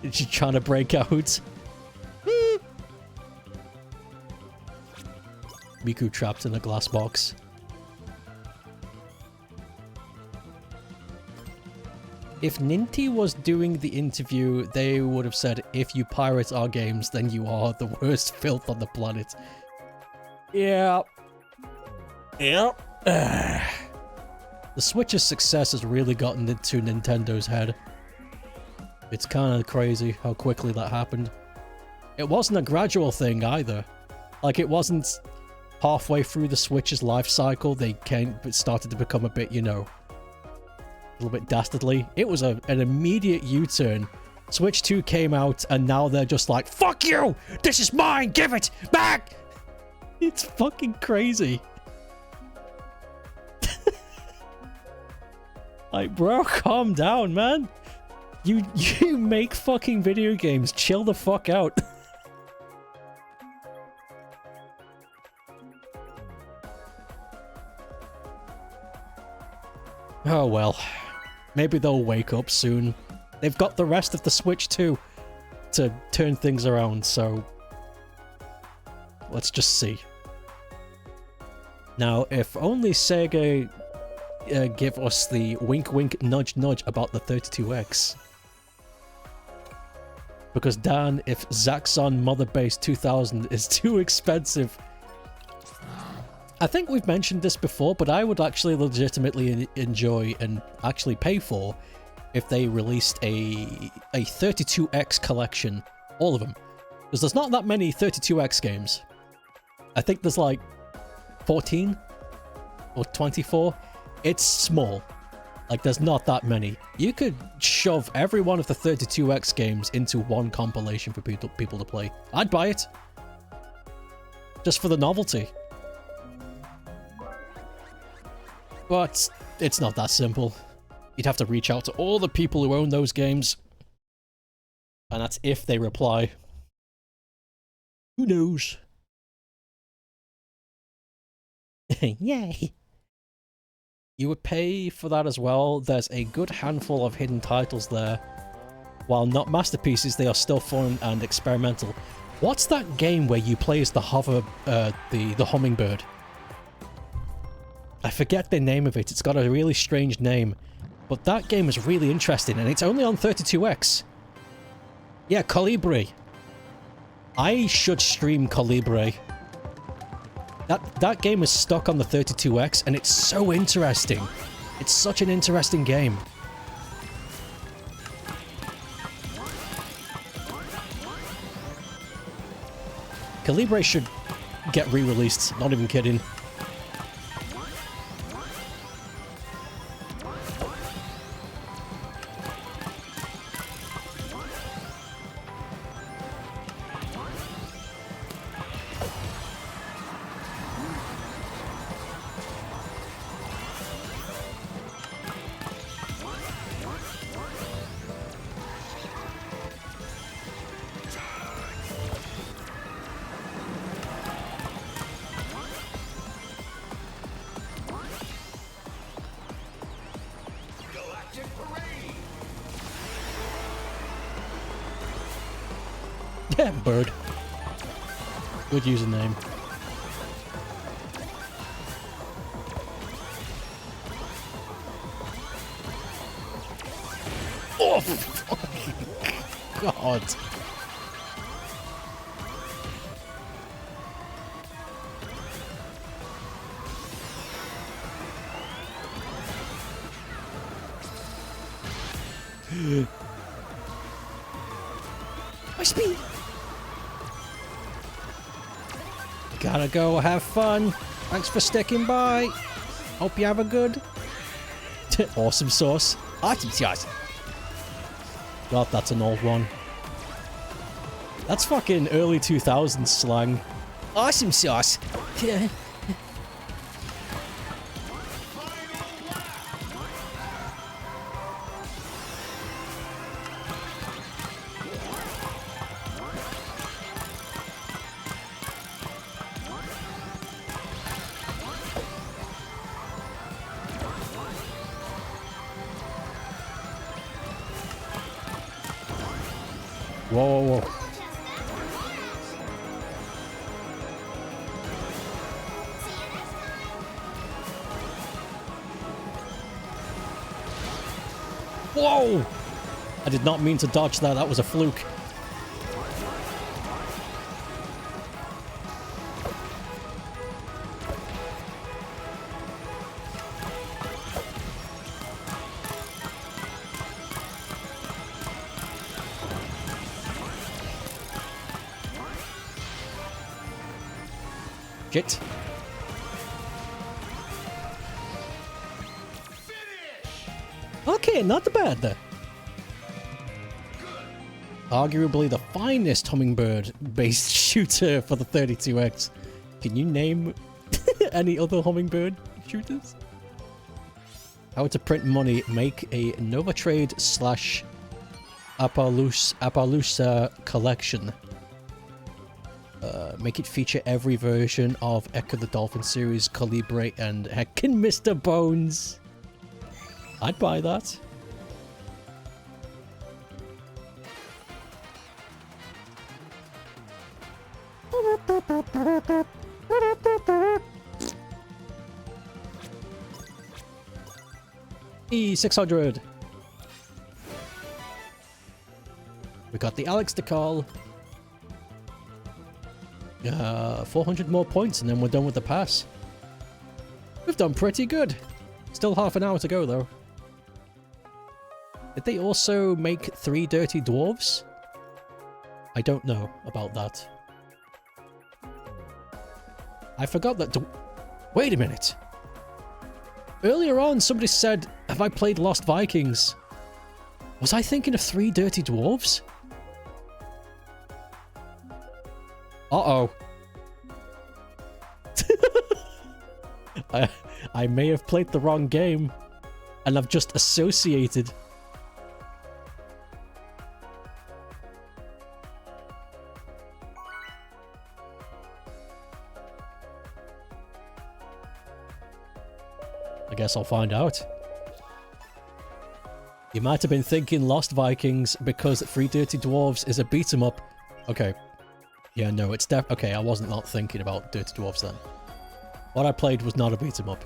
And she's trying to break out. Miku trapped in a glass box. If Ninty was doing the interview, they would have said, if you pirate our games, then you are the worst filth on the planet. Yeah. Yep. The Switch's success has really gotten into Nintendo's head. It's kind of crazy how quickly that happened. It wasn't a gradual thing either. Like, it wasn't halfway through the Switch's life cycle, they started to become a bit, you know, a little bit dastardly. It was an immediate U-turn. Switch 2 came out, and now they're just like, fuck you! This is mine! Give it back! It's fucking crazy. Like, bro, calm down, man. You make fucking video games. Chill the fuck out. Oh well. Maybe they'll wake up soon. They've got the rest of the Switch too to turn things around, so let's just see. Now, if only Sega give us the wink wink nudge nudge about the 32X. Because Dan, if Zaxxon Mother Base 2000 is too expensive... I think we've mentioned this before, but I would actually legitimately enjoy and actually pay for if they released a 32X collection. All of them. Because there's not that many 32X games. I think there's like 14 or 24. It's small. Like, there's not that many. You could shove every one of the 32X games into one compilation for people to play. I'd buy it. Just for the novelty. But it's not that simple. You'd have to reach out to all the people who own those games. And that's if they reply. Who knows? Yay! You would pay for that as well. There's a good handful of hidden titles there. While not masterpieces, they are still fun and experimental. What's that game where you play as the the hummingbird? I forget the name of it. It's got a really strange name. But that game is really interesting, and it's only on 32X. Yeah, Colibri. I should stream Colibri. That game is stuck on the 32X, and it's so interesting. It's such an interesting game. Colibri should get re-released, not even kidding. Yeah, bird. Good username. Oh, God. My speed. Gotta go have fun. Thanks for sticking by. Hope you have a good... Awesome sauce. Awesome sauce. God, that's an old one. That's fucking early 2000s slang. Awesome sauce. Whoa, whoa, whoa. Whoa! I did not mean to dodge that. That was a fluke. Shit. Okay, not bad there. Arguably the finest hummingbird-based shooter for the 32X. Can you name any other hummingbird shooters? How to print money, make a Novatrade / Appaloosa collection. Make it feature every version of Echo the Dolphin series, Colibri, and heckin' Mr. Bones. I'd buy that. E600. We got the Alex to call. 400 more points and then we're done with the pass. We've done pretty good. Still half an hour to go though. Did they also make 3 Dirty Dwarves? I don't know about that. I forgot that... Wait a minute. Earlier on somebody said, have I played Lost Vikings? Was I thinking of 3 Dirty Dwarves? Uh-oh. I may have played the wrong game, and I've just associated. I guess I'll find out. You might have been thinking Lost Vikings because 3 Dirty Dwarves is a beat-em-up. Okay. Yeah, no, it's okay, I wasn't not thinking about Dirty Dwarves then. What I played was not a beat-em-up.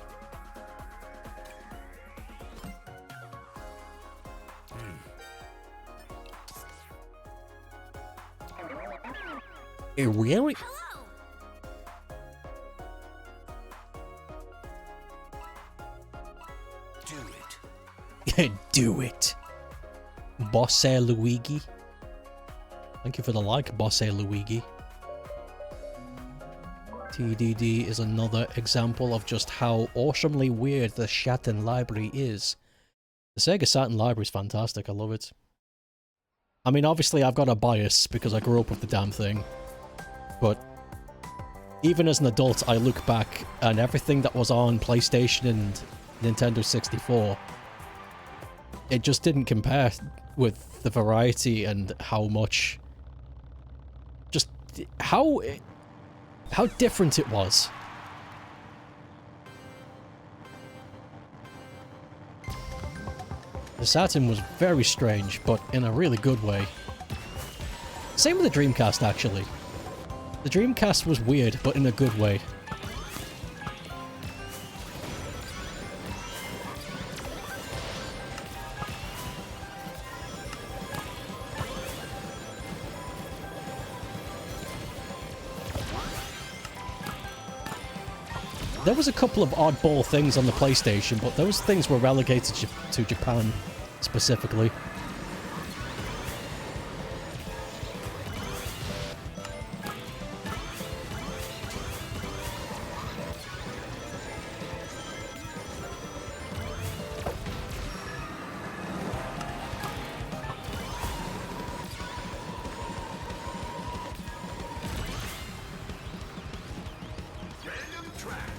Really? Hello. Do it. Do it. Bosse Luigi. Thank you for the like, Bosse Luigi. TDD is another example of just how awesomely weird the Saturn library is. The Sega Saturn library is fantastic, I love it. I mean, obviously I've got a bias because I grew up with the damn thing. But even as an adult, I look back and everything that was on PlayStation and Nintendo 64, it just didn't compare with the variety and how much... just how different it was. The Saturn was very strange, but in a really good way. Same with the Dreamcast, actually. The Dreamcast was weird, but in a good way. There was a couple of oddball things on the PlayStation, but those things were relegated to Japan, specifically. Random track.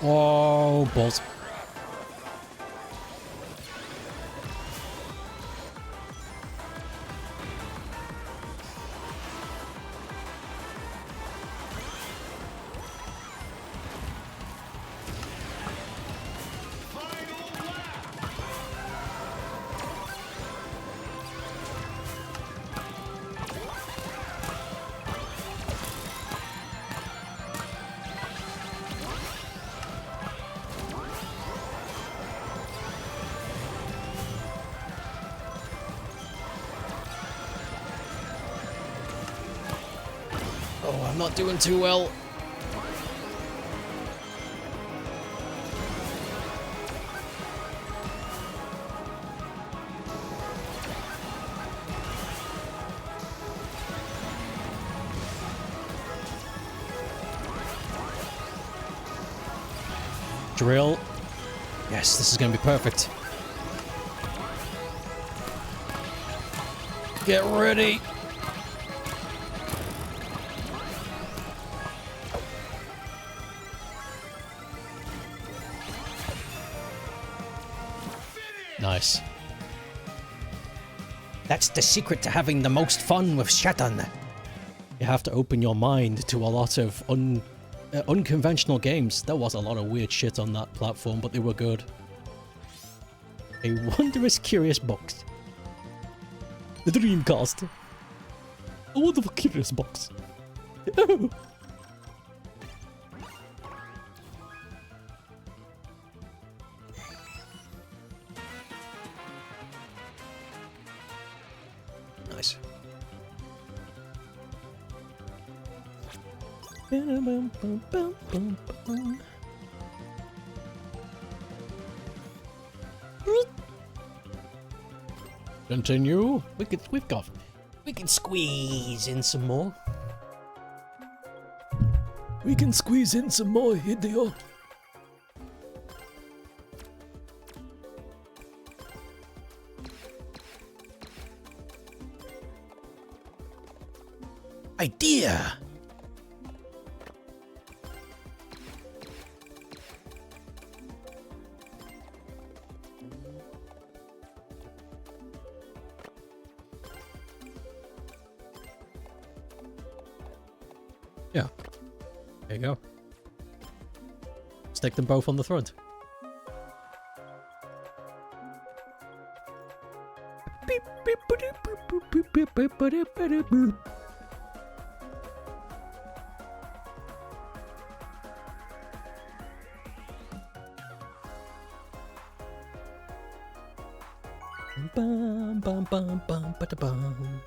Oh, balls. Oh, I'm not doing too well. Drill. Yes, this is going to be perfect. Get ready. Nice. That's the secret to having the most fun with Saturn. You have to open your mind to a lot of unconventional games. There was a lot of weird shit on that platform, but they were good. A wondrous curious box. The Dreamcast. A wonderful curious box. Oh. Nice. Continue. We can squeeze in some more. We can squeeze in some more, Hideo. Idea. There you go. Stick them both on the front. Bum, bum, bum, bum, ba-da-bum.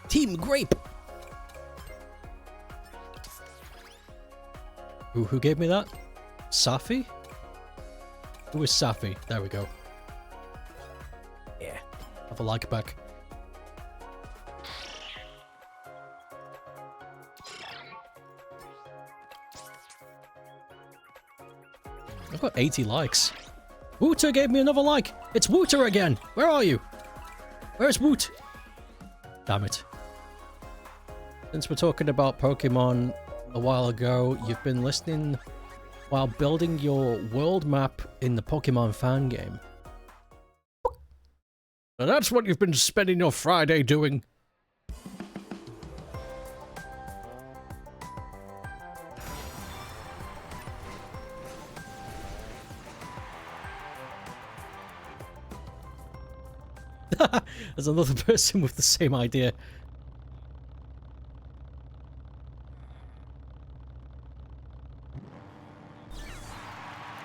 Team Grape! Who gave me that? Safi? Who is Safi? There we go. Yeah. Have a like back. I've got 80 likes. Wooter gave me another like! It's Wooter again! Where are you? Where's Woot? Damn it. Since we're talking about Pokemon a while ago, you've been listening while building your world map in the Pokemon fan game. Now that's what you've been spending your Friday doing. There's another person with the same idea.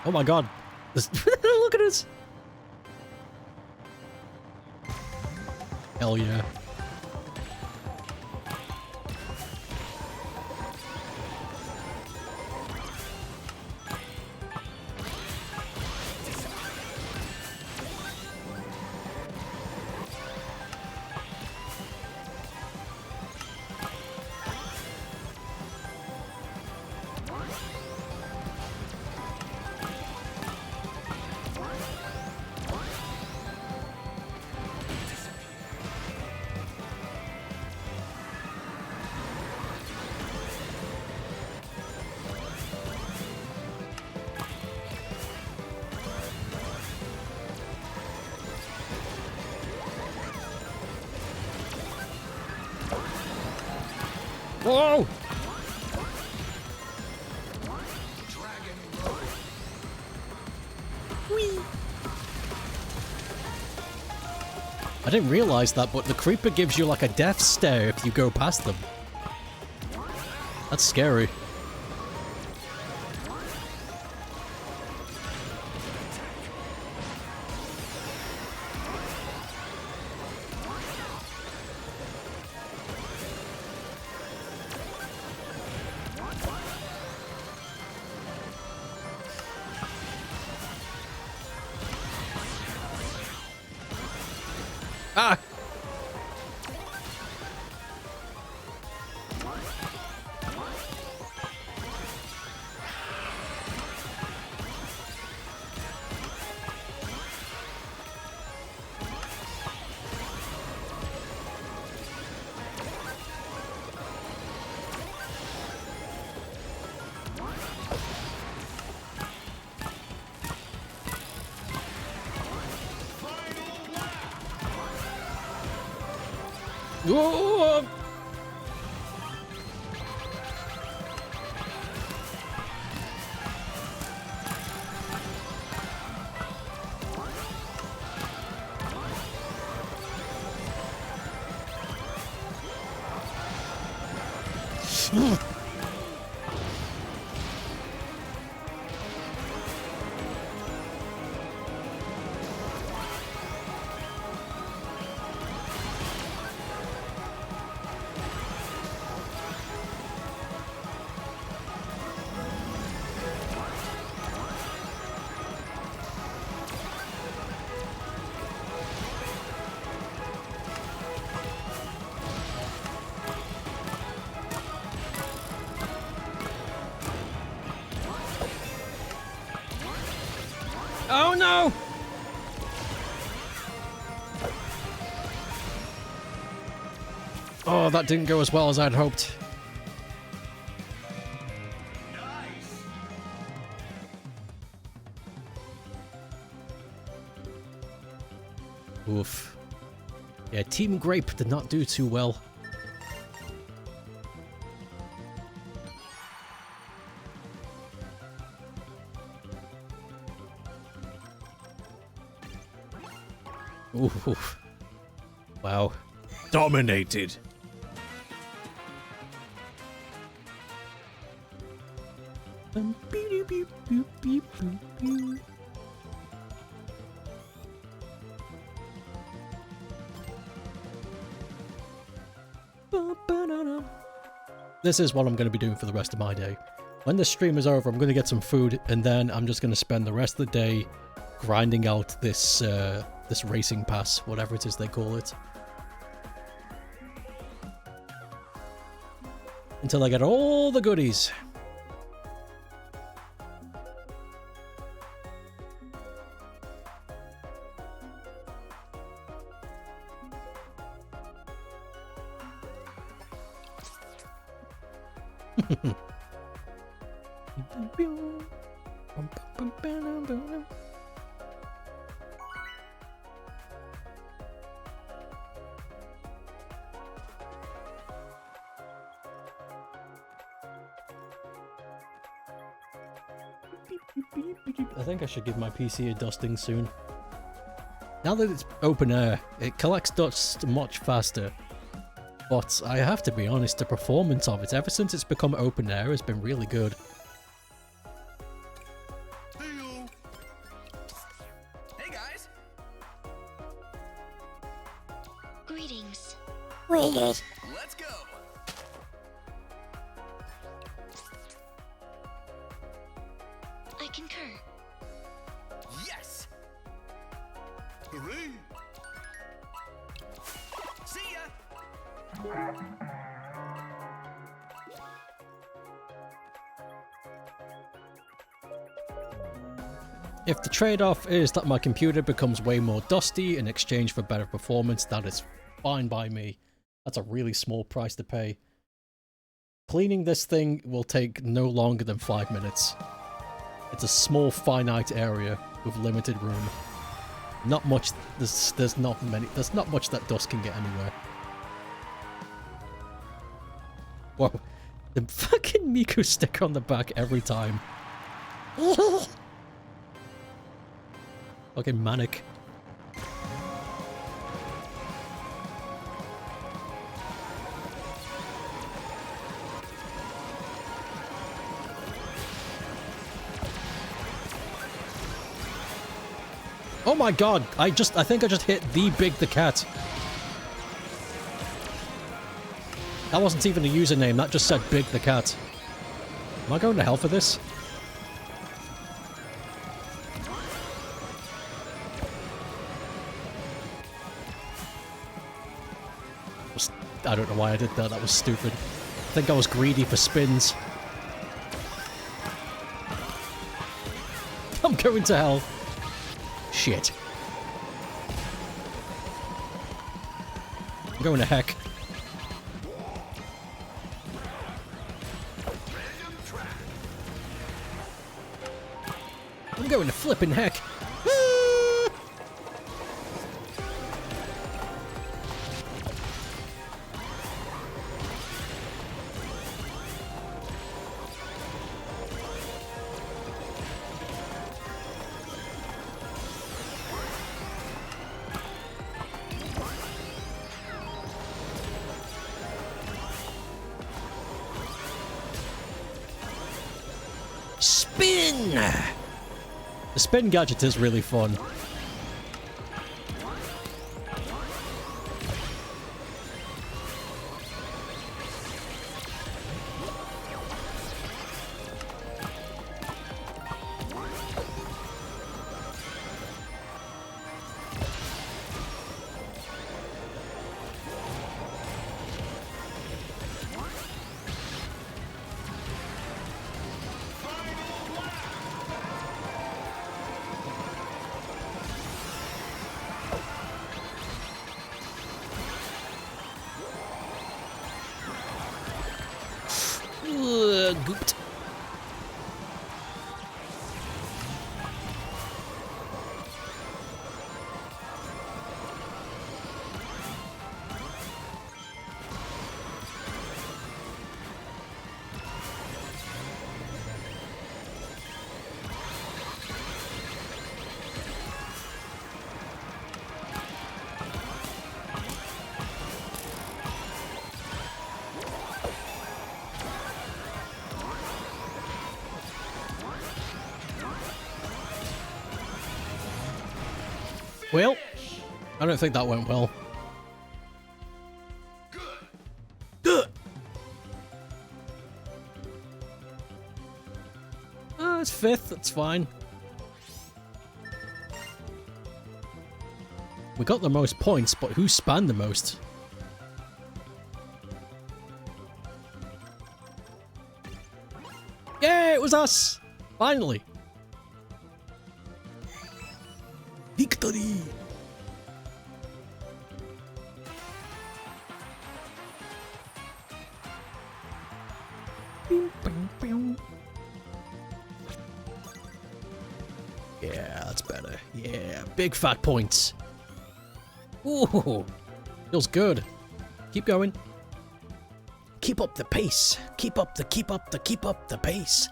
Oh my god. Look at us. Hell yeah. Whoa! I didn't realize that, but the creeper gives you like a death stare if you go past them. That's scary. Ah! Whoa! Oh no! Oh, that didn't go as well as I'd hoped. Oof. Yeah, Team Grape did not do too well. Ooh. Wow. Dominated. This is what I'm going to be doing for the rest of my day. When the stream is over, I'm going to get some food, and then I'm just going to spend the rest of the day grinding out this this racing pass, whatever it is they call it, until I get all the goodies. I think I should give my PC a dusting soon. Now that it's open air, it collects dust much faster. But I have to be honest, the performance of it, ever since it's become open air, has been really good. Hey guys. Greetings. Let's go. I concur. Yes. Hooray. See ya. If the trade-off is that my computer becomes way more dusty in exchange for better performance, that is fine by me. That's a really small price to pay. Cleaning this thing will take no longer than 5 minutes. It's a small, finite area with limited room. Not much. There's not much that dust can get anywhere. Whoa, the fucking Miku sticker on the back every time. Fucking manic. Oh my god, I think I just hit the Big the Cat. That wasn't even a username, that just said Big the Cat. Am I going to hell for this? I don't know why I did that, that was stupid. I think I was greedy for spins. I'm going to hell. Shit. I'm going to heck. I'm going to flipping heck. Spin! The spin gadget is really fun. Well, I don't think that went well. Good. It's 5th, that's fine. We got the most points, but who spanned the most? Yay, it was us! Finally! Victory. Yeah, that's better. Yeah, big fat points. Ooh, feels good. Keep going. Keep up the pace. Keep up the pace.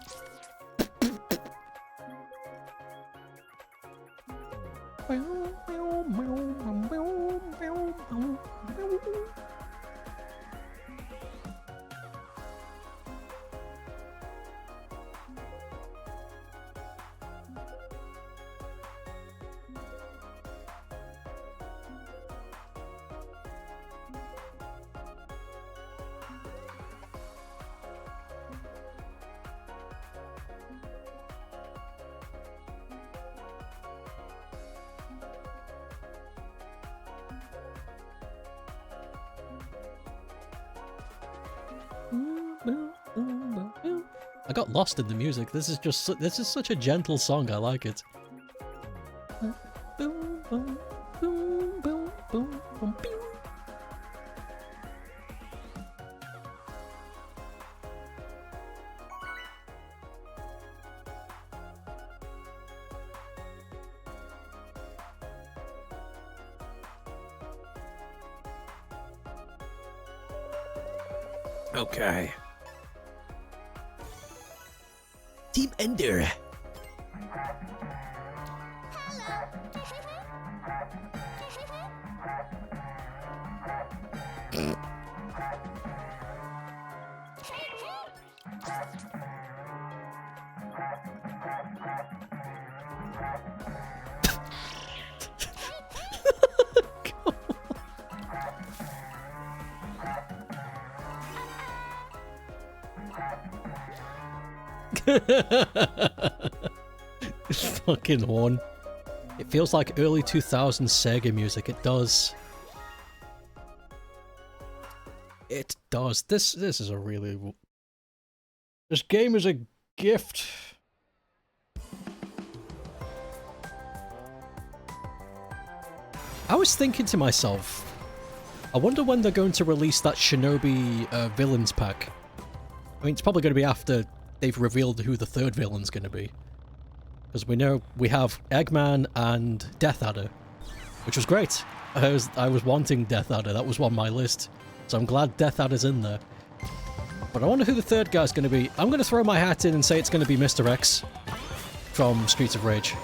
I got lost in the music. This is such a gentle song. I like it. Okay. Team Ender. Fucking horn. It feels like early 2000s Sega music. It does. It does. This is a really... This game is a gift. I was thinking to myself, I wonder when they're going to release that Shinobi villains pack. I mean, it's probably going to be after they've revealed who the third villain's going to be. Because we know we have Eggman and Death Adder, which was great. I was wanting Death Adder, that was on my list. So I'm glad Death Adder's in there. But I wonder who the third guy's going to be. I'm going to throw my hat in and say it's going to be Mr. X from Streets of Rage.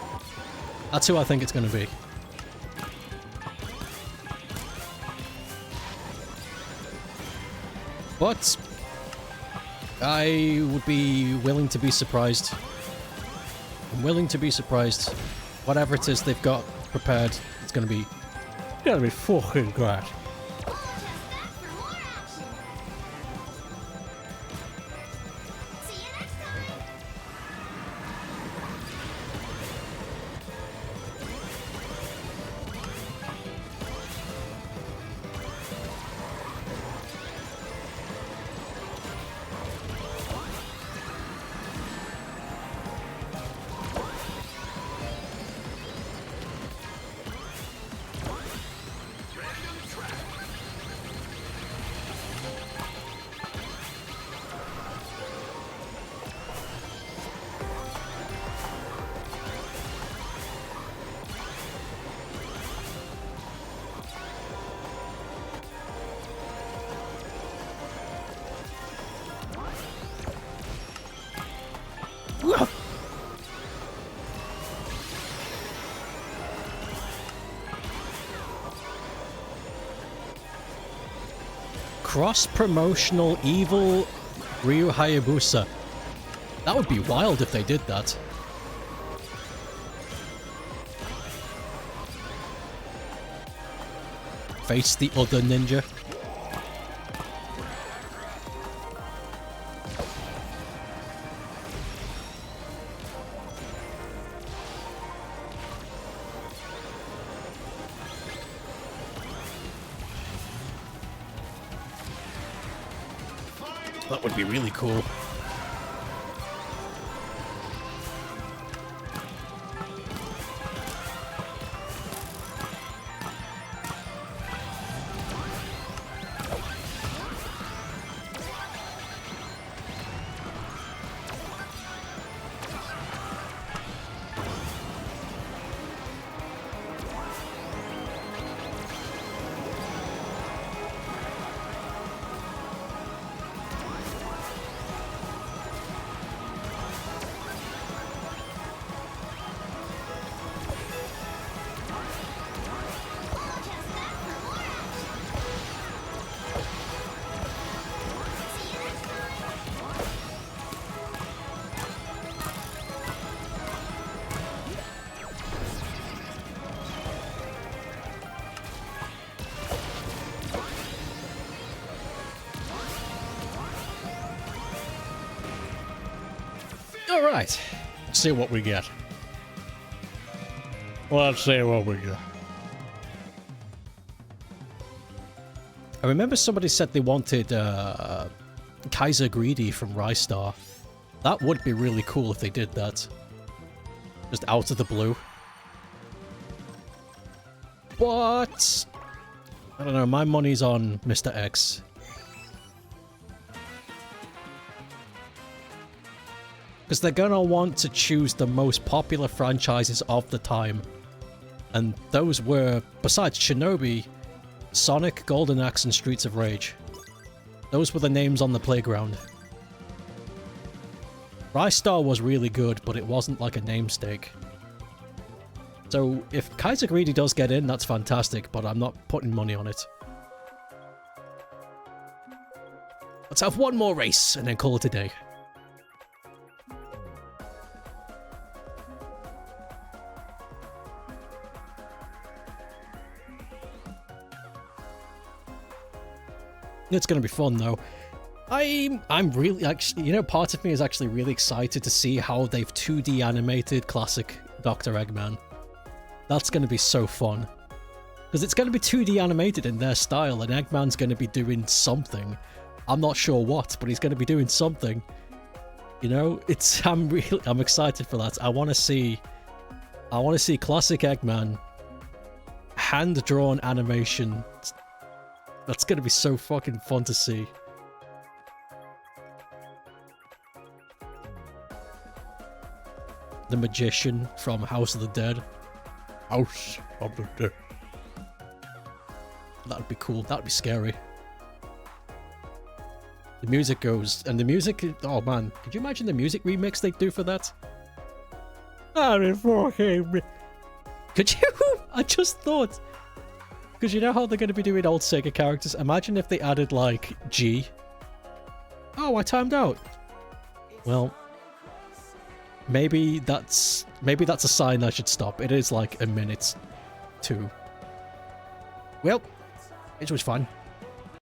That's who I think it's going to be. But I would be willing to be surprised. I'm willing to be surprised. Whatever it is they've got prepared, it's gonna be fucking great. Cross-promotional evil Ryu Hayabusa. That would be wild if they did that. face the other ninja. That would be really cool. Alright, let's see what we get. Let's see what we got. I remember somebody said they wanted Kaiser Greedy from Rystar. That would be really cool if they did that. Just out of the blue. But I don't know, my money's on Mr. X. Because they're gonna want to choose the most popular franchises of the time. And those were, besides Shinobi, Sonic, Golden Axe, and Streets of Rage. Those were the names on the playground. Rystar was really good, but it wasn't like a namesake. So if Kaiser Greedy does get in, that's fantastic, but I'm not putting money on it. Let's have one more race and then call it a day. It's gonna be fun though. I'm really actually, you know, part of me is actually really excited to see how they've 2D animated classic Dr. Eggman. That's gonna be so fun. Because it's gonna be 2D animated in their style and Eggman's gonna be doing something. I'm not sure what, but he's gonna be doing something. You know, I'm excited for that. I wanna see classic Eggman hand-drawn animation. That's gonna be so fucking fun to see. The magician from House of the Dead. House of the Dead. That'd be cool. That'd be scary. The music goes, and the music, oh man, could you imagine the music remix they'd do for that? Could you? I just thought. Because you know how they're going to be doing old Sega characters? Imagine if they added, like, G. Oh, I timed out. Well, maybe that's a sign I should stop. It is like a minute, 2. Well, it was fun.